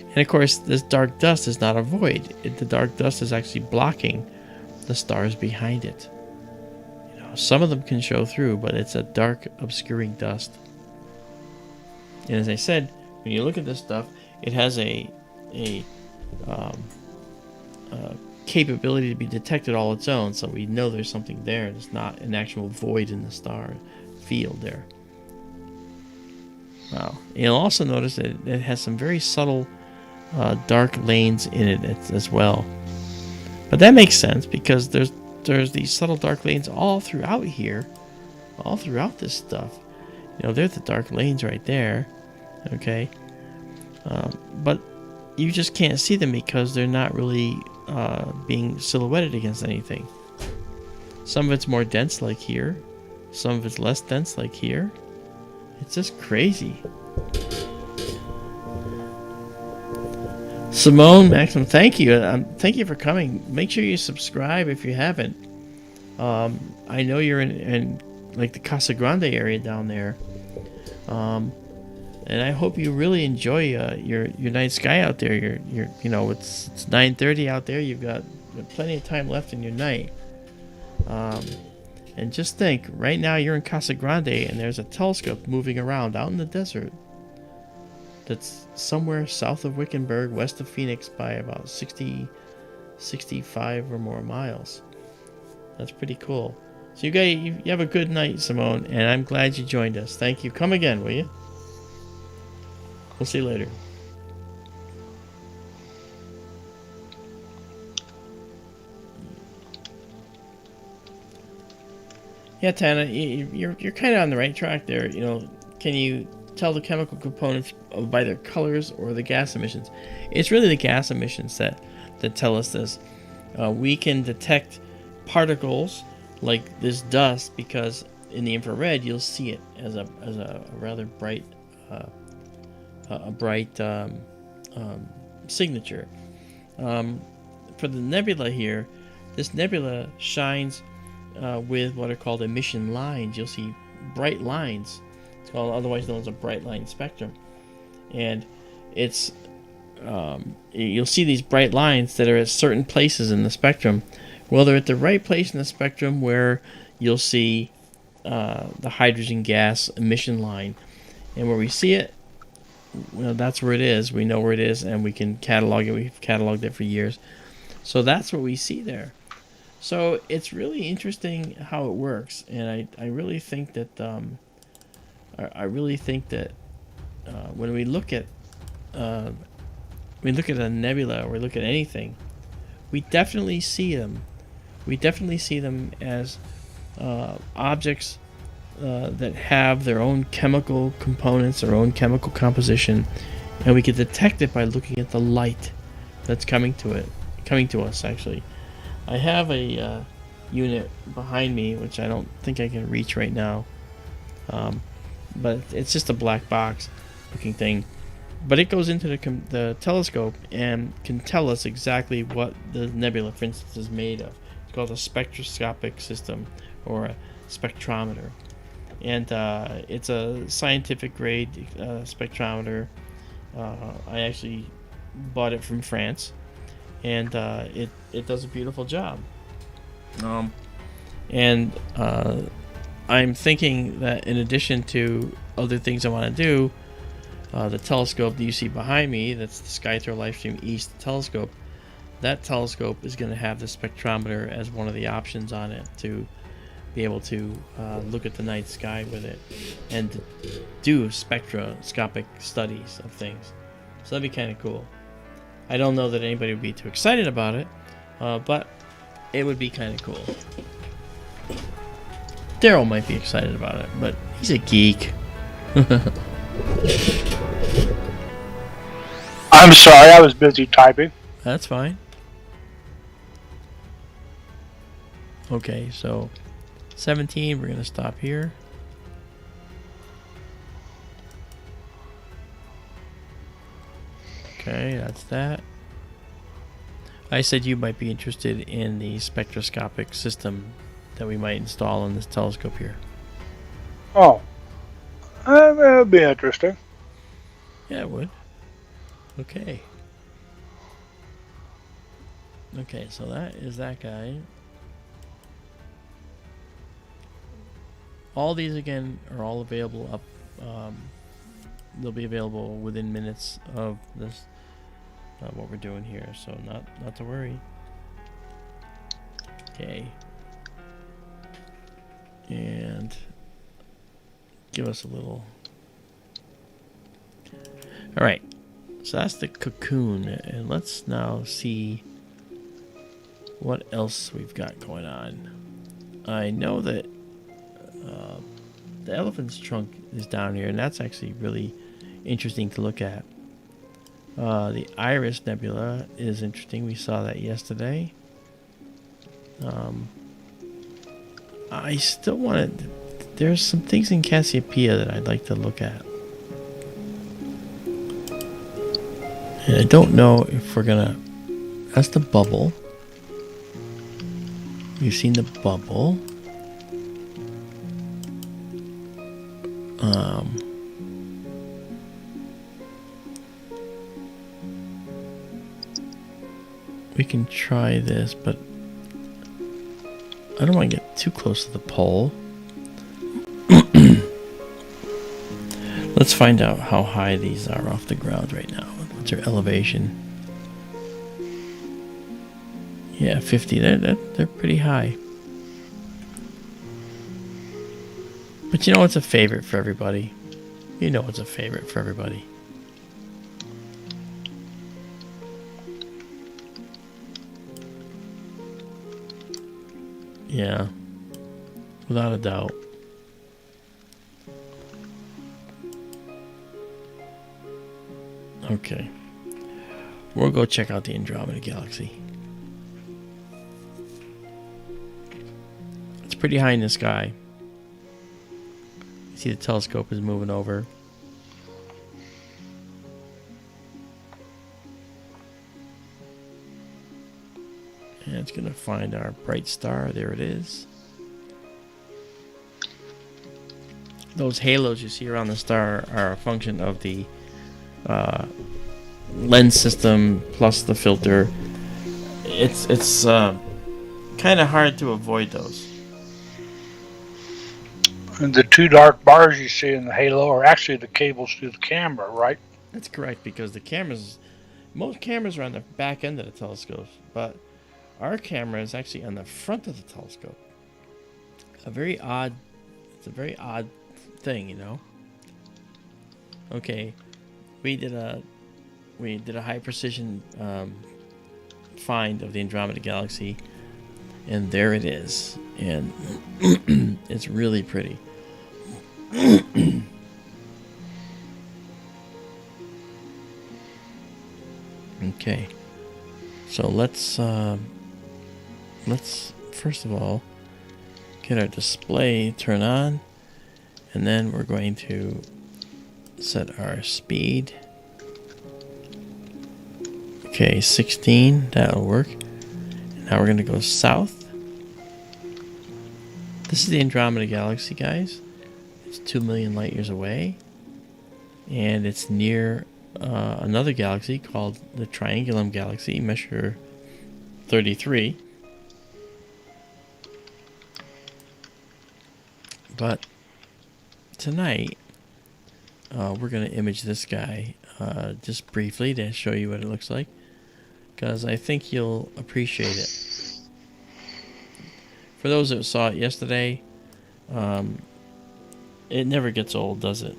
A: And of course, this dark dust is not a void. The dark dust is actually blocking the stars behind it. You know, some of them can show through, but it's a dark, obscuring dust. And as I said, when you look at this stuff, it has a capability to be detected all its own, so we know there's something there. It's not an actual void in the star field there. Wow. You'll also notice that it has some very subtle dark lanes in it as well. But that makes sense because there's these subtle dark lanes all throughout here, all throughout this stuff. You know, they're the dark lanes right there. Okay. But you just can't see them because they're not really being silhouetted against anything. Some of it's more dense like here. Some of it's less dense like here. It's just crazy. Simone Maxim, thank you. Thank you for coming. Make sure you subscribe if you haven't. I know you're in like the Casa Grande area down there. And I hope you really enjoy your night sky out there. You know, it's 9:30 out there. You've got plenty of time left in your night. And just think, right now you're in Casa Grande and there's a telescope moving around out in the desert that's somewhere south of Wickenburg, west of Phoenix by about 65 or more miles. That's pretty cool. So you have a good night, Simone, and I'm glad you joined us. Thank you. Come again, will you? We'll see you later. Yeah, Tana, you're kind of on the right track there. You know, can you tell the chemical components by their colors or the gas emissions? It's really the gas emissions that tell us this. We can detect particles like this dust because in the infrared you'll see it as a rather bright signature. For the nebula here, this nebula shines with what are called emission lines. You'll see bright lines. It's called, otherwise known as a bright line spectrum, and it's you'll see these bright lines that are at certain places in the spectrum. Well, they're at the right place in the spectrum where you'll see the hydrogen gas emission line, and where we see it, well, that's where it is. We know where it is, and we can catalog it. We've cataloged it for years, so that's what we see there. So it's really interesting how it works, and I really think that when we look at a nebula or we look at anything, we definitely see them. We definitely see them as objects that have their own chemical components, their own chemical composition, and we can detect it by looking at the light that's coming to us. Actually, I have a unit behind me which I don't think I can reach right now, but it's just a black box looking thing. But it goes into the telescope and can tell us exactly what the nebula, for instance, is made of. It's called a spectroscopic system or a spectrometer. And it's a scientific grade spectrometer. I actually bought it from France, and it does a beautiful job. I'm thinking that in addition to other things I want to do, the telescope that you see behind me, that's the SkyTour LiveStream East telescope, that telescope is going to have the spectrometer as one of the options on it to be able to look at the night sky with it and do spectroscopic studies of things. So that'd be kind of cool. I don't know that anybody would be too excited about it, but it would be kind of cool. Daryl might be excited about it, but he's a geek.
B: I'm sorry, I was busy typing.
A: That's fine. Okay, so 17, we're going to stop here. Okay, that's that. I said you might be interested in the spectroscopic system that we might install on this telescope here.
B: Oh, that would be interesting.
A: Yeah, it would. Okay. Okay, so that is that guy. All these again are all available up. They'll be available within minutes of this, what we're doing here. So not to worry. Okay. And give us a little. All right. So that's the cocoon, and let's now see what else we've got going on. I know that the elephant's trunk is down here, and that's actually really interesting to look at. The Iris Nebula is interesting. We saw that yesterday. I still wanted. There's some things in Cassiopeia that I'd like to look at. And I don't know if we're gonna. That's the bubble. You've seen the bubble. We can try this, but I don't want to get too close to the pole. Let's find out how high these are off the ground right now. What's their elevation? Yeah, 50. They're pretty high. But you know what's a favorite for everybody? You know what's a favorite for everybody. Yeah, without a doubt. Okay. We'll go check out the Andromeda Galaxy. It's pretty high in the sky. You see the telescope is moving over. And it's going to find our bright star. There it is. Those halos you see around the star are a function of the lens system plus the filter. It's kind of hard to avoid those.
B: And the two dark bars you see in the halo are actually the cables to the camera, right?
A: That's correct, because the cameras, most cameras are on the back end of the telescope, but our camera is actually on the front of the telescope. It's a very odd thing, you know. Okay, we did a high precision find of the Andromeda Galaxy, and there it is, and it's really pretty. Okay, so let's first of all get our display turned on, and then we're going to set our speed. Okay, 16, that'll work. Now we're going to go south. This is the Andromeda Galaxy, guys. It's 2 million light years away, and it's near another galaxy called the Triangulum Galaxy, Messier 33. But tonight, we're going to image this guy just briefly to show you what it looks like, because I think you'll appreciate it. For those that saw it yesterday, it never gets old, does it?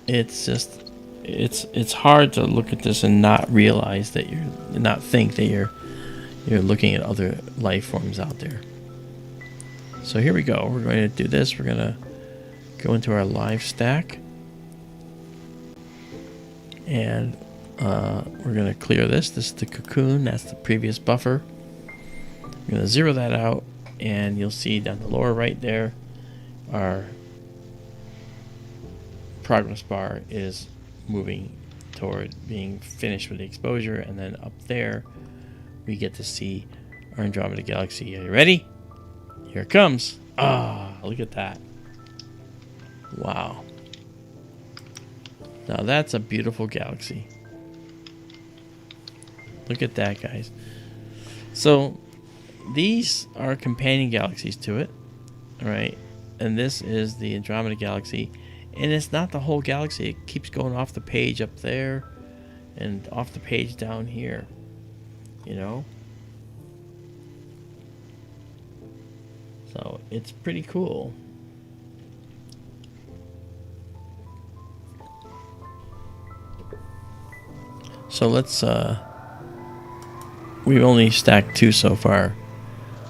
A: It's just, it's hard to look at this and not realize that not think that you're looking at other life forms out there. So here we go. We're going to do this. We're going to go into our live stack, and we're going to clear this. This is the cocoon. That's the previous buffer. We're going to zero that out, and you'll see down the lower right there, our progress bar is moving toward being finished with the exposure, and then up there we get to see our Andromeda Galaxy. Are you ready? Here it comes. Ah, look at that. Wow. Now that's a beautiful galaxy. Look at that, guys. So these are companion galaxies to it, right? And this is the Andromeda Galaxy. And it's not the whole galaxy. It keeps going off the page up there and off the page down here. You know? So it's pretty cool. So let's we've only stacked 2 so far,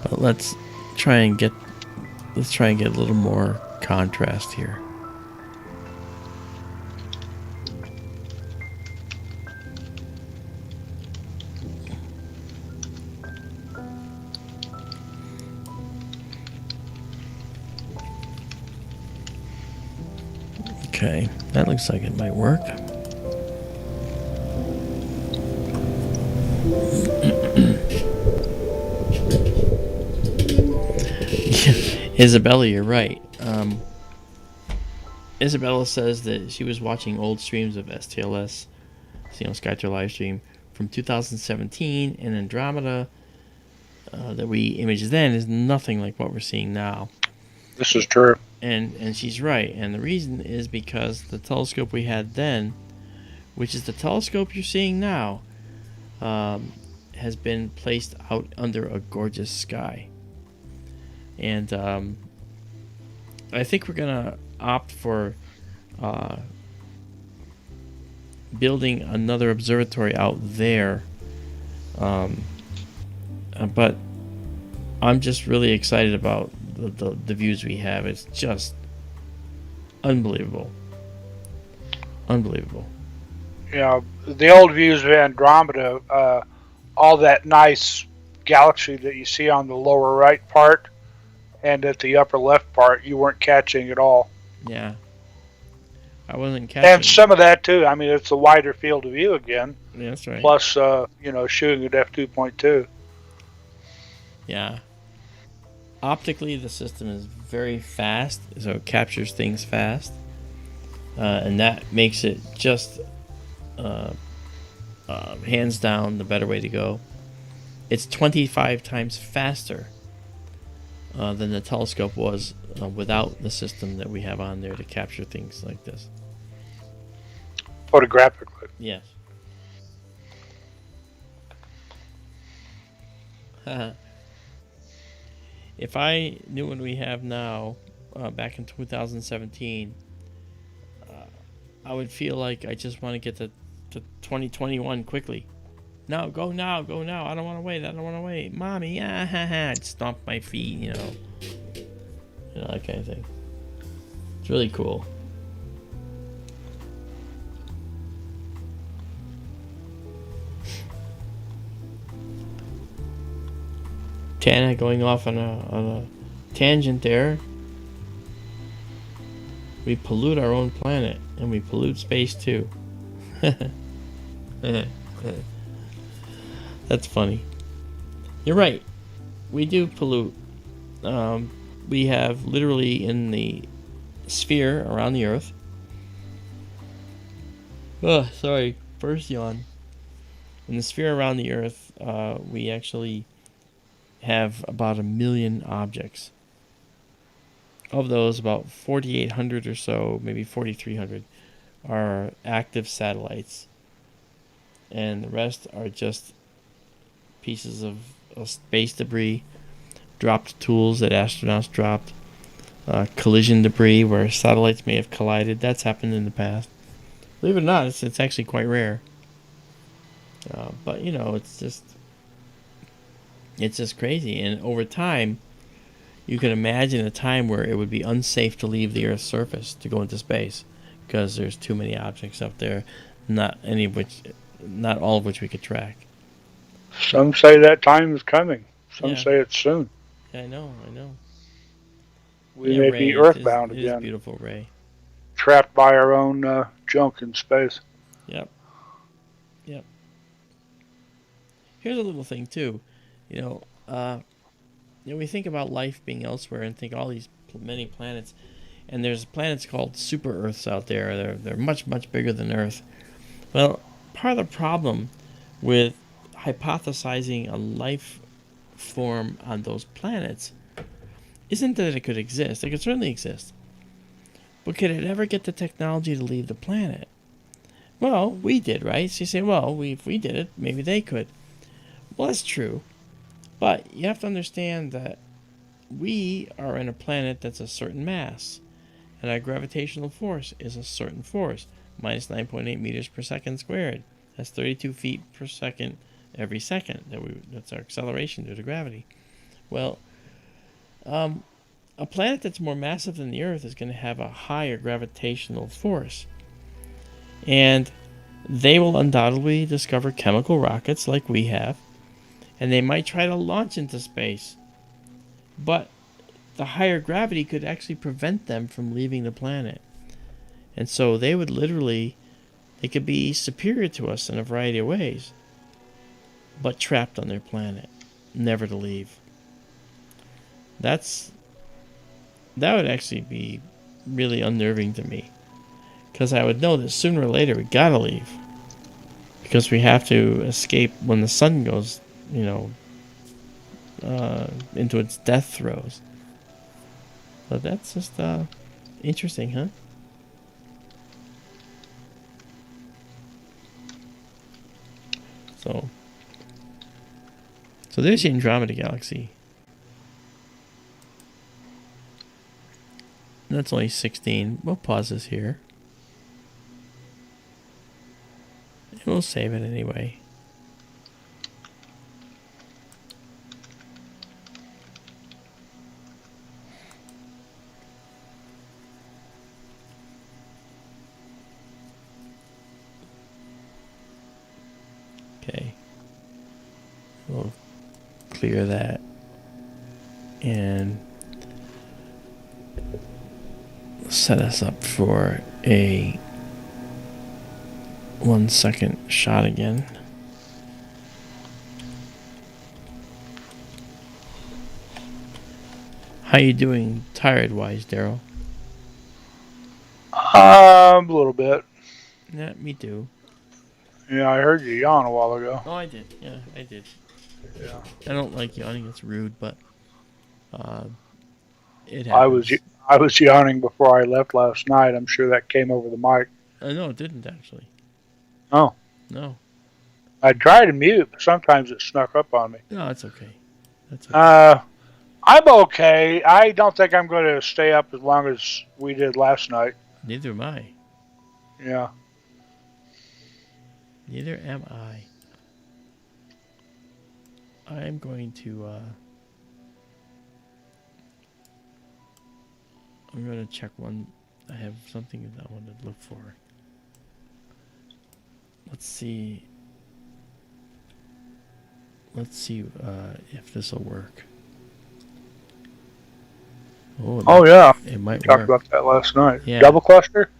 A: but let's try and get a little more contrast here. Okay, that looks like it might work. Isabella, you're right. Isabella says that she was watching old streams of STLS, SkyTour LiveStream from 2017, and Andromeda that we imaged then is nothing like what we're seeing now.
B: This is true.
A: And she's right. And the reason is because the telescope we had then, which is the telescope you're seeing now, has been placed out under a gorgeous sky. And I think we're going to opt for building another observatory out there. But I'm just really excited about the views we have. It's just unbelievable. Unbelievable.
B: Yeah, the old views of Andromeda, all that nice galaxy that you see on the lower right part and at the upper left part, you weren't catching at all.
A: Yeah. I wasn't catching.
B: And some of that too. I mean, it's a wider field of view again.
A: Yeah, that's right.
B: Plus, shooting at f2.2.
A: Yeah. Optically, the system is very fast, so it captures things fast. And that makes it just hands down the better way to go. It's 25 times faster than the telescope was without the system that we have on there to capture things like this.
B: Photographically.
A: Yes. If I knew what we have now, back in 2017, I would feel like I just want to get to 2021 quickly. No, go now, go now. I don't want to wait. I don't want to wait. Mommy, I'd stomp my feet, you know, that kind of thing. It's really cool. Tana going off on a tangent there. We pollute our own planet, and we pollute space too. That's funny. You're right. We do pollute. We have literally in the sphere around the Earth. Oh, sorry. First yawn. In the sphere around the Earth, we actually have about 1 million objects. Of those, about 4,800 or so, maybe 4,300, are active satellites, and the rest are just pieces of space debris, dropped tools that astronauts dropped, collision debris where satellites may have collided. That's happened in the past. Believe it or not, it's actually quite rare. But you know, it's just crazy. And over time, you can imagine a time where it would be unsafe to leave the Earth's surface to go into space because there's too many objects up there, not all of which we could track.
B: Some say that time is coming. Some
A: Yeah.
B: say it's soon.
A: Yeah, I know.
B: We
A: Yeah,
B: may
A: Ray,
B: be earthbound
A: it is
B: again,
A: beautiful, Ray.
B: trapped by our own junk in space.
A: Yep. Here's a little thing too, you know, we think about life being elsewhere and think all these many planets, and there's planets called super Earths out there. They're much bigger than Earth. Well, part of the problem with hypothesizing a life form on those planets isn't that it could exist. It could certainly exist. But could it ever get the technology to leave the planet? Well, we did, right? So you say, well, if we did it, maybe they could. Well, that's true. But you have to understand that we are in a planet that's a certain mass, and our gravitational force is a certain force, minus 9.8 meters per second squared. That's 32 feet per second every second. That's our acceleration due to gravity. Well, a planet that's more massive than the Earth is going to have a higher gravitational force. And they will undoubtedly discover chemical rockets like we have, and they might try to launch into space. But the higher gravity could actually prevent them from leaving the planet. And so they could be superior to us in a variety of ways, but trapped on their planet, never to leave. That would actually be really unnerving to me, because I would know that sooner or later we gotta leave, because we have to escape when the sun goes, into its death throes. But that's just interesting, huh? So there's the Andromeda Galaxy. That's only 16. We'll pause this here. And we'll save it anyway. Okay. We'll clear that. And set us up for a 1 second shot again. How you doing tired-wise, Daryl?
B: A little bit.
A: Yeah, me too.
B: Yeah, I heard you yawn a while ago.
A: Oh, I did. Yeah, I did.
B: Yeah.
A: I don't like yawning. It's rude, but it happens.
B: I was yawning before I left last night. I'm sure that came over the mic.
A: No, it didn't actually.
B: Oh.
A: No.
B: I tried to mute, but sometimes it snuck up on me.
A: No, it's okay. That's okay.
B: I'm okay. I don't think I'm going to stay up as long as we did last night.
A: Neither am I.
B: Yeah.
A: Neither am I. I'm going to I'm going to check one. I have something that I want to look for. Let's see if this will work.
B: Oh yeah.
A: It might
B: we talked
A: work.
B: about that last night.
A: Yeah.
B: Double cluster?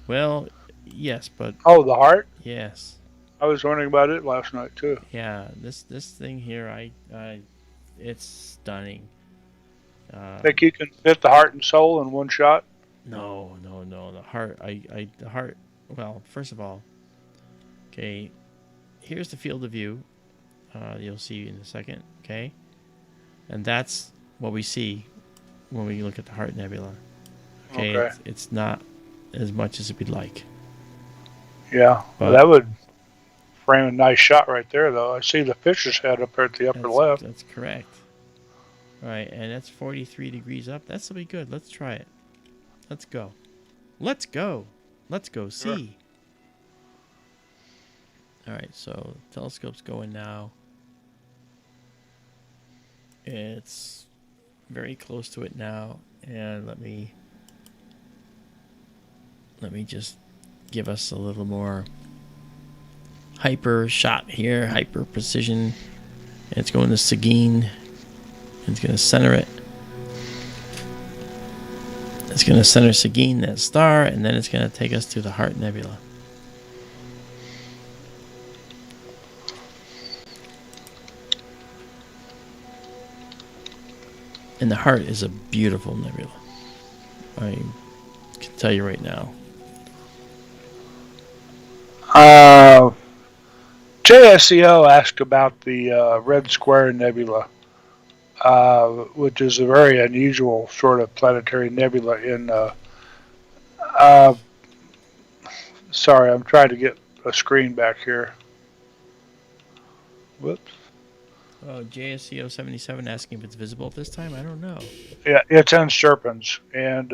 A: Well, yes, but
B: oh, the heart?
A: Yes.
B: I was wondering about it last night too.
A: Yeah, this thing here, it's stunning.
B: Think you can fit the heart and soul in one shot?
A: No. The heart, the heart. Well, first of all, okay. Here's the field of view. You'll see in a second, okay. And that's what we see when we look at the Heart Nebula. Okay,
B: Okay.
A: it's not as much as we'd like.
B: Yeah,
A: But
B: that would frame a nice shot right there, though. I see the fisher's head up there at the upper left.
A: That's correct. All right, and that's 43 degrees up. That's will be good. Let's try it. Let's go. Let's go. Let's go see. All right, so telescope's going now. It's very close to it now, and let me just give us a little more hyper shot here, hyper precision. And it's going to Cygnus. It's going to center it. It's going to center Cygnus, that star, and then it's going to take us to the Heart Nebula. And the Heart is a beautiful nebula. I can tell you right now.
B: JSCO asked about the Red Square Nebula, which is a very unusual sort of planetary nebula in... sorry, I'm trying to get a screen back here. Whoops.
A: Oh, JSCO 77 asking if it's visible at this time? I don't know.
B: Yeah, it's in Serpens, and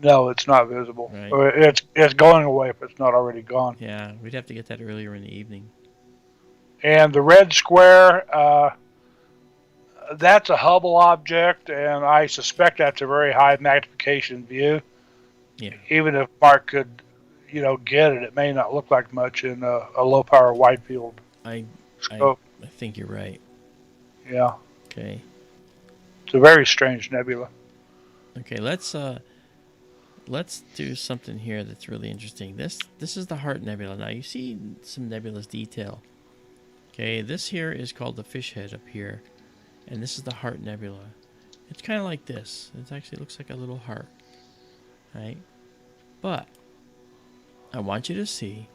B: no, it's not visible.
A: Right.
B: It's going away if it's not already gone.
A: Yeah, we'd have to get that earlier in the evening.
B: And the red square, that's a Hubble object, and I suspect that's a very high magnification view.
A: Yeah.
B: Even if Mark could, get it, it may not look like much in a low power wide field scope.
A: I think you're right.
B: Yeah.
A: Okay.
B: It's a very strange nebula.
A: Okay, let's do something here that's really interesting. This is the Heart Nebula. Now you see some nebulous detail. Okay, this here is called the fish head up here, and this is the Heart Nebula. It's kind of like this. It actually looks like a little heart, right? But I want you to see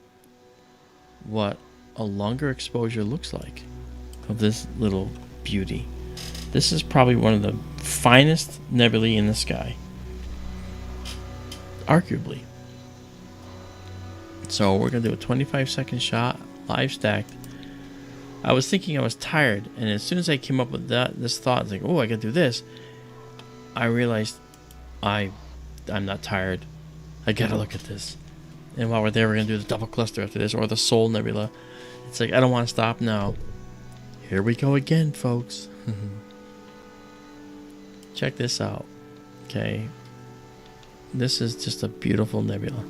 A: what a longer exposure looks like of this little beauty. This is probably one of the finest nebulae in the sky, arguably. So we're gonna do a 25-second shot, live stacked. I was thinking I was tired, and as soon as I came up with this thought, it's like, oh, I gotta do this. I realized I'm not tired. I gotta look at this. And while we're there, we're gonna do the double cluster after this, or the Soul Nebula. It's like I don't want to stop now. Here we go again, folks. Check this out. Okay. This is just a beautiful nebula.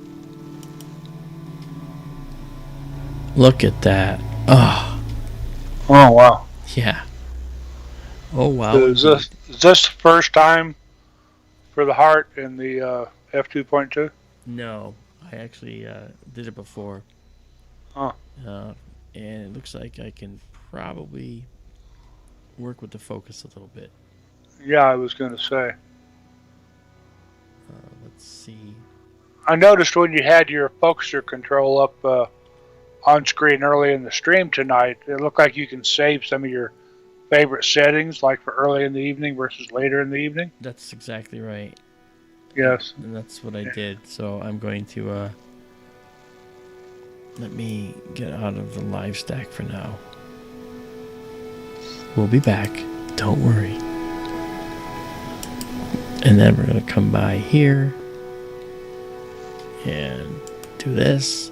A: Look at that. Oh.
B: Oh, wow.
A: Yeah. Oh, wow.
B: Is this the first time for the Heart in the F2.2?
A: No. I actually did it before.
B: Huh.
A: And it looks like I can probably work with the focus a little bit.
B: Yeah, I was going to say.
A: Let's see.
B: I noticed when you had your focuser control up on screen early in the stream tonight, it looked like you can save some of your favorite settings, like for early in the evening versus later in the evening.
A: That's exactly right.
B: Yes.
A: And that's what I did. So I'm going to let me get out of the live stack for now. We'll be back. Don't worry. And then we're going to come by here and do this.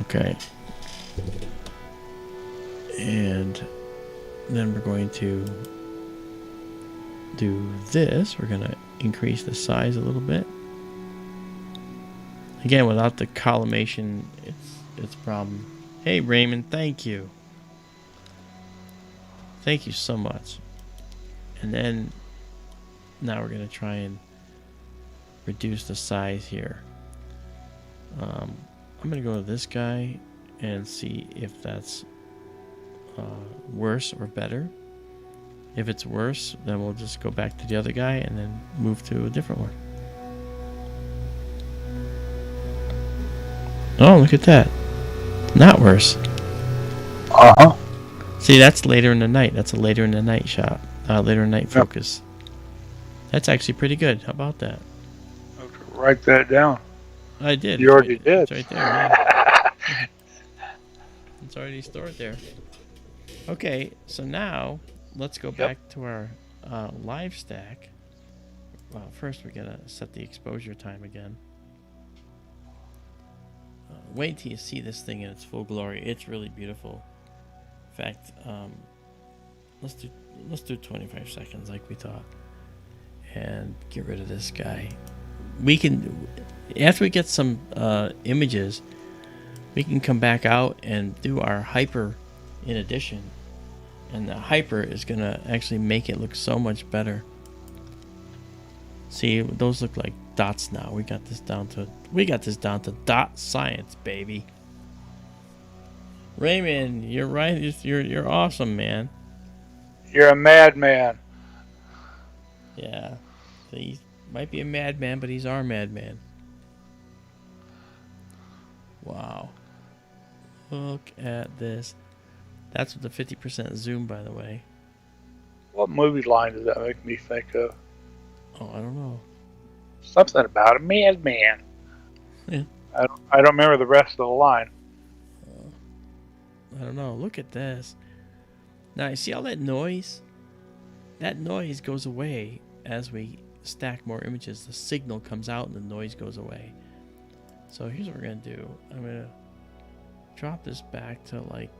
A: Okay. And then we're going to do this. We're going to increase the size a little bit. Again, without the collimation, it's a problem. Hey, Raymond, thank you. Thank you so much. And then now we're going to try and reduce the size here. I'm going to go to this guy and see if that's worse or better. If it's worse, then we'll just go back to the other guy and then move to a different one. Oh, look at that. Not worse.
B: Uh-huh.
A: See, that's later in the night. That's a later in the night shot. Later in the night focus. That's actually pretty good. How about that?
B: I have to write that down.
A: I did.
B: You already did.
A: It's right there. Yeah. It's already stored there. Okay, so now let's go back to our live stack. Well, first we gotta set the exposure time again. Wait till you see this thing in its full glory. It's really beautiful. In fact, let's do 25 seconds like we thought, and get rid of this guy. We can, after we get some images, we can come back out and do our hyper in addition, and the hyper is gonna actually make it look so much better. See, those look like dots now. We got this down to dot science, baby. Raymond, you're right. You're awesome, man.
B: You're a madman.
A: Yeah, so he might be a madman, but he's our madman. Wow, look at this. That's with the 50% zoom, by the way.
B: What movie line does that make me think of?
A: Oh, I don't know.
B: Something about a madman.
A: Yeah.
B: I don't remember the rest of the line.
A: I don't know. Look at this. Now, you see all that noise? That noise goes away as we stack more images. The signal comes out and the noise goes away. So here's what we're going to do. I'm going to drop this back to like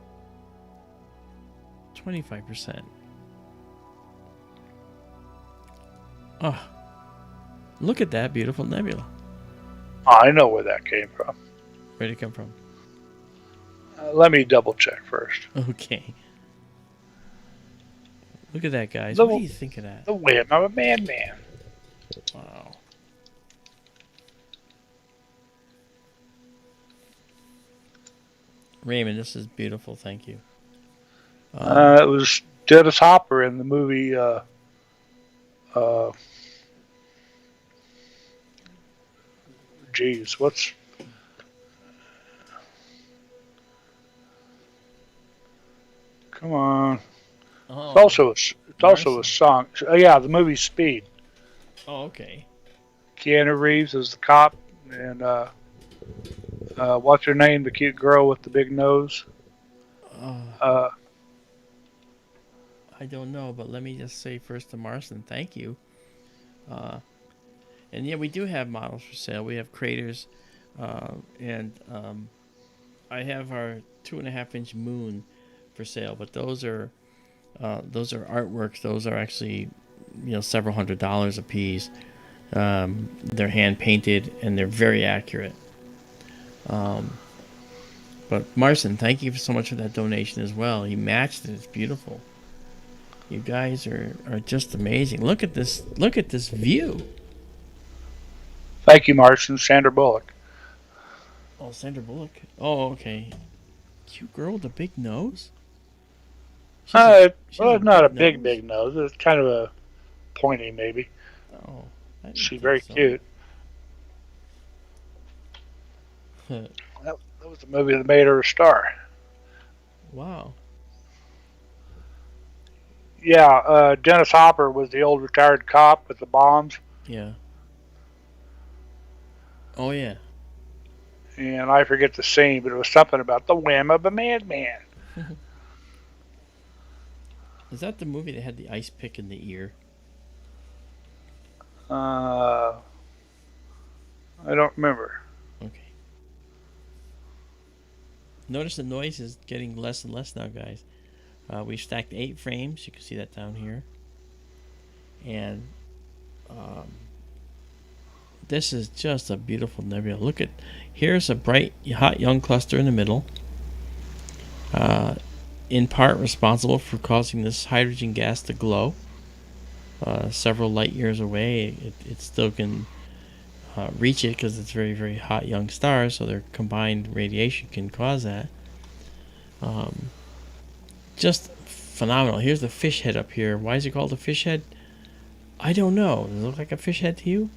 A: 25%. Oh, look at that beautiful nebula.
B: I know where that came from.
A: Where'd it come from?
B: Let me double check first.
A: Okay. Look at that, guys. What do you think of that?
B: The whim of a madman.
A: Wow. Raymond, this is beautiful. Thank you.
B: It was Dennis Hopper in the movie. Geez, what's? Come on.
A: Oh,
B: It's also a song. Yeah, the movie Speed.
A: Oh, okay.
B: Keanu Reeves is the cop, and what's her name? The cute girl with the big nose.
A: I don't know, but let me just say first to Martian, thank you. And yeah, we do have models for sale. We have craters, and I have our 2.5-inch moon for sale. But those are artworks. Those are actually, several $100s a piece. They're hand painted and they're very accurate. But Martian, thank you so much for that donation as well. He matched it. It's beautiful. You guys are just amazing. Look at this. Look at this view.
B: Thank you, Martian. Sandra Bullock.
A: Oh, Sandra Bullock. Oh, okay. Cute girl with a big nose.
B: Well, it's not a big nose. It's kind of a pointy, maybe.
A: Oh,
B: she's very cute. That was the movie that made her a star.
A: Wow.
B: Yeah, Dennis Hopper was the old retired cop with the bombs.
A: Yeah. Oh, yeah.
B: And I forget the scene, but it was something about the whim of a madman.
A: Is that the movie that had the ice pick in the ear?
B: I don't remember.
A: Okay. Notice the noise is getting less and less now, guys. We've stacked 8 frames. You can see that down here. And this is just a beautiful nebula. Look at, here's a bright, hot young cluster in the middle. In part responsible for causing this hydrogen gas to glow. Several light years away, it still can reach it because it's very, very hot young stars, so their combined radiation can cause that. Just phenomenal. Here's the fish head up here. Why is it called a fish head? I don't know. Does it look like a fish head to you?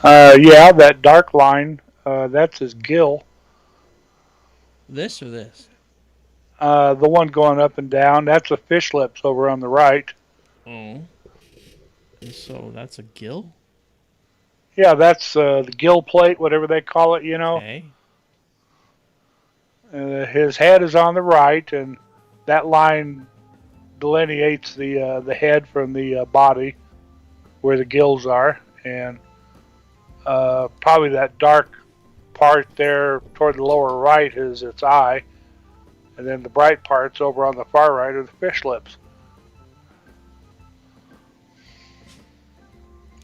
B: Yeah, that dark line, that's his gill.
A: This or this?
B: The one going up and down, that's a fish lips over on the right.
A: Oh. So that's a gill?
B: Yeah, that's the gill plate, whatever they call it, you know.
A: Okay.
B: His head is on the right, and that line delineates the head from the body, where the gills are, and probably that dark part there toward the lower right is its eye, and then the bright parts over on the far right are the fish lips.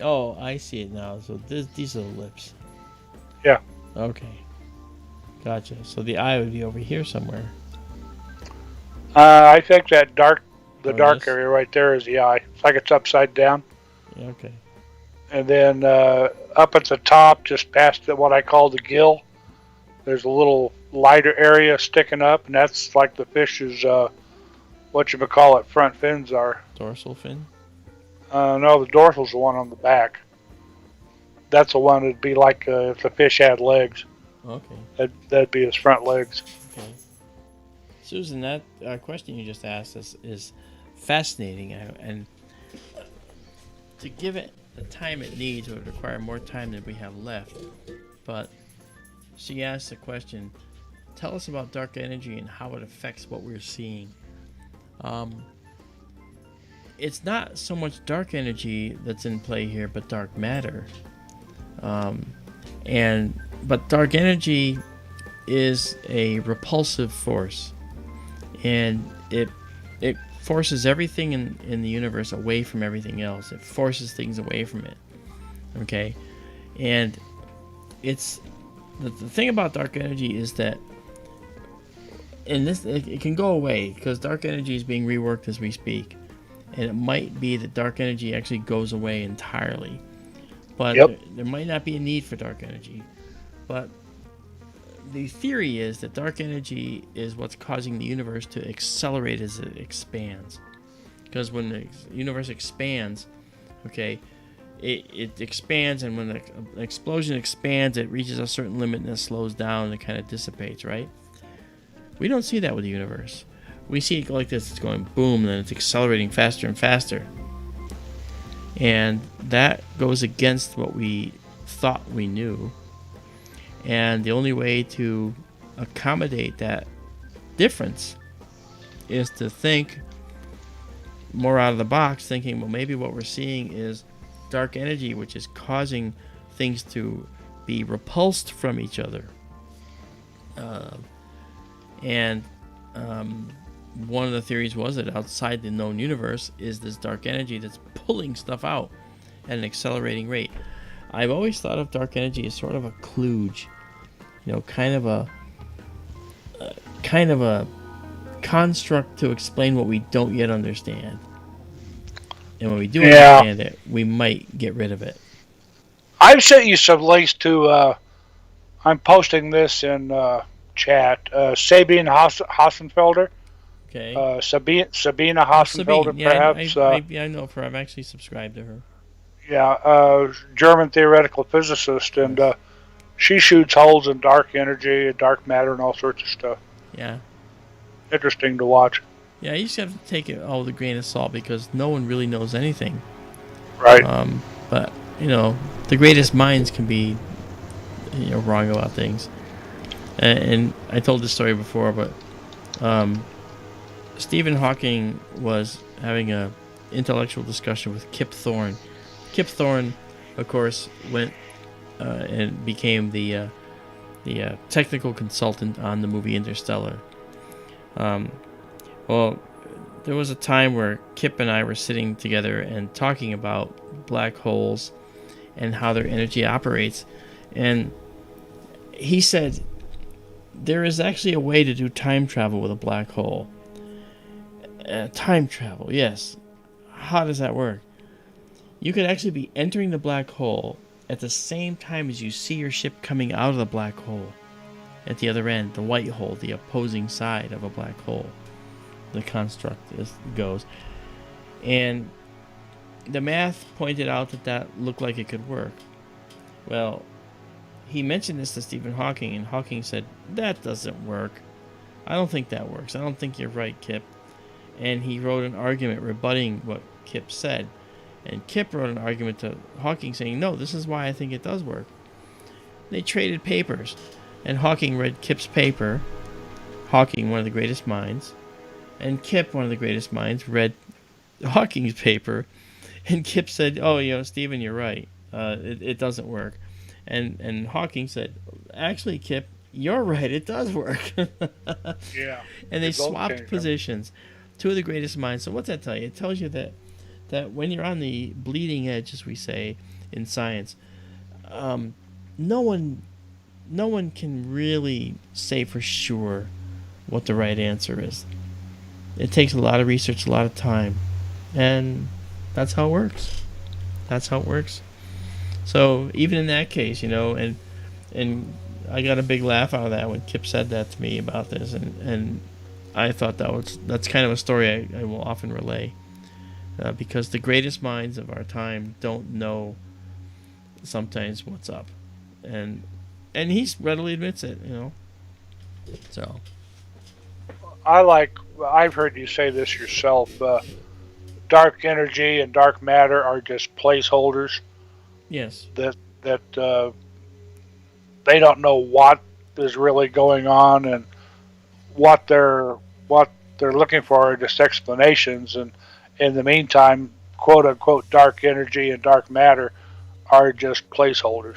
A: Oh, I see it now. So these are the lips.
B: Yeah.
A: Okay. Gotcha. So the eye would be over here somewhere.
B: I think that dark
A: This?
B: area right there is the eye. It's like it's upside down.
A: Yeah, okay.
B: And then up at the top, just past what I call the gill, there's a little lighter area sticking up, and that's like the fish's, whatchamacallit, front fins are.
A: Dorsal fin?
B: No, the dorsal's the one on the back. That's the one that'd be like if the fish had legs.
A: Okay.
B: That'd be his front legs.
A: Okay. Susan, that question you just asked us is fascinating, and to give it the time it needs would require more time than we have left. But she asked the question, tell us about dark energy and how it affects what we're seeing. It's not so much dark energy that's in play here, but dark matter. But dark energy is a repulsive force, and it forces everything in the universe away from everything else. It forces things away from it. Okay, and it's the thing about dark energy is that it can go away because dark energy is being reworked as we speak. And it might be that dark energy actually goes away entirely. But there might not be a need for dark energy. But the theory is that dark energy is what's causing the universe to accelerate as it expands. Because when the universe expands, okay, it expands, and when the explosion expands, it reaches a certain limit and it slows down and it kind of dissipates, right? We don't see that with the universe. We see it go like this. It's going boom, and then it's accelerating faster and faster. And that goes against what we thought we knew. And the only way to accommodate that difference is to think more out of the box, thinking, well, maybe what we're seeing is dark energy, which is causing things to be repulsed from each other. One of the theories was that outside the known universe is this dark energy that's pulling stuff out at an accelerating rate. I've always thought of dark energy as sort of a kludge, kind of a construct to explain what we don't yet understand. And when we do understand it, we might get rid of it.
B: I've sent you some links to. I'm posting this in chat. Sabine Hassenfelder.
A: Okay.
B: Sabina Hassenfelder, perhaps.
A: I know her. I've actually subscribed to her.
B: Yeah, German theoretical physicist, and she shoots holes in dark energy and dark matter and all sorts of stuff.
A: Yeah.
B: Interesting to watch.
A: Yeah, you just have to take it all with a grain of salt because no one really knows anything.
B: Right.
A: But the greatest minds can be, wrong about things. And I told this story before, but Stephen Hawking was having a intellectual discussion with Kip Thorne. Kip Thorne, of course, went and became the technical consultant on the movie Interstellar. Well, there was a time where Kip and I were sitting together and talking about black holes and how their energy operates, and he said there is actually a way to do time travel with a black hole. Time travel, yes. How does that work? You could actually be entering the black hole at the same time as you see your ship coming out of the black hole. At the other end, the white hole, the opposing side of a black hole. The construct goes. And the math pointed out that looked like it could work. Well, he mentioned this to Stephen Hawking, and Hawking said, that doesn't work. I don't think that works. I don't think you're right, Kip. And he wrote an argument rebutting what Kip said. And Kip wrote an argument to Hawking saying, no, this is why I think it does work. They traded papers. And Hawking read Kip's paper. Hawking, one of the greatest minds. And Kip, one of the greatest minds, read Hawking's paper. And Kip said, oh, Stephen, you're right. It doesn't work. And Hawking said, actually, Kip, you're right. It does work.
B: Yeah.
A: And they swapped positions. Two of the greatest minds. So what's that tell you? It tells you that when you're on the bleeding edge, as we say in science, no one can really say for sure what the right answer is. It takes a lot of research, a lot of time, and that's how it works. That's how it works. So even in that case, and I got a big laugh out of that when Kip said that to me about this, and I thought that's kind of a story I will often relay, because the greatest minds of our time don't know sometimes what's up, and he readily admits it, So
B: I've heard you say this yourself. Dark energy and dark matter are just placeholders.
A: Yes.
B: That they don't know what is really going on, and what they're looking for are just explanations. And in the meantime, quote unquote, dark energy and dark matter are just placeholders.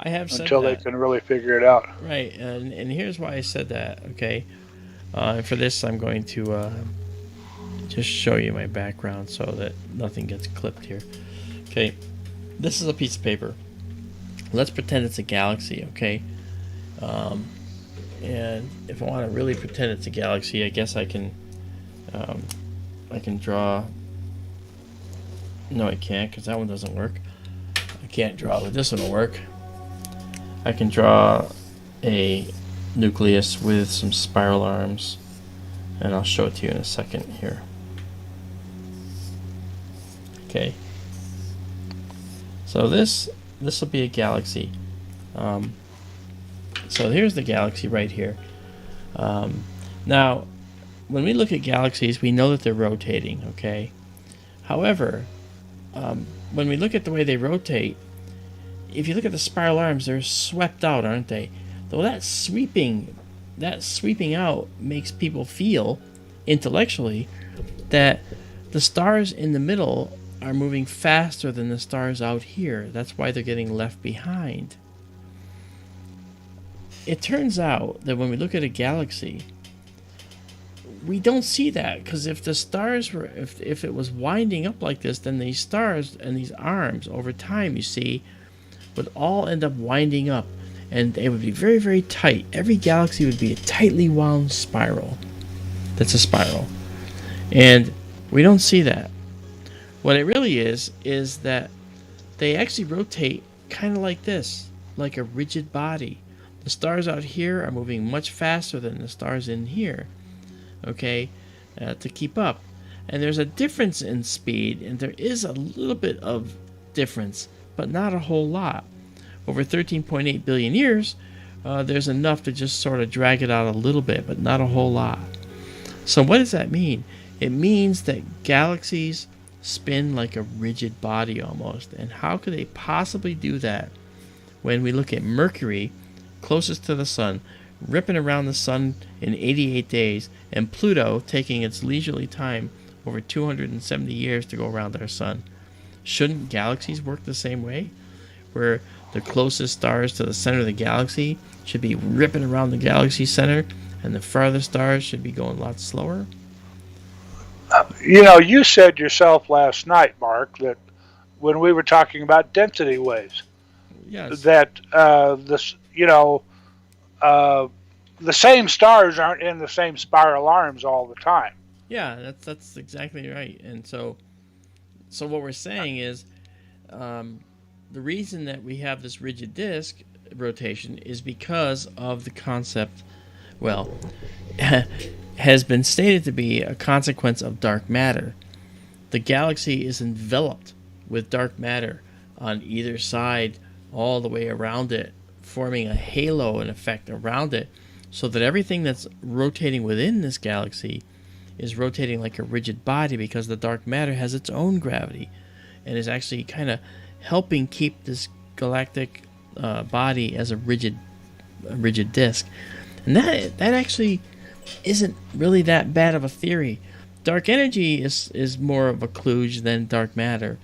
A: I have said
B: until
A: that.
B: They can really figure it out.
A: Right, and here's why I said that. Okay, for this I'm going to just show you my background so that nothing gets clipped here. Okay, this is a piece of paper. Let's pretend it's a galaxy. Okay, and if I want to really pretend it's a galaxy, I guess I can draw. No, I can't, because that one doesn't work. I can't draw, but this one will work. I can draw a nucleus with some spiral arms, and I'll show it to you in a second here. Okay. So this will be a galaxy. So here's the galaxy right here. Now, when we look at galaxies, we know that they're rotating, okay? However, when we look at the way they rotate, if you look at the spiral arms, they're swept out, aren't they? Though that sweeping out makes people feel, intellectually, that the stars in the middle are moving faster than the stars out here. That's why they're getting left behind. It turns out that when we look at a galaxy, we don't see that, because if the stars were, if it was winding up like this, then these stars and these arms over time, you see, would all end up winding up, and they would be very, very tight. Every galaxy would be a tightly wound spiral. That's a spiral. And we don't see that. What it really is that they actually rotate kind of like this, like a rigid body. The stars out here are moving much faster than the stars in here, okay, to keep up. And there's a difference in speed, and there is a little bit of difference, but not a whole lot. Over 13.8 billion years, there's enough to just sort of drag it out a little bit, but not a whole lot. So what does that mean? It means that galaxies spin like a rigid body almost. And how could they possibly do that when we look at Mercury, closest to the sun, ripping around the sun in 88 days, and Pluto taking its leisurely time over 270 years to go around our sun? Shouldn't galaxies work the same way, where the closest stars to the center of the galaxy should be ripping around the galaxy center, and the farthest stars should be going a lot slower?
B: You said yourself last night, Mark, that when we were talking about density waves,
A: yes,
B: that the same stars aren't in the same spiral arms all the time.
A: Yeah, that's exactly right. And so what we're saying is, the reason that we have this rigid disk rotation is because of the concept, has been stated to be a consequence of dark matter. The galaxy is enveloped with dark matter on either side, all the way around it, forming a halo in effect around it. so that everything that's rotating within this galaxy is rotating like a rigid body, because the dark matter has its own gravity and is actually kind of helping keep this galactic body as a rigid disk. And that actually isn't really that bad of a theory. Dark energy is more of a kludge than dark matter.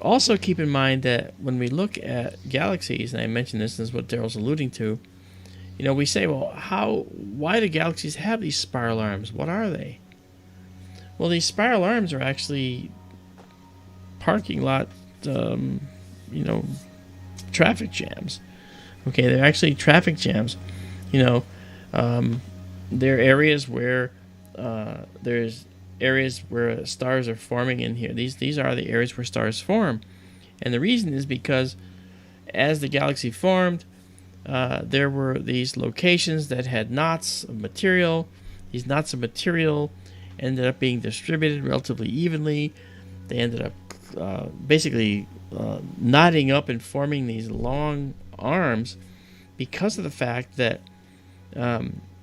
A: Also keep in mind that when we look at galaxies, and I mentioned this is what Daryl's alluding to, we say, well, why do galaxies have these spiral arms? What are they? Well, these spiral arms are actually parking lot, traffic jams. Okay, they're actually traffic jams. There are areas where there's areas where stars are forming in here. These are the areas where stars form, and the reason is because as the galaxy formed, there were these locations that had knots of material. These knots of material ended up being distributed relatively evenly. They ended up basically knotting up and forming these long arms because of the fact that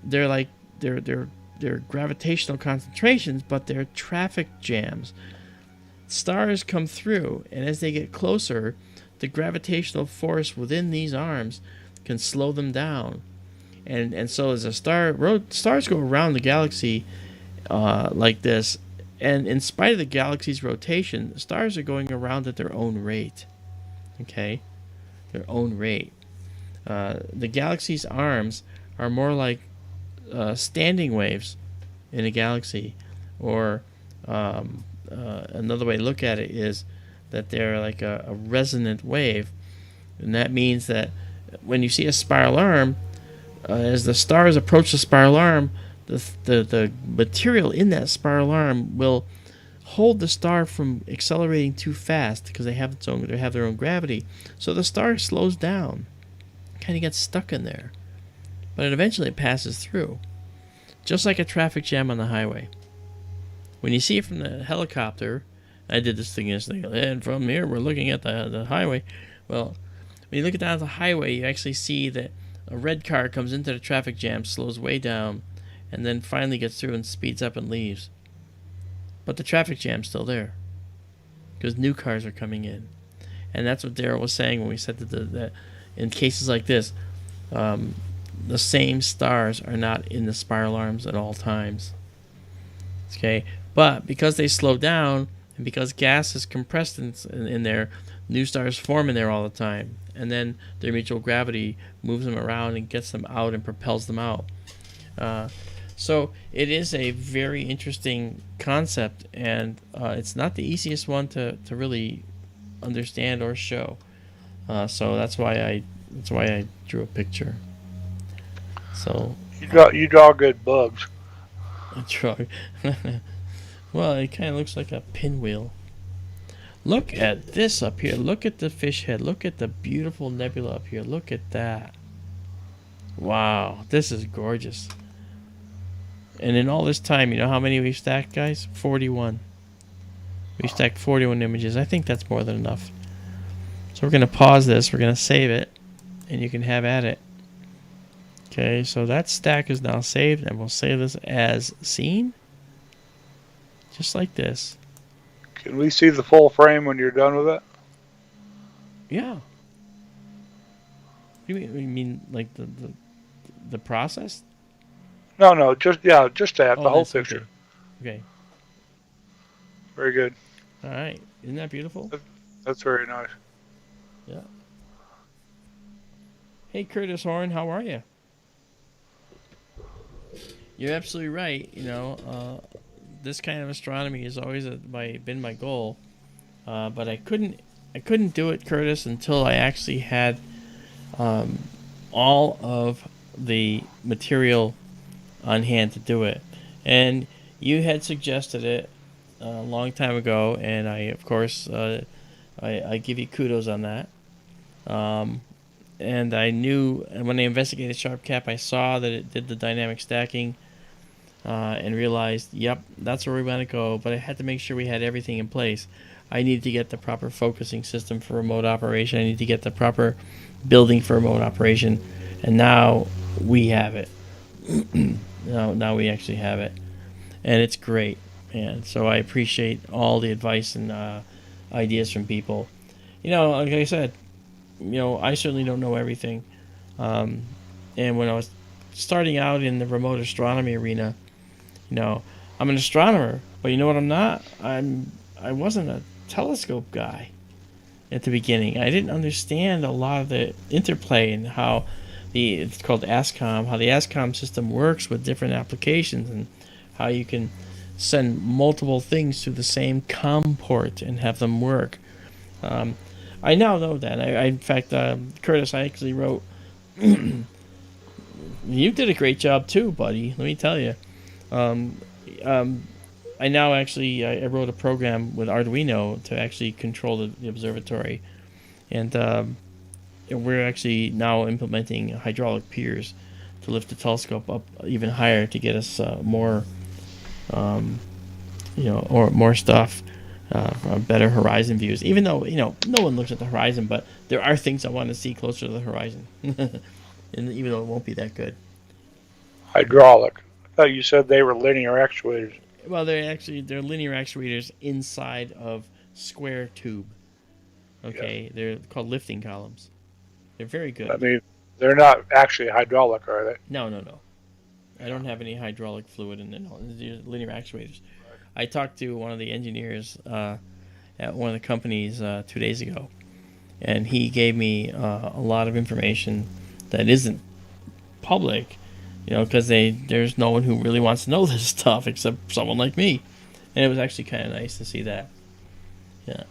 A: they're gravitational concentrations, but they're traffic jams. Stars come through, and as they get closer, the gravitational force within these arms can slow them down, and so as stars go around the galaxy like this, and in spite of the galaxy's rotation, stars are going around at their own rate. Okay, their own rate. The galaxy's arms are more like standing waves in a galaxy, or another way to look at it is that they're like a resonant wave, and that means that when you see a spiral arm, as the stars approach the spiral arm, the material in that spiral arm will hold the star from accelerating too fast because they have their own gravity. So the star slows down, kind of gets stuck in there, but it eventually passes through, just like a traffic jam on the highway. When you see it from the helicopter, I did this thing yesterday, and from here we're looking at the highway. Well, when you look down at the highway, you actually see that a red car comes into the traffic jam, slows way down, and then finally gets through and speeds up and leaves. But the traffic jam's still there because new cars are coming in. And that's what Daryl was saying when we said that in cases like this, the same stars are not in the spiral arms at all times. Okay, but because they slow down and because gas is compressed in there, new stars form in there all the time, and then their mutual gravity moves them around and gets them out and propels them out. So it is a very interesting concept, and it's not the easiest one to really understand or show. So that's why I drew a picture. So
B: you draw good bugs.
A: I draw. Well, it kind of looks like a pinwheel. Look at this up here. Look at the fish head. Look at the beautiful nebula up here. Look at that. Wow, this is gorgeous. And in all this time, you know how many we've stacked, guys? 41. We stacked 41 images. I think that's more than enough. So we're going to pause this. We're going to save it. And you can have at it. Okay, so that stack is now saved. And we'll save this as seen. Just like this.
B: Can we see the full frame when you're done with it?
A: Yeah. You mean like the process?
B: No, just that, the whole picture.
A: Okay.
B: Very good.
A: All right. Isn't that beautiful?
B: That's very nice.
A: Yeah. Hey, Curtis Horn, how are you? You're absolutely right. You know, this kind of astronomy has always been my goal, but I couldn't do it, Curtis, until I actually had all of the material on hand to do it. And you had suggested it a long time ago, and I, of course, I give you kudos on that. And I knew, and when I investigated SharpCap, I saw that it did the dynamic stacking, and realized, yep, that's where we want to go. But I had to make sure we had everything in place. I needed to get the proper focusing system for remote operation. I need to get the proper building for remote operation. And now we have it. Now we actually have it, and it's great. And so I appreciate all the advice and ideas from people. Like I said, I certainly don't know everything. And when I was starting out in the remote astronomy arena, I'm an astronomer, but you know what I'm not? I wasn't a telescope guy at the beginning. I didn't understand a lot of the interplay and how it's called ASCOM, how the ASCOM system works with different applications and how you can send multiple things to the same COM port and have them work. I now know that. In fact, Curtis, I actually wrote. You did a great job too, buddy. Let me tell you. I now actually I wrote a program with Arduino to actually control the observatory, and we're actually now implementing hydraulic piers to lift the telescope up even higher to get us more, or more stuff, better horizon views. Even though no one looks at the horizon, but there are things I want to see closer to the horizon, and even though it won't be that good.
B: Hydraulic. I thought you said they were linear actuators.
A: Well, they're linear actuators inside of square tube. Okay, yes. They're called lifting columns. They're very good.
B: I mean, they're not actually hydraulic, are they?
A: No. I don't have any hydraulic fluid in them. They're linear actuators. I talked to one of the engineers at one of the companies 2 days ago, and he gave me a lot of information that isn't public. Because there's no one who really wants to know this stuff except someone like me. And it was actually kind of nice to see that. Yeah.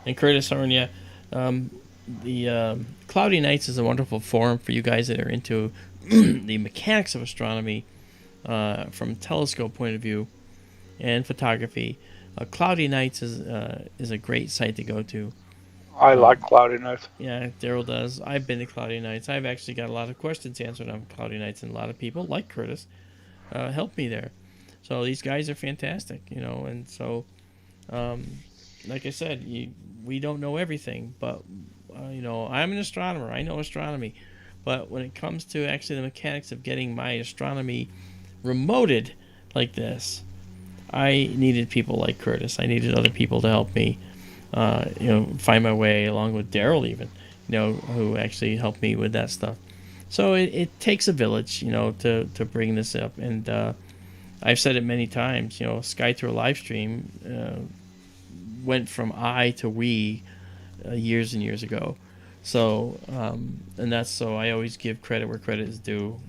A: And Curtis, the Cloudy Nights is a wonderful forum for you guys that are into the mechanics of astronomy from a telescope point of view and photography. Cloudy Nights is a great site to go to.
B: I like Cloudy Nights.
A: Yeah, Daryl does. I've been to Cloudy Nights. I've actually got a lot of questions answered on Cloudy Nights, and a lot of people, like Curtis, helped me there. So these guys are fantastic, and so, like I said, we don't know everything, but, I'm an astronomer. I know astronomy. But when it comes to actually the mechanics of getting my astronomy remoted like this, I needed people like Curtis. I needed other people to help me find my way, along with Daryl even, who actually helped me with that stuff. So it takes a village, to bring this up. And I've said it many times, SkyTour LiveStream went from I to we years and years ago. So, and that's so I always give credit where credit is due.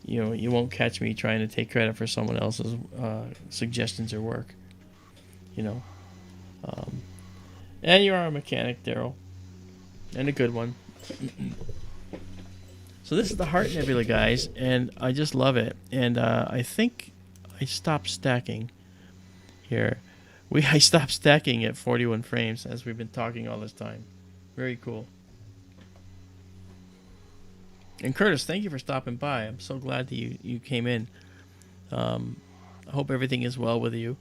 A: You won't catch me trying to take credit for someone else's suggestions or work, and you are a mechanic, Daryl, and a good one. So this is the Heart Nebula, guys, and I just love it. And I think I stopped stacking here. I stopped stacking at 41 frames as we've been talking all this time. Very cool. And Curtis, thank you for stopping by. I'm so glad that you came in. I hope everything is well with you.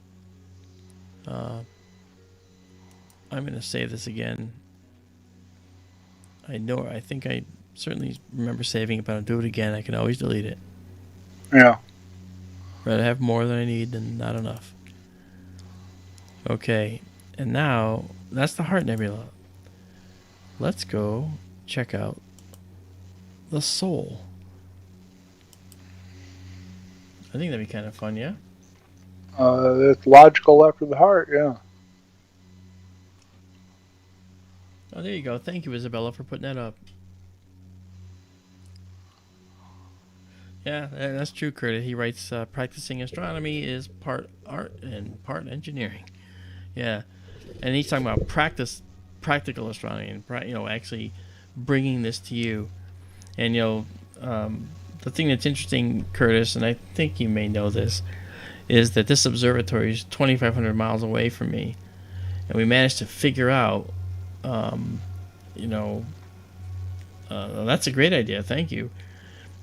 A: I'm going to save this again. I think I certainly remember saving it, but I'll do it again. I can always delete it.
B: Yeah.
A: Rather have more than I need than not enough. Okay, and now that's the Heart Nebula. Let's go check out the Soul. I think that'd be kind of fun, yeah?
B: It's logical after the Heart, yeah.
A: Oh, there you go. Thank you, Isabella, for putting that up. Yeah, that's true, Curtis. He writes, practicing astronomy is part art and part engineering. Yeah, and he's talking about practical astronomy and, actually bringing this to you. And, the thing that's interesting, Curtis, and I think you may know this, is that this observatory is 2,500 miles away from me. And we managed to figure out, that's a great idea. Thank you.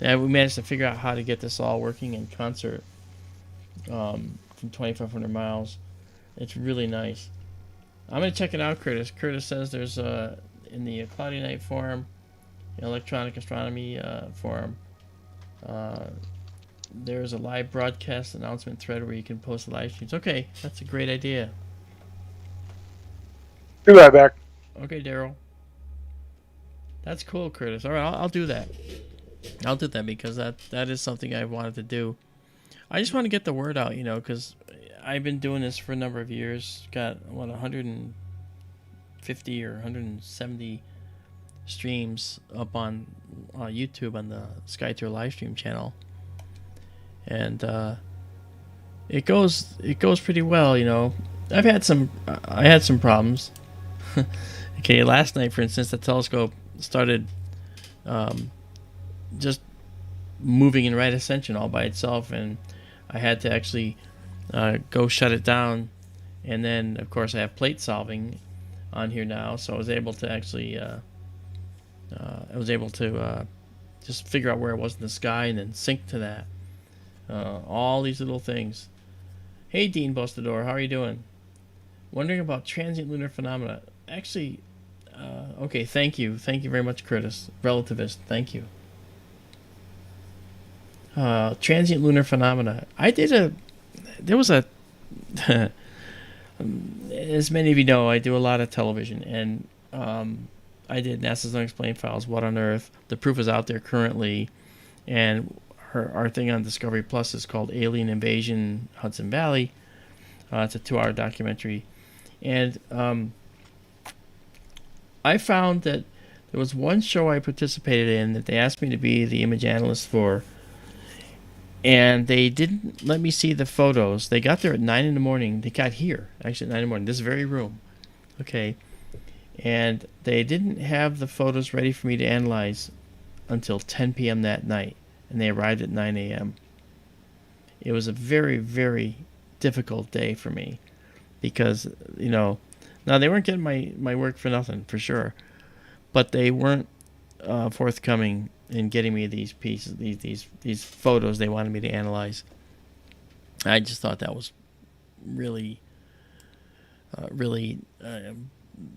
A: And we managed to figure out how to get this all working in concert from 2,500 miles. It's really nice. I'm going to check it out, Curtis. Curtis says there's, in the Cloudy Night forum, electronic astronomy forum, There's a live broadcast announcement thread where you can post live streams. Okay, that's a great idea.
B: Be right back.
A: Okay, Daryl. That's cool, Curtis. All right, I'll do that. I'll do that because that is something I've wanted to do. I just want to get the word out, because I've been doing this for a number of years. Got 150 or 170 streams up on YouTube on the SkyTour LiveStream channel, and it goes pretty well. I had some problems. Okay, last night, for instance, the telescope started just moving in right ascension all by itself, and I had to actually go shut it down. And then, of course, I have plate solving on here now, so I was able to actually just figure out where it was in the sky and then sync to that. All these little things. Hey, Dean Bostador, how are you doing? Wondering about transient lunar phenomena. Actually, okay, thank you very much, Curtis. Relativist, thank you. Transient lunar phenomena. There was a as many of you know, I do a lot of television, and I did NASA's Unexplained Files, What on Earth. The proof is out there currently, and our thing on Discovery Plus is called Alien Invasion Hudson Valley. It's a 2-hour documentary, and I found that there was one show I participated in that they asked me to be the image analyst for, and they didn't let me see the photos. They got there at 9 in the morning. They got here, actually, at 9 in the morning, this very room. Okay. And they didn't have the photos ready for me to analyze until 10 p.m. that night. And they arrived at 9 a.m. It was a very, very difficult day for me. Because, now they weren't getting my work for nothing, for sure. But they weren't forthcoming in getting me these pieces, these photos they wanted me to analyze. I just thought that was really the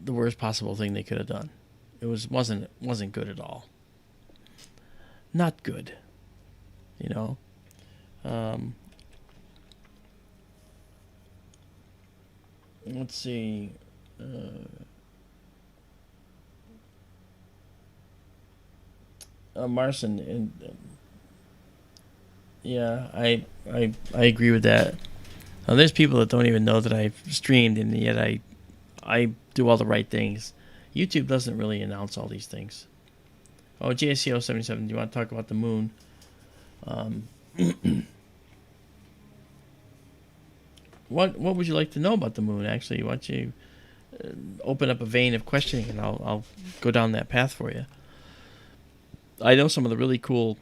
A: worst possible thing they could have done. It wasn't good at all. Not good. Let's see. Martian, and yeah, I agree with that. There's people that don't even know that I've streamed, and yet I do all the right things. YouTube doesn't really announce all these things. Oh, JSCO 77, do you want to talk about the moon? What would you like to know about the moon? Actually, why don't you open up a vein of questioning, and I'll go down that path for you. I know some of the really cool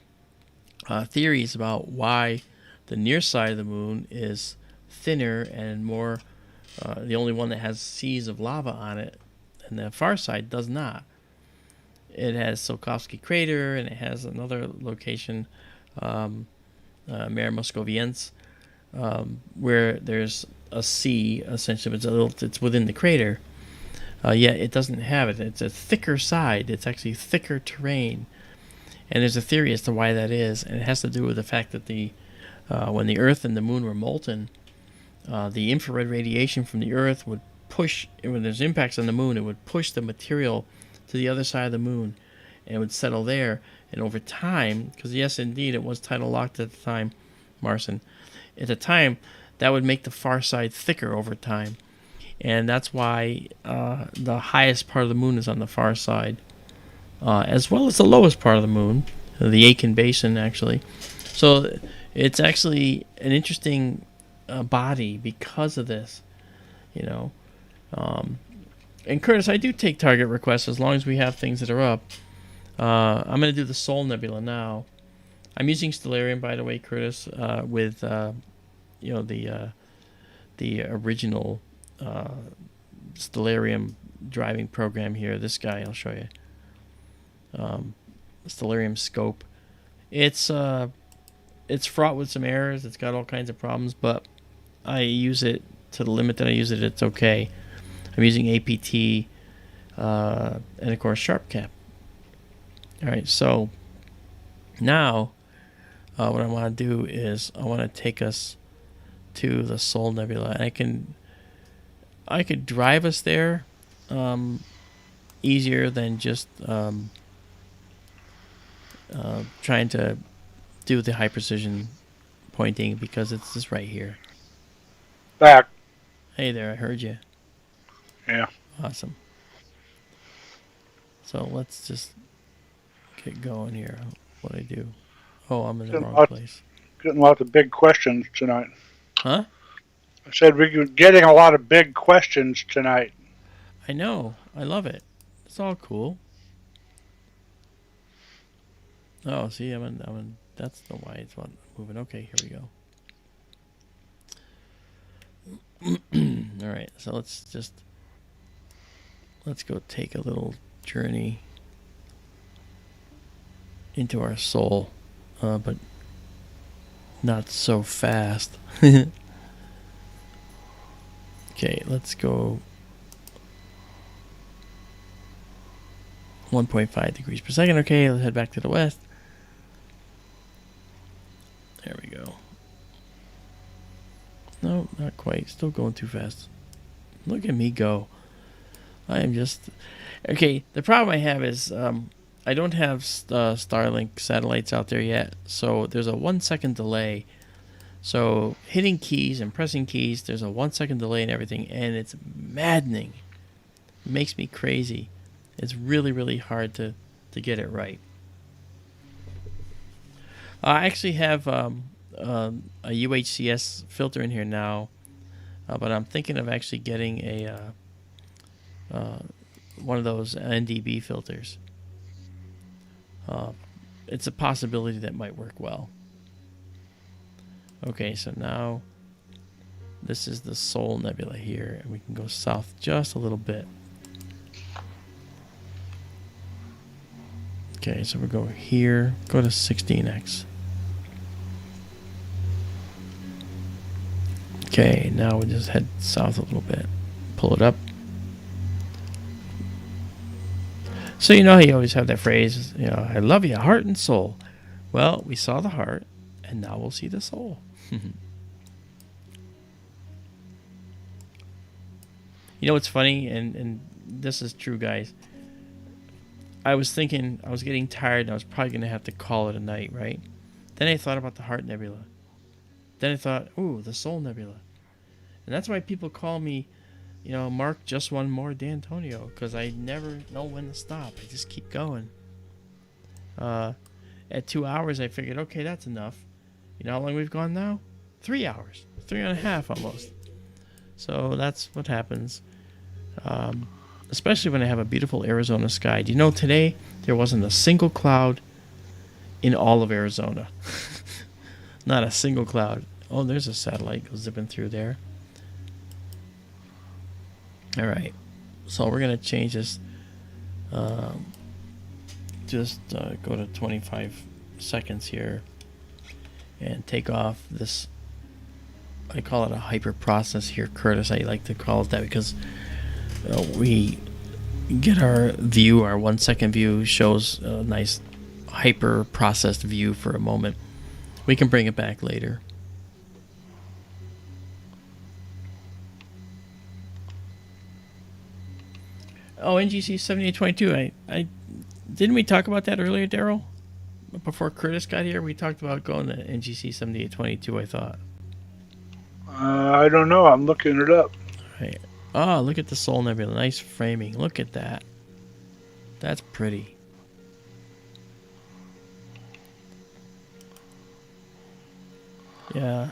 A: theories about why the near side of the moon is thinner and more the only one that has seas of lava on it, and the far side does not. It has Tsiolkovsky crater, and it has another location, Mare Moscoviense, where there's a sea, essentially. It's within the crater, yet it doesn't have it. It's a thicker side. It's actually thicker terrain. And there's a theory as to why that is, and it has to do with the fact that when the Earth and the Moon were molten, the infrared radiation from the Earth would push, when there's impacts on the Moon, it would push the material to the other side of the Moon, and it would settle there. And over time, because yes, indeed, it was tidal locked at the time, Martian, at the time, that would make the far side thicker over time. And that's why the highest part of the Moon is on the far side. As well as the lowest part of the moon, the Aitken Basin, actually. So it's actually an interesting body because of this, And Curtis, I do take target requests as long as we have things that are up. I'm going to do the Sol Nebula now. I'm using Stellarium, by the way, Curtis, with the original Stellarium driving program here. This guy, I'll show you. Stellarium scope. It's fraught with some errors. It's got all kinds of problems, but I use it to the limit that I use it. It's okay. I'm using APT and of course SharpCap. All right, so now what I want to do is I want to take us to the Sol Nebula. And I could drive us there easier than just trying to do the high precision pointing, because it's just right here.
B: Back.
A: Hey there, I heard you.
B: Yeah.
A: Awesome. So let's just get going here. What do I do? Oh, I'm in the wrong place.
B: Getting lots of big questions tonight.
A: Huh?
B: I said we're getting a lot of big questions tonight.
A: I know. I love it. It's all cool. Oh, see, I'm in. That's the why it's not moving. Okay, here we go. All right, so let's go take a little journey into our soul, but not so fast. Okay, let's go 1.5 degrees per second. Okay, let's head back to the west. There we go. No, not quite. Still going too fast. Look at me go. I am just... Okay, the problem I have is I don't have Starlink satellites out there yet, so there's a 1 second delay. So hitting keys and pressing keys, there's a 1 second delay and everything, and it's maddening. It makes me crazy. It's really, really hard to get it right. I actually have a UHCS filter in here now, but I'm thinking of actually getting a one of those NDB filters. It's a possibility that might work well. Okay, so now this is the Sol Nebula here, and we can go south just a little bit. Okay, so we'll go here, go to 16x. Okay, now we'll just head south a little bit. Pull it up. So you know how you always have that phrase, you know, I love you, heart and soul. Well, we saw the heart, and now we'll see the soul. You know what's funny, and this is true, guys. I was thinking, I was getting tired, and I was probably going to have to call it a night, right? Then I thought about the Heart Nebula. Then I thought, ooh, the Sol Nebula. And that's why people call me, you know, Mark Just One More D'Antonio, because I never know when to stop. I just keep going. At 2 hours, I figured, okay, that's enough. You know how long we've gone now? 3 hours. 3.5 almost. So that's what happens. Especially when I have a beautiful Arizona sky. Do you know today there wasn't a single cloud in all of Arizona? Not a single cloud. Oh, there's a satellite goes zipping through there. All right. So we're going to change this. Just go to 25 seconds here and take off this. I call it a hyper process here, Curtis. I like to call it that because we get our view, our 1 second view shows a nice hyper processed view for a moment. We can bring it back later. Oh, NGC 7822. I didn't we talk about that earlier, Daryl? Before Curtis got here, we talked about going to NGC 7822, I thought.
B: I don't know. I'm looking it up.
A: All right. Oh, look at the Sol Nebula. Nice framing. Look at that. That's pretty. Yeah.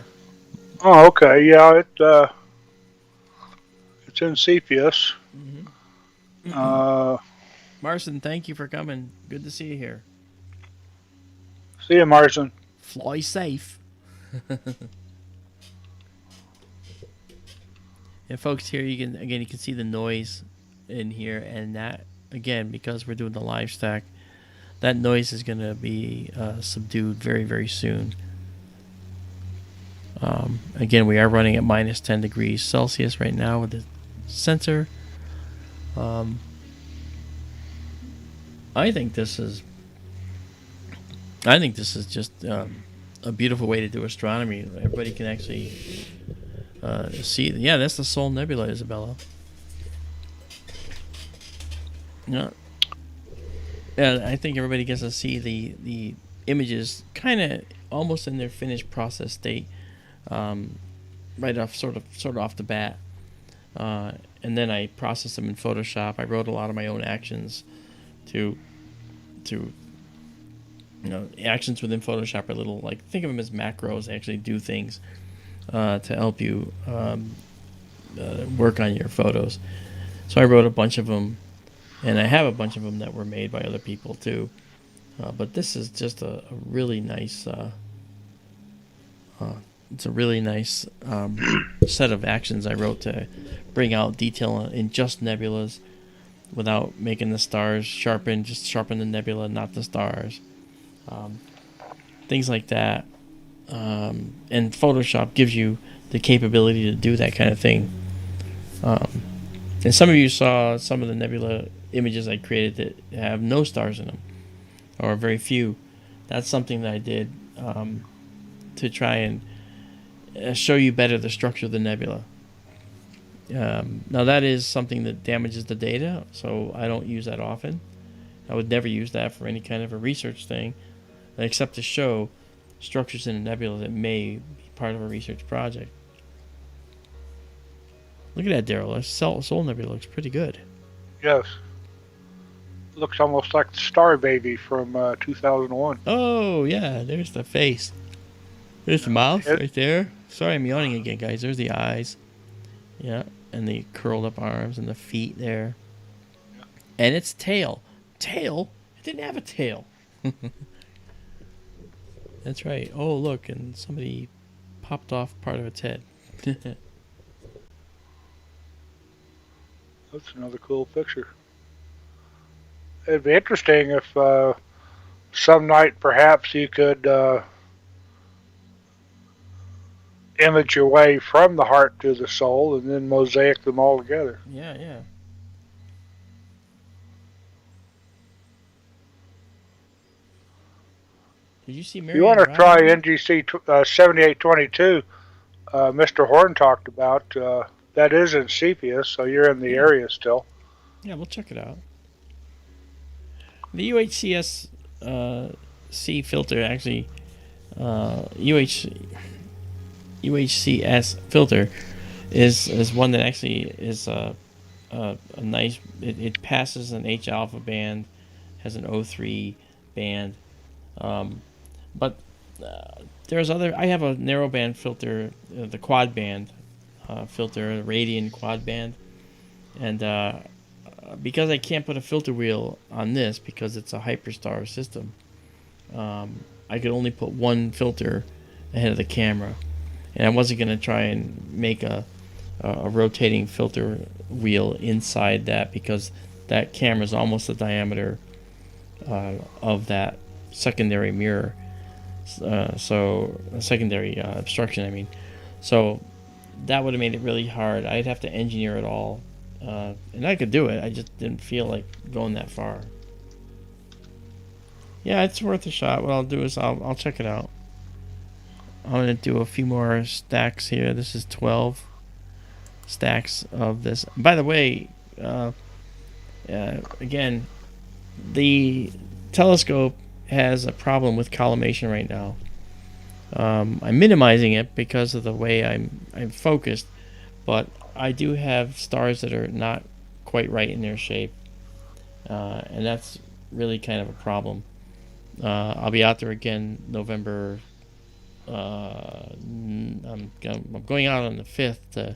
B: Oh, okay. Yeah, it's in Cepheus.
A: Martian, thank you for coming. Good to see you here.
B: See you, Martian.
A: Fly safe. And folks, here you can see the noise in here, and that again, because we're doing the live stack, that noise is going to be subdued very, very soon. Again, we are running at minus 10 degrees Celsius right now with the sensor. I think this is just a beautiful way to do astronomy. Everybody can actually see. Yeah, that's the Sol Nebula, Isabella. Yeah. Yeah, I think everybody gets to see the images kind of almost in their finished process state, right off sort of off the bat, and then I process them in Photoshop. I wrote a lot of my own actions to actions within Photoshop are little, like, think of them as macros. They actually do things to help you work on your photos. So I wrote a bunch of them, and I have a bunch of them that were made by other people too. But this is just a really nice. It's a really nice set of actions I wrote to bring out detail in just nebulas, without making the stars sharpen. Just sharpen the nebula, not the stars. Things like that. And Photoshop gives you the capability to do that kind of thing. And some of you saw some of the nebula images I created that have no stars in them, or very few. That's something that I did to try and show you better the structure of the nebula. Now that is something that damages the data, so I don't use that often. I would never use that for any kind of a research thing, except to show structures in a nebula that may be part of a research project. Look at that, Daryl. That Sol Nebula looks pretty good.
B: Yes. Looks almost like the Star Baby from 2001.
A: Oh, yeah. There's the face. There's the mouth right there. Sorry, I'm yawning again, guys. There's the eyes. Yeah. And the curled up arms and the feet there. Yeah. And its tail. Tail? It didn't have a tail. That's right. Oh, look. And somebody popped off part of its head.
B: That's another cool picture. It'd be interesting if some night perhaps you could image your way from the heart to the soul and then mosaic them all together.
A: Yeah, yeah. Did you see Mary?
B: You want to try NGC 7822, Mr. Horn talked about. That is in sepia, so you're in the area still.
A: Yeah, we'll check it out. The UHCS C filter, actually, UHCS filter is one that actually is a nice. It passes an H alpha band, has an O3 band, but there's other. I have a narrow band filter, the quad band filter, Radian quad band, and because I can't put a filter wheel on this because it's a hyperstar system, I could only put one filter ahead of the camera, and I wasn't going to try and make a rotating filter wheel inside that, because that camera is almost the diameter of that secondary mirror, so secondary obstruction, I mean. So that would have made it really hard. I'd have to engineer it all, and I could do it. I just didn't feel like going that far. Yeah, it's worth a shot. What I'll do is I'll check it out. I'm gonna do a few more stacks here. This is 12 stacks of this. By the way, again, the telescope has a problem with collimation right now. I'm minimizing it because of the way I'm focused, but I do have stars that are not quite right in their shape, and that's really kind of a problem. I'll be out there again November. I'm going out on the 5th to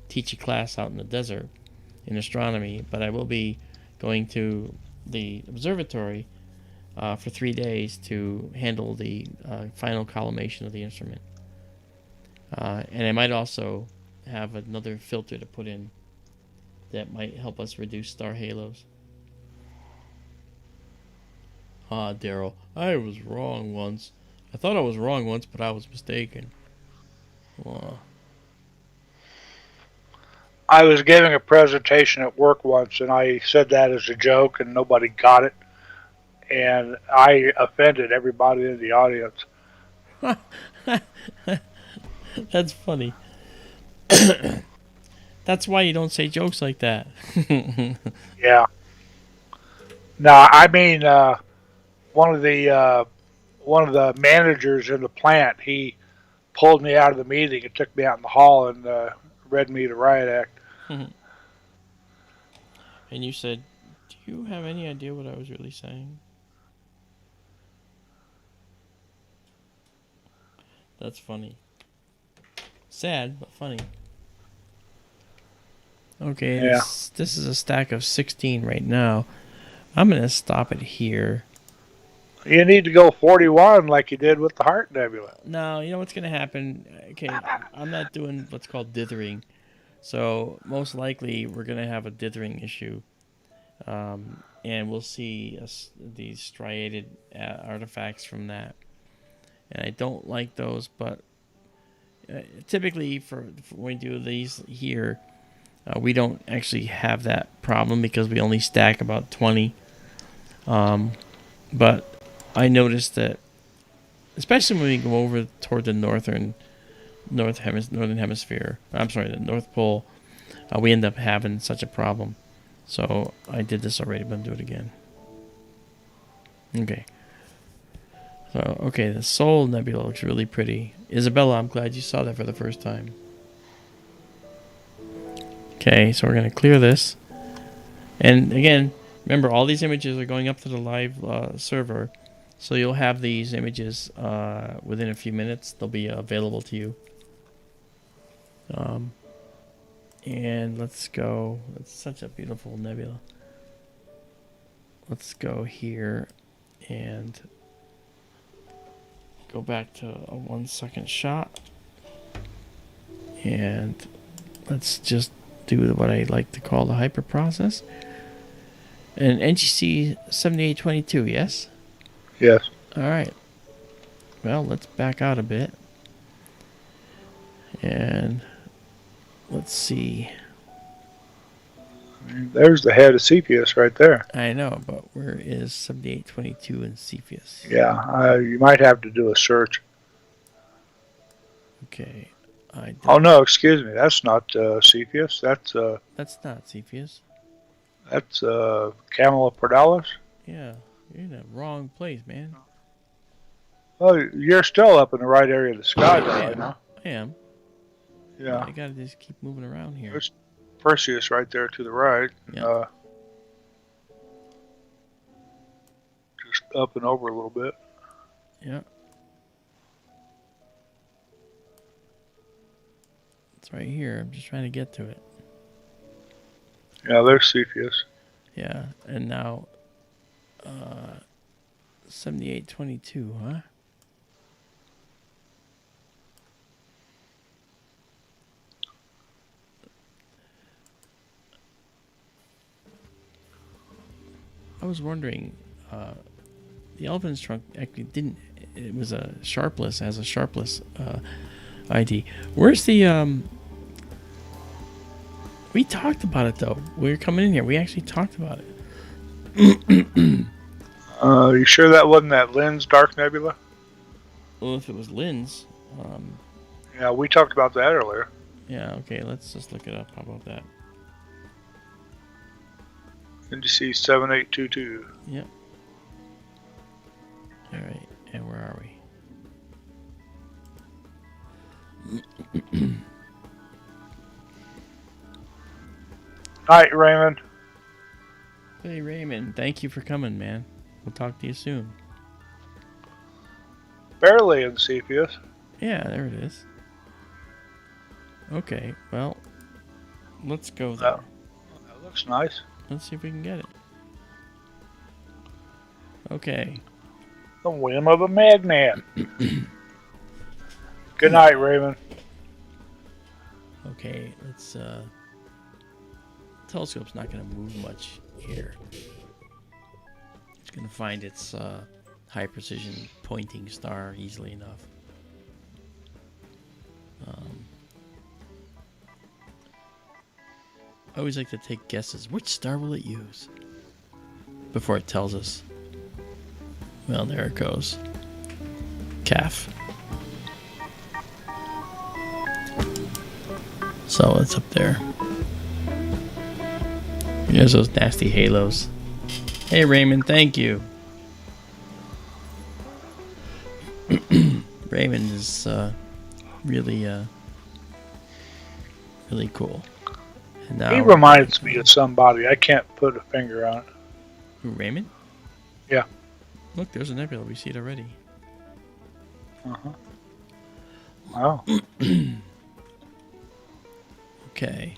A: teach a class out in the desert in astronomy, but I will be going to the observatory for 3 days to handle the final collimation of the instrument. And I might also have another filter to put in that might help us reduce star halos. Ah, Daryl, I was wrong once. I thought I was wrong once, but I was mistaken.
B: I was giving a presentation at work once, and I said that as a joke, and nobody got it. And I offended everybody in the audience.
A: That's funny. That's why you don't say jokes like that.
B: Yeah. No, I mean, one of the managers in the plant, he pulled me out of the meeting and took me out in the hall and read me the riot act.
A: And you said, "Do you have any idea what I was really saying?" That's funny. Sad, but funny. Okay,
B: Yeah.
A: this is a stack of 16 right now. I'm going to stop it here.
B: You need to go 41 like you did with the Heart Nebula.
A: No, you know what's going to happen? Okay, I'm not doing what's called dithering. So, most likely, we're going to have a dithering issue. And we'll see these striated artifacts from that. And I don't like those, but typically for when we do these here, we don't actually have that problem because we only stack about 20. But I noticed that, especially when we go over toward the northern hemisphere, I'm sorry, the North Pole, we end up having such a problem. So I did this already, but I'll do it again. Okay. So, okay, the Sol Nebula looks really pretty. Isabella, I'm glad you saw that for the first time. Okay, so we're going to clear this. And again, remember, all these images are going up to the live server. So you'll have these images within a few minutes. They'll be available to you. And let's go. It's such a beautiful nebula. Let's go here and go back to a 1 second shot. And let's just do what I like to call the hyper process. And NGC 7822, yes?
B: Yes.
A: All right. Well, let's back out a bit. And let's see.
B: There's the head of Cepheus right there.
A: I know, but where is 7822 in Cepheus?
B: Yeah, you might have to do a search.
A: Okay.
B: Oh, no, excuse me. That's not Cepheus. That's
A: not Cepheus.
B: That's Camelopardalis.
A: Yeah, you're in the wrong place, man.
B: Oh, you're still up in the right area of the sky, though, I know.
A: I am.
B: Yeah.
A: I gotta just keep moving around here.
B: There's Perseus right there to the right.
A: Yeah.
B: Just up and over a little bit.
A: Yeah. It's right here. I'm just trying to get to it.
B: Yeah, there's Cepheus.
A: Yeah, and now 7822, huh? I was wondering, the elephant's trunk actually didn't. It was a sharpless, has a sharpless ID. Where's the We talked about it though. We were coming in here. We actually talked about it.
B: You sure that wasn't that Lynn's Dark Nebula?
A: Well, if it was Lynn's,
B: yeah, we talked about that earlier.
A: yeah. Okay, let's just look it up. How about that?
B: NGC 7822.
A: Yep. All right, and where are we?
B: Night, Raymond.
A: Hey, Raymond. Thank you for coming, man. We'll talk to you soon.
B: Barely in Cepheus.
A: Yeah, there it is. Okay, well, let's go there.
B: That looks nice.
A: Let's see if we can get it. Okay.
B: The whim of a madman. Good night, Raymond.
A: Okay, let's telescope's not going to move much here. It's going to find its high precision pointing star easily enough. I always like to take guesses. Which star will it use? Before it tells us. Well, there it goes. Calf. So it's up there. There's those nasty halos. Hey Raymond, thank you. Raymond is really cool. And now
B: He reminds me of somebody. I can't put a finger on it.
A: Who, Raymond?
B: Yeah.
A: Look, there's a nebula. We see it already.
B: Uh-huh. Wow.
A: Okay.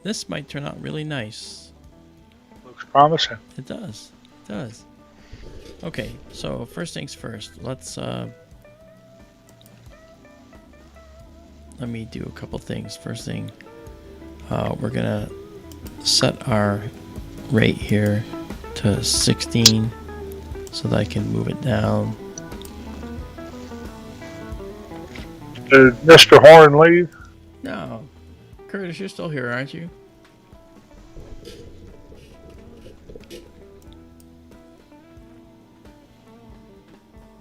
A: This might turn out really nice.
B: Looks promising.
A: It does. It does. Okay, so first things first. Let's let me do a couple things. First thing, we're gonna set our rate here to 16 so that I can move it down.
B: Did Mr. Horn leave?
A: No. Curtis, you're still here, aren't you?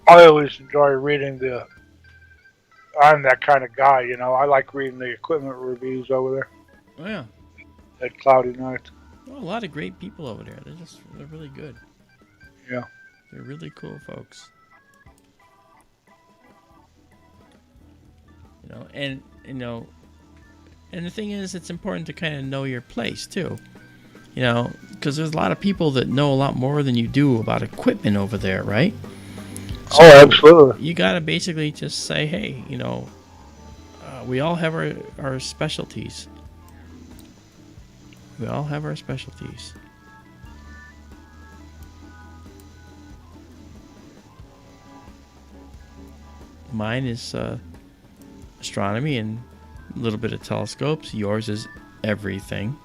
B: I always enjoy reading I'm that kind of guy, you know. I like reading the equipment reviews over there
A: Oh yeah.
B: at Cloudy Night.
A: Well, a lot of great people over there. They're really good.
B: Yeah.
A: They're really cool folks. And the thing is, it's important to kind of know your place too. Because there's a lot of people that know a lot more than you do about equipment over there, right? So
B: oh, absolutely.
A: You gotta basically just say, hey, we all have our specialties. We all have our specialties. Mine is astronomy and a little bit of telescopes. Yours is everything.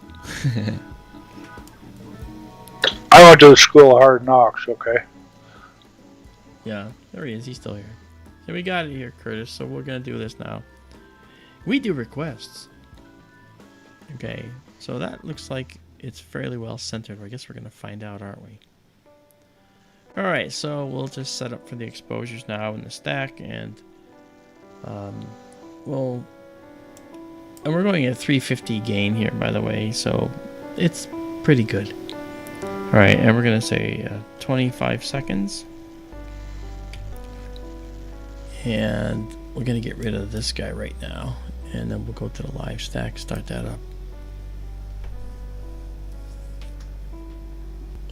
B: I went to the School of Hard Knocks, okay?
A: Yeah, there he is. He's still here. So we got it here, Curtis. So we're going to do this now. We do requests. Okay, so that looks like it's fairly well centered. I guess we're going to find out, aren't we? Alright, so we'll just set up for the exposures now in the stack. And we're going at 350 gain here, by the way. So it's pretty good. Alright, and we're going to say 25 seconds. And we're going to get rid of this guy right now. And then we'll go to the live stack, start that up.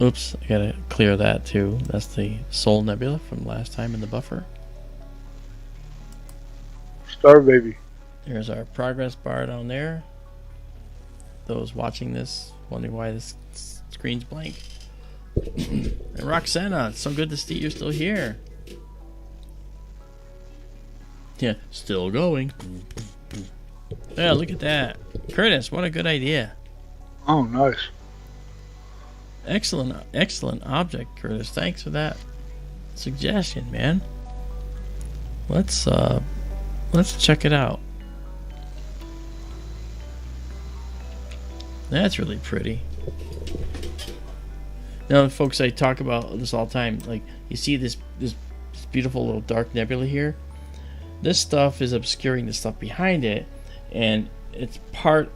A: Oops, I gotta clear that too. That's the Sol Nebula from last time in the buffer.
B: Star Baby.
A: There's our progress bar down there. Those watching this wondering why this screen's blank. And Roxana, it's so good to see you're still here. Yeah, still going. Yeah, look at that. Curtis, what a good idea.
B: Oh, nice.
A: Excellent object, Curtis. Thanks for that suggestion, man. Let's check it out. That's really pretty. Now, folks, I talk about this all the time. Like, you see this beautiful little dark nebula here? This stuff is obscuring the stuff behind it, and it's part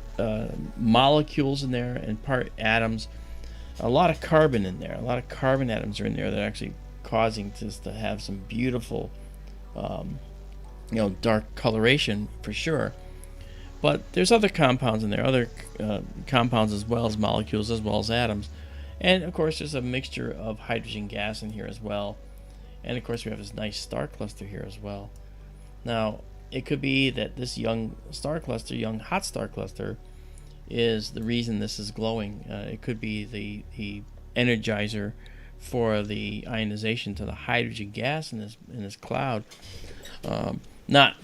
A: molecules in there and part atoms. A lot of carbon in there. A lot of carbon atoms are in there that are actually causing this to have some beautiful, dark coloration for sure. But there's other compounds in there, other compounds as well as molecules, as well as atoms. And of course, there's a mixture of hydrogen gas in here as well. And of course, we have this nice star cluster here as well. Now, it could be that this young hot star cluster, is the reason this is glowing. It could be the energizer for the ionization to the hydrogen gas in this cloud. Not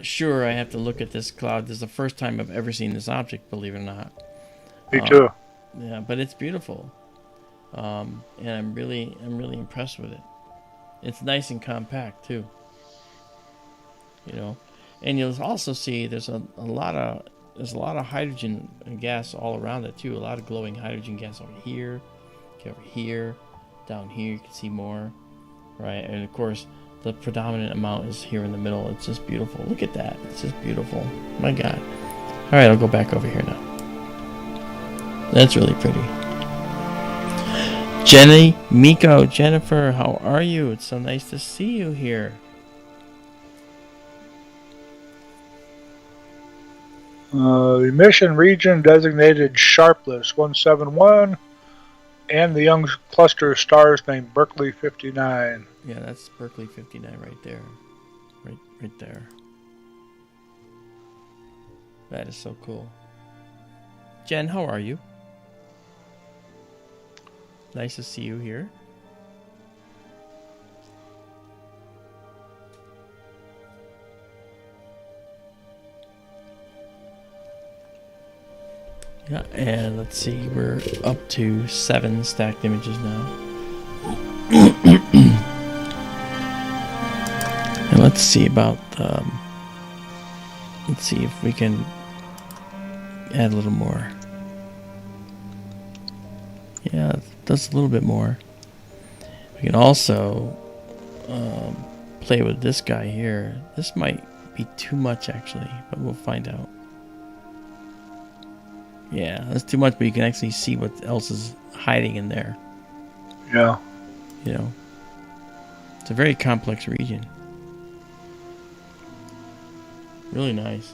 A: sure. I have to look at this cloud. This is the first time I've ever seen this object, believe it or not.
B: Me too.
A: Yeah, but it's beautiful, and I'm really impressed with it. It's nice and compact too. And you'll also see there's a lot of hydrogen gas all around it too. A lot of glowing hydrogen gas over here, over here, down here. You can see more, right? And of course, the predominant amount is here in the middle. It's just beautiful. Look at that. It's just beautiful. My God. Alright, I'll go back over here now. That's really pretty. Jenny, Miko, Jennifer, how are you? It's so nice to see you here.
B: Emission region designated Sharpless 171, and the young cluster of stars named Berkeley 59.
A: Yeah, that's Berkeley 59 right there. Right there. That is so cool. Jen, how are you? Nice to see you here. Yeah, and let's see, we're up to 7 stacked images now. And let's see about, let's see if we can add a little more. Yeah, that's a little bit more. We can also play with this guy here. This might be too much actually, but we'll find out. Yeah, that's too much, but you can actually see what else is hiding in there.
B: Yeah.
A: You know, it's a very complex region. Really nice.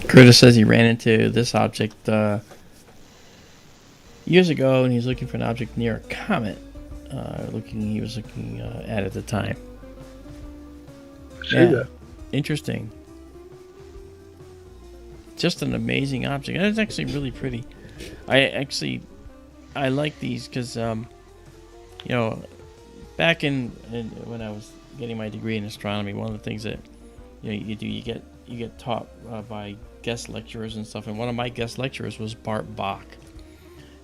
A: Curtis says he ran into this object years ago, and he's looking for an object near a comet. He was looking at the time.
B: See that?
A: Interesting. Just an amazing object. It's actually really pretty. I like these because you know, back in when I was getting my degree in astronomy, one of the things that you get taught by guest lecturers and stuff, and one of my guest lecturers was Bart Bach.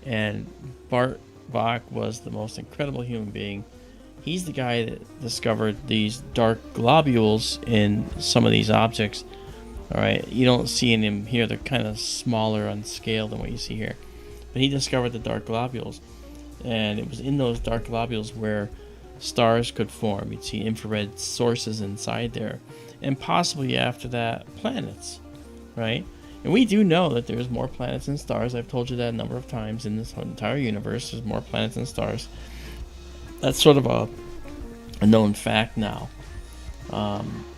A: And Bart Bach was the most incredible human being. He's the guy that discovered these dark globules in some of these objects. All right, you don't see in them here. They're kind of smaller on scale than what you see here. But he discovered the dark globules, and it was in those dark globules where stars could form. You'd see infrared sources inside there, and possibly after that, planets, right? And we do know that there's more planets and stars. I've told you that a number of times in this entire universe. There's more planets and stars. That's sort of a known fact now.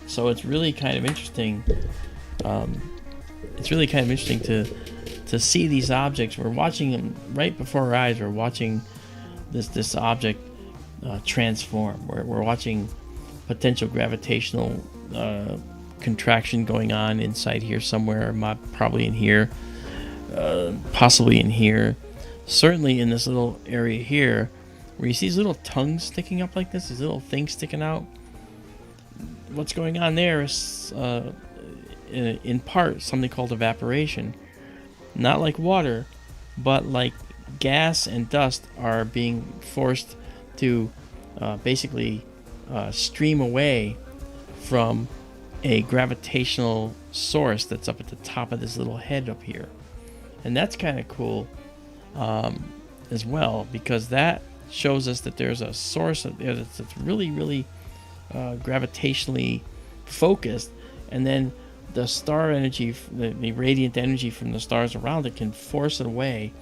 A: So it's really kind of interesting. It's really kind of interesting to see these objects. We're watching them right before our eyes. We're watching this object transform. We're watching potential gravitational contraction going on inside here somewhere, probably in here, possibly in here, certainly in this little area here where you see these little tongues sticking up like this, these little things sticking out. What's going on there is in part something called evaporation. Not like water, but like gas and dust are being forced to basically stream away from a gravitational source that's up at the top of this little head up here. And that's kind of cool as well, because that shows us that there's a source up there that's really, really gravitationally focused, and then the star energy, the radiant energy from the stars around it can force it away,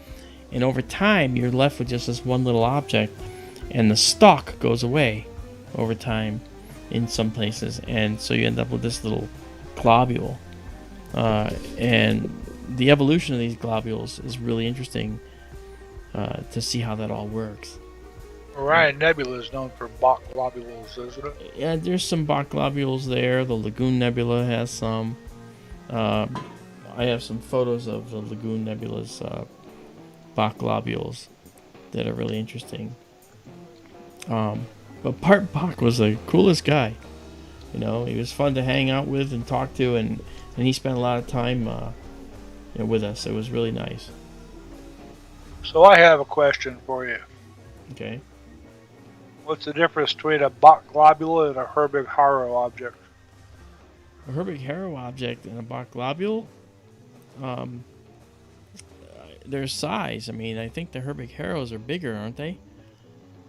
A: and over time you're left with just this one little object, and the stalk goes away over time in some places, and so you end up with this little globule, and the evolution of these globules is really interesting to see how that all works.
B: Orion Nebula is known for Bach globules, isn't it?
A: Yeah, there's some Bach globules there. The Lagoon Nebula has some. I have some photos of the Lagoon Nebula's Bach globules that are really interesting. But Bach was the coolest guy. You know, he was fun to hang out with and talk to, and he spent a lot of time with us. It was really nice.
B: So I have a question for you.
A: Okay.
B: What's the difference between a Bach globule and a Herbig-Haro object?
A: A Herbig-Haro object and a Bach globule, their size. I mean, I think the Herbig-Haros are bigger, aren't they?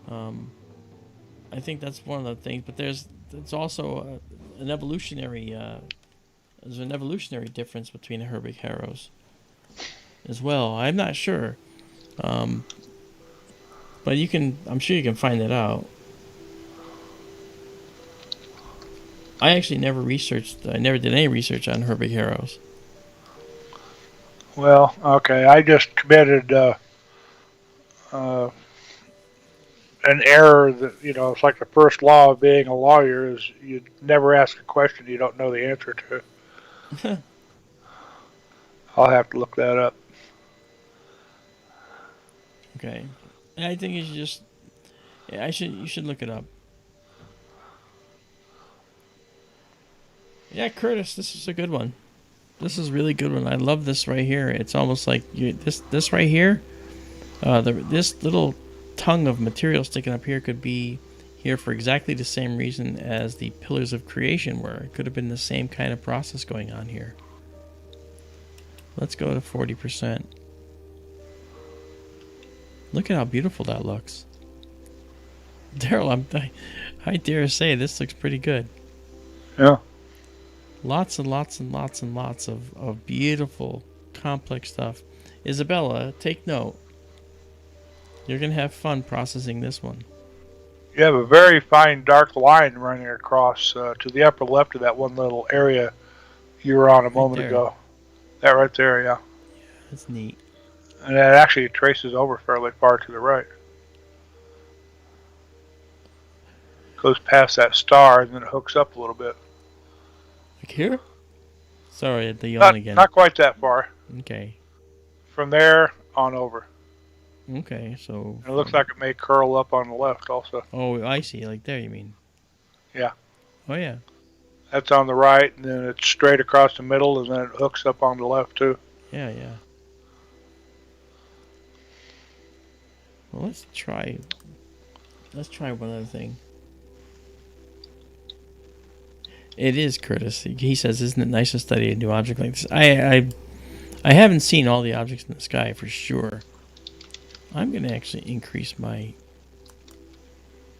A: I think that's one of the things. But it's also an evolutionary. There's an evolutionary difference between the Herbig-Haros as well. I'm not sure, but I'm sure you can find that out. I actually never did any research on Herbig-Haros.
B: Well, okay, I just committed an error that, it's like the first law of being a lawyer is you never ask a question you don't know the answer to. I'll have to look that up.
A: Okay. I think you should just... Yeah, you should look it up. Yeah, Curtis, this is a good one. This is a really good one. I love this right here. It's almost like this right here. This little tongue of material sticking up here could be here for exactly the same reason as the pillars of creation were. It could have been the same kind of process going on here. Let's go to 40%. Look at how beautiful that looks. Daryl, I dare say this looks pretty good.
B: Yeah.
A: Lots and lots and lots and lots of beautiful, complex stuff. Isabella, take note. You're going to have fun processing this one.
B: You have a very fine dark line running across to the upper left of that one little area you were on a moment ago. That right there, yeah.
A: Yeah, that's neat.
B: And it actually traces over fairly far to the right. Goes past that star and then it hooks up a little bit.
A: Like here? Sorry, at the yawn again.
B: Not quite that far.
A: Okay.
B: From there on over.
A: Okay, so...
B: And it looks like it may curl up on the left also.
A: Oh, I see. Like there, you mean?
B: Yeah.
A: Oh, yeah.
B: That's on the right, and then it's straight across the middle, and then it hooks up on the left, too.
A: Yeah, yeah. Well, let's try one other thing. It is, Curtis. He says, isn't it nice to study a new object like this? I haven't seen all the objects in the sky for sure. I'm going to actually increase my...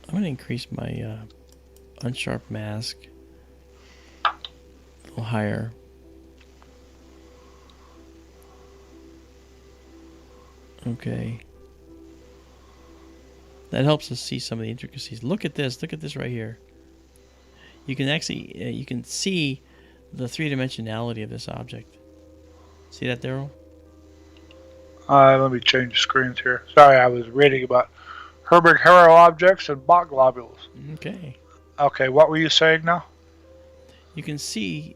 A: unsharp mask a little higher. Okay. That helps us see some of the intricacies. Look at this. Look at this right here. You can actually, you can see the three-dimensionality of this object. See that, Daryl?
B: Let me change the screens here. Sorry, I was reading about Herbig-Haro objects and Bach globules.
A: Okay.
B: Okay, what were you saying now?
A: You can see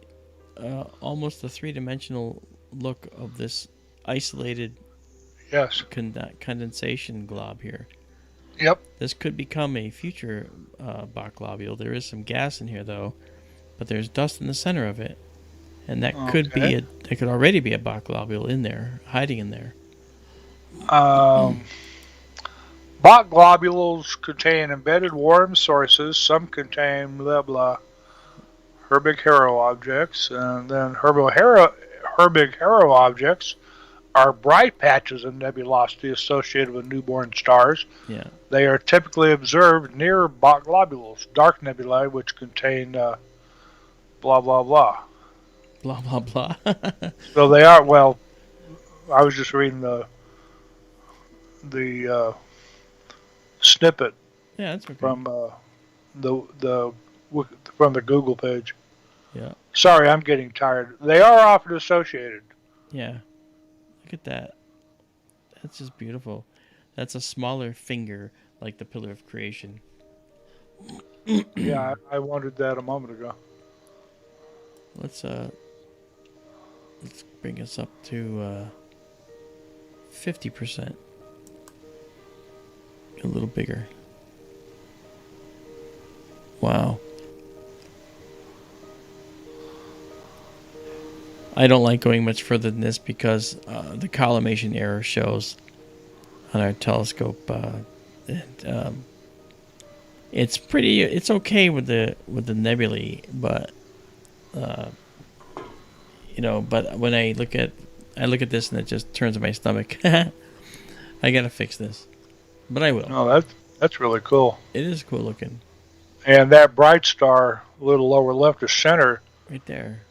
A: almost the three-dimensional look of this isolated condensation glob here.
B: Yep.
A: This could become a future Bach globule. There is some gas in here, though, but there's dust in the center of it, and that could be it could already be a Bach globule in there, hiding in there.
B: Bach globules contain embedded warm sources. Some contain Nebula, Herbig-Haro objects, and then Herbig-Haro objects are bright patches of nebulosity associated with newborn stars.
A: Yeah.
B: They are typically observed near Bach globules, dark nebulae, which contain blah, blah, blah.
A: Blah, blah, blah.
B: So they are, well, I was just reading the snippet
A: that's okay.
B: from the Google page.
A: Yeah.
B: Sorry, I'm getting tired. They are often associated.
A: Yeah. Look at that. That's just beautiful. That's a smaller finger, like the pillar of creation.
B: Yeah, I wondered that a moment ago.
A: Let's bring us up to 50%. A little bigger. Wow. I don't like going much further than this because the acclimation error shows on our telescope It's pretty. It's okay with the nebulae, but But when I look at this and it just turns my stomach. I gotta fix this, but I will.
B: No, that's really cool.
A: It is cool looking.
B: And that bright star, a little lower left of center.
A: Right there.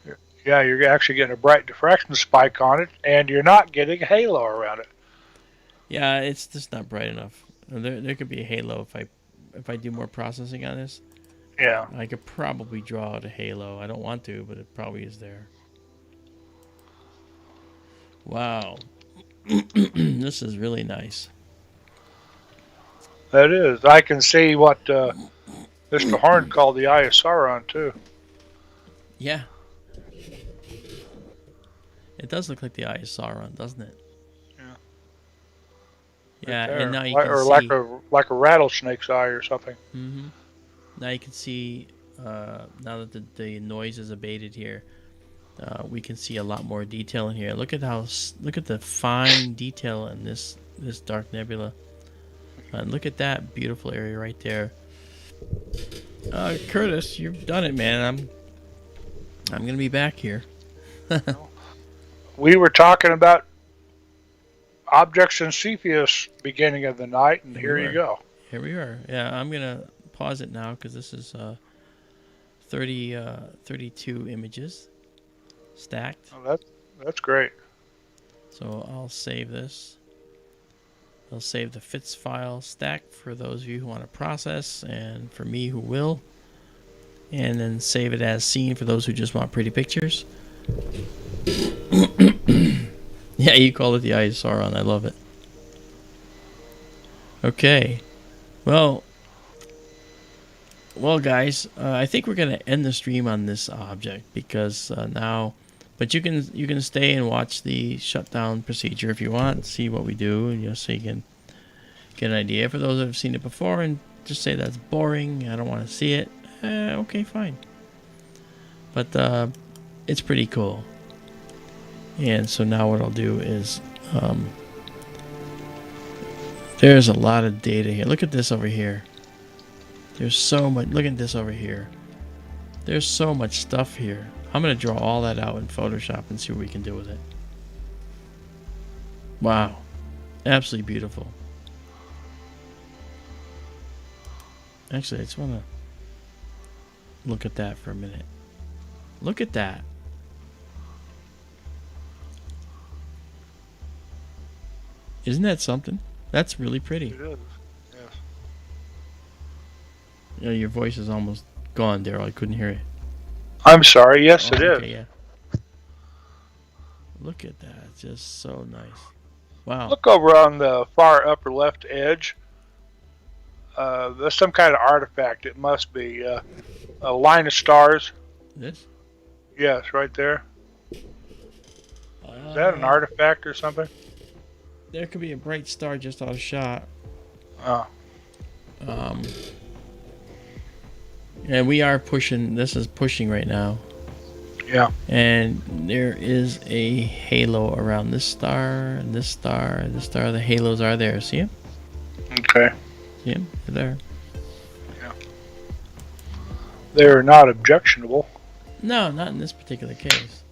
B: Yeah, you're actually getting a bright diffraction spike on it, and you're not getting a halo around it.
A: Yeah, it's just not bright enough. There could be a halo if I do more processing on this.
B: Yeah.
A: I could probably draw out a halo. I don't want to, but it probably is there. Wow. This is really nice.
B: That is. I can see what Mr. Horn called the Eye of Sauron, too.
A: Yeah. It does look like the Eye of Sauron, doesn't it?
B: Yeah.
A: Yeah,
B: Right,
A: and now you can see...
B: Or like a rattlesnake's eye or something.
A: Mm-hmm. Now you can see, now that the noise is abated here, we can see a lot more detail in here. Look at the fine detail in this dark nebula. And look at that beautiful area right there. Curtis, you've done it, man. I'm gonna be back here.
B: We were talking about objects in Cepheus beginning of the night, and here you go.
A: Here we are. Yeah, I'm gonna pause it now because this is 32 images stacked.
B: Oh, that's great.
A: So I'll save this. I'll save the FITS file stack for those of you who want to process, and for me who will. And then save it as scene for those who just want pretty pictures. Yeah, you call it the Eye of Sauron. I love it. Okay. Well, guys, I think we're gonna end the stream on this object because now. But you can stay and watch the shutdown procedure if you want. See what we do, so you can get an idea. For those that have seen it before and just say that's boring, I don't want to see it. Okay, fine. But it's pretty cool. And so now what I'll do is, there's a lot of data here. Look at this over here. There's so much. Look at this over here. There's so much stuff here. I'm going to draw all that out in Photoshop and see what we can do with it. Wow. Absolutely beautiful. Actually, I just want to look at that for a minute. Look at that. Isn't that something? That's really pretty.
B: It is. Yes.
A: You know, your voice is almost gone, Daryl. I couldn't hear it.
B: I'm sorry. Yes, it is.
A: Yeah. Look at that. It's just so nice. Wow.
B: Look over on the far upper left edge. There's some kind of artifact. It must be a line of stars.
A: This?
B: Yes, right there. Is that an artifact or something?
A: There could be a bright star just out of shot.
B: Oh.
A: And we are pushing. This is pushing right now.
B: Yeah.
A: And there is a halo around this star and this star and this star. The halos are there. See them?
B: Okay.
A: See them? They're there.
B: Yeah. They're not objectionable.
A: No, not in this particular case.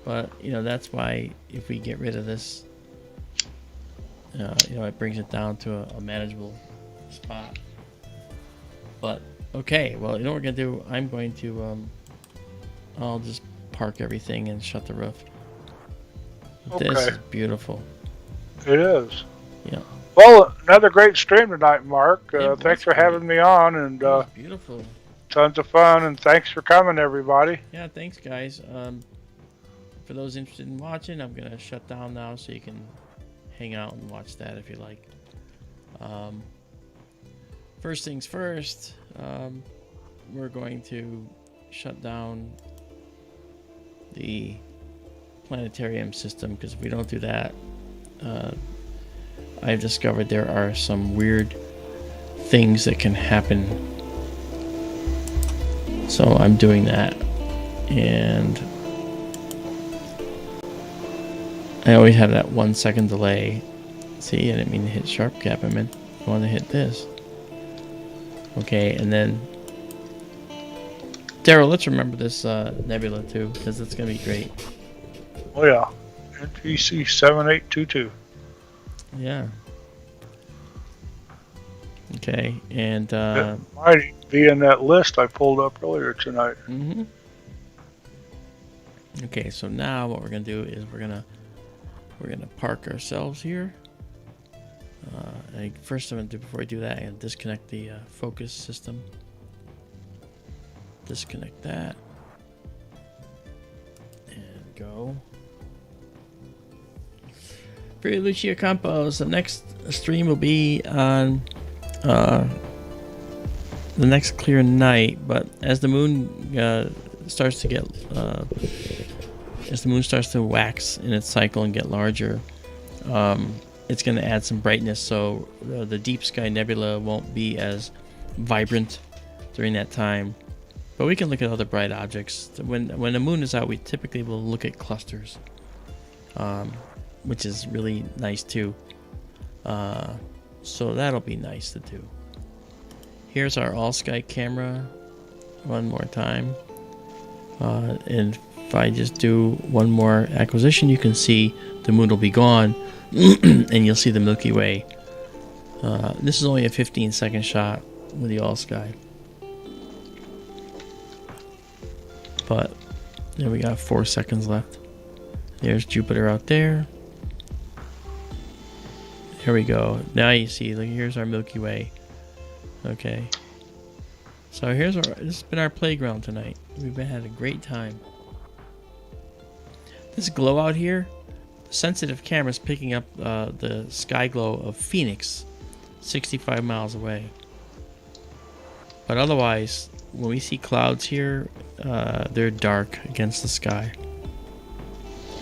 A: But, that's why if we get rid of this, it brings it down to a manageable spot. But, okay, well, you know what we're going to do? I'm going to, I'll just park everything and shut the roof.
B: Okay.
A: This is beautiful.
B: It is.
A: Yeah.
B: Well, another great stream tonight, Mark. Thanks for
A: great.
B: having me on, and
A: beautiful.
B: tons of fun, and thanks for coming, everybody.
A: Yeah, thanks, guys. For those interested in watching, I'm going to shut down now so you can hang out and watch that if you like. First things first, we're going to shut down the planetarium system, because if we don't do that, I've discovered there are some weird things that can happen. So I'm doing that, and I always have that 1 second delay. See, I didn't mean to hit sharp cap. I meant I wanted to hit this. Okay, and then Daryl, let's remember this nebula too, because it's gonna be great.
B: Oh yeah, NTC 7822.
A: Yeah. Okay, and
B: It might be in that list I pulled up earlier tonight.
A: Okay, so now what we're gonna do is we're gonna park ourselves here. First, I'm gonna do before I do that, I'm gonna disconnect the focus system. Disconnect that and go. For Lucia Campos, the next stream will be on the next clear night, but as the moon starts to get as the moon starts to wax in its cycle and get larger, it's going to add some brightness, so the deep sky nebula won't be as vibrant during that time. But we can look at other bright objects. When the moon is out, we typically will look at clusters, which is really nice too. So that'll be nice to do. Here's our all-sky camera one more time. And if I just do one more acquisition, you can see the moon will be gone and you'll see the Milky Way. This is only a 15-second shot with the all-sky. But then we got 4 seconds left. There's Jupiter out there. Here we go. Now you see, look, here's our Milky Way. Okay. So this has been our playground tonight. We've had a great time. This glow out here, the sensitive camera's picking up the sky glow of Phoenix, 65 miles away. But otherwise, when we see clouds here, they're dark against the sky.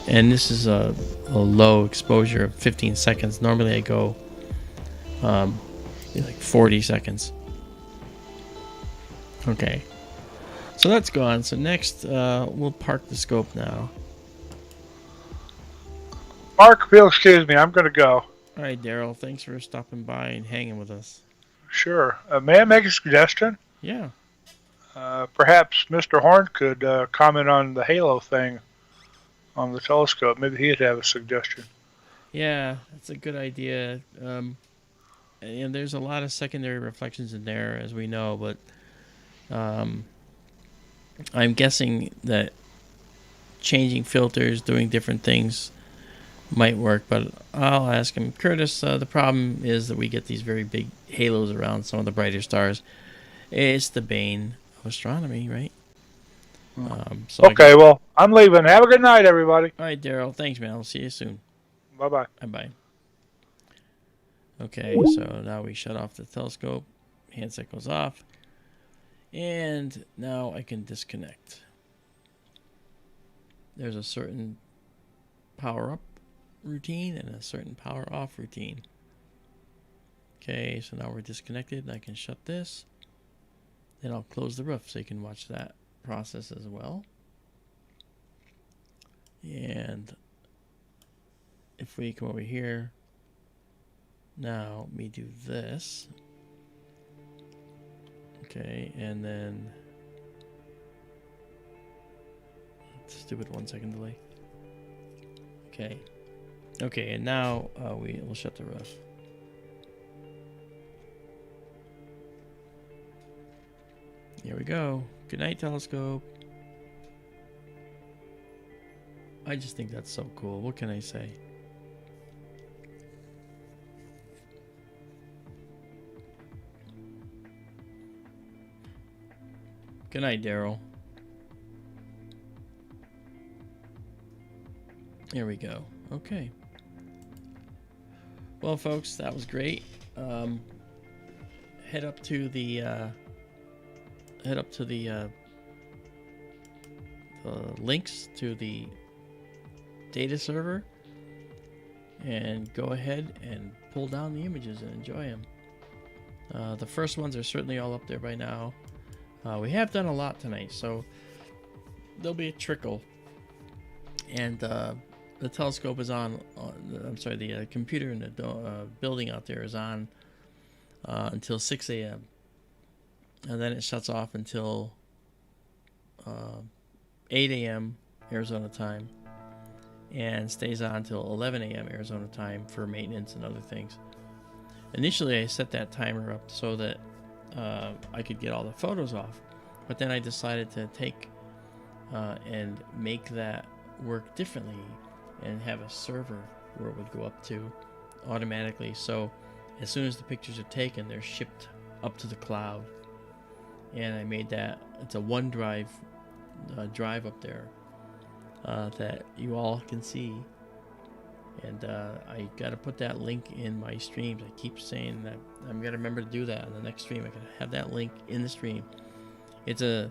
A: And this is a low exposure of 15 seconds. Normally I go like 40 seconds. Okay. So that's gone. So next, we'll park the scope now.
B: Mark, if you'll excuse me, I'm going to go.
A: All right, Daryl. Thanks for stopping by and hanging with us.
B: Sure. May I make a suggestion?
A: Yeah.
B: Perhaps Mr. Horn could comment on the halo thing on the telescope. Maybe he'd have a suggestion.
A: Yeah, that's a good idea. And there's a lot of secondary reflections in there, as we know, but I'm guessing that changing filters, doing different things might work, but I'll ask him. Curtis, the problem is that we get these very big halos around some of the brighter stars. It's the bane of astronomy, right?
B: Okay, well, I'm leaving. Have a good night, everybody.
A: All right, Daryl. Thanks, man. I'll see you soon.
B: Bye-bye.
A: Bye-bye. Okay, so now we shut off the telescope. Handset goes off. And now I can disconnect. There's a certain power up routine and a certain power off routine. Okay, so now we're disconnected. I can shut this. Then I'll close the roof so you can watch that process as well. And if we come over here, now let me do this. Okay, and then stupid 1 second delay. Okay, and now we'll shut the roof. Here we go. Good night, telescope. I just think that's so cool. What can I say? Good night, Daryl. Here we go. Okay. Well, folks, that was great. Head up to the links to the data server and go ahead and pull down the images and enjoy them. The first ones are certainly all up there by now. We have done a lot tonight, so there'll be a trickle. And the telescope is on. I'm sorry, the computer in the building out there is on until 6 a.m. and then it shuts off until 8 a.m. Arizona time, and stays on until 11 a.m. Arizona time for maintenance and other things. Initially, I set that timer up so that I could get all the photos off, but then I decided to take and make that work differently and have a server where it would go up to automatically. So as soon as the pictures are taken, they're shipped up to the cloud. And I made that, it's a OneDrive drive up there that you all can see. And I got to put that link in my streams. I keep saying that I'm going to remember to do that on the next stream. I can have that link in the stream. It's a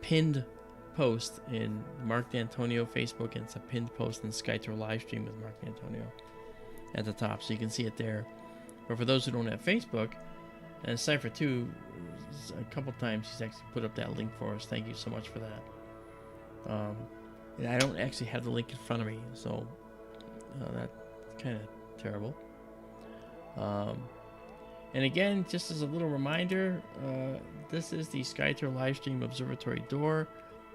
A: pinned post in Mark D'Antonio Facebook, and it's a pinned post in SkyTour LiveStream with Mark D'Antonio at the top, so you can see it there. But for those who don't have Facebook, and Cypher 2, a couple times he's actually put up that link for us. Thank you so much for that. And I don't actually have the link in front of me, so that's kind of terrible. And again, just as a little reminder, this is the SkyTour LiveStream Observatory door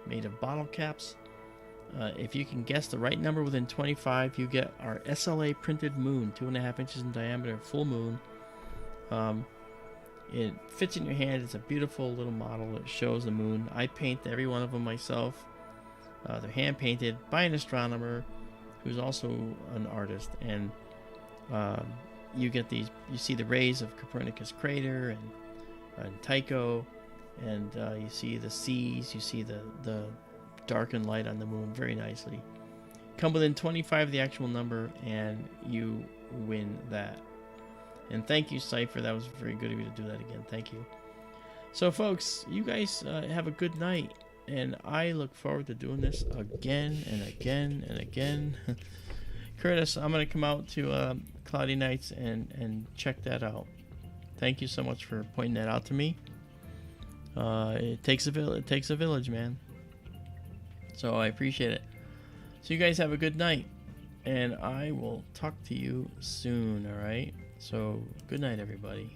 A: made of bottle caps. If you can guess the right number within 25, you get our SLA printed moon, 2.5 inches in diameter, full moon. It fits in your hand. It's a beautiful little model. It shows the moon. I paint every one of them myself. They're hand painted by an astronomer who's also an artist, and you get these. You see the rays of Copernicus crater and Tycho, and you see the seas. You see the darkened light on the moon very nicely. Come within 25 of the actual number, and you win that. And thank you, Cypher. That was very good of you to do that again. Thank you. So, folks, you guys have a good night. And I look forward to doing this again and again and again. Curtis, I'm going to come out to Cloudy Nights and check that out. Thank you so much for pointing that out to me. It takes a village, man. So I appreciate it. So you guys have a good night. And I will talk to you soon, all right? So good night, everybody.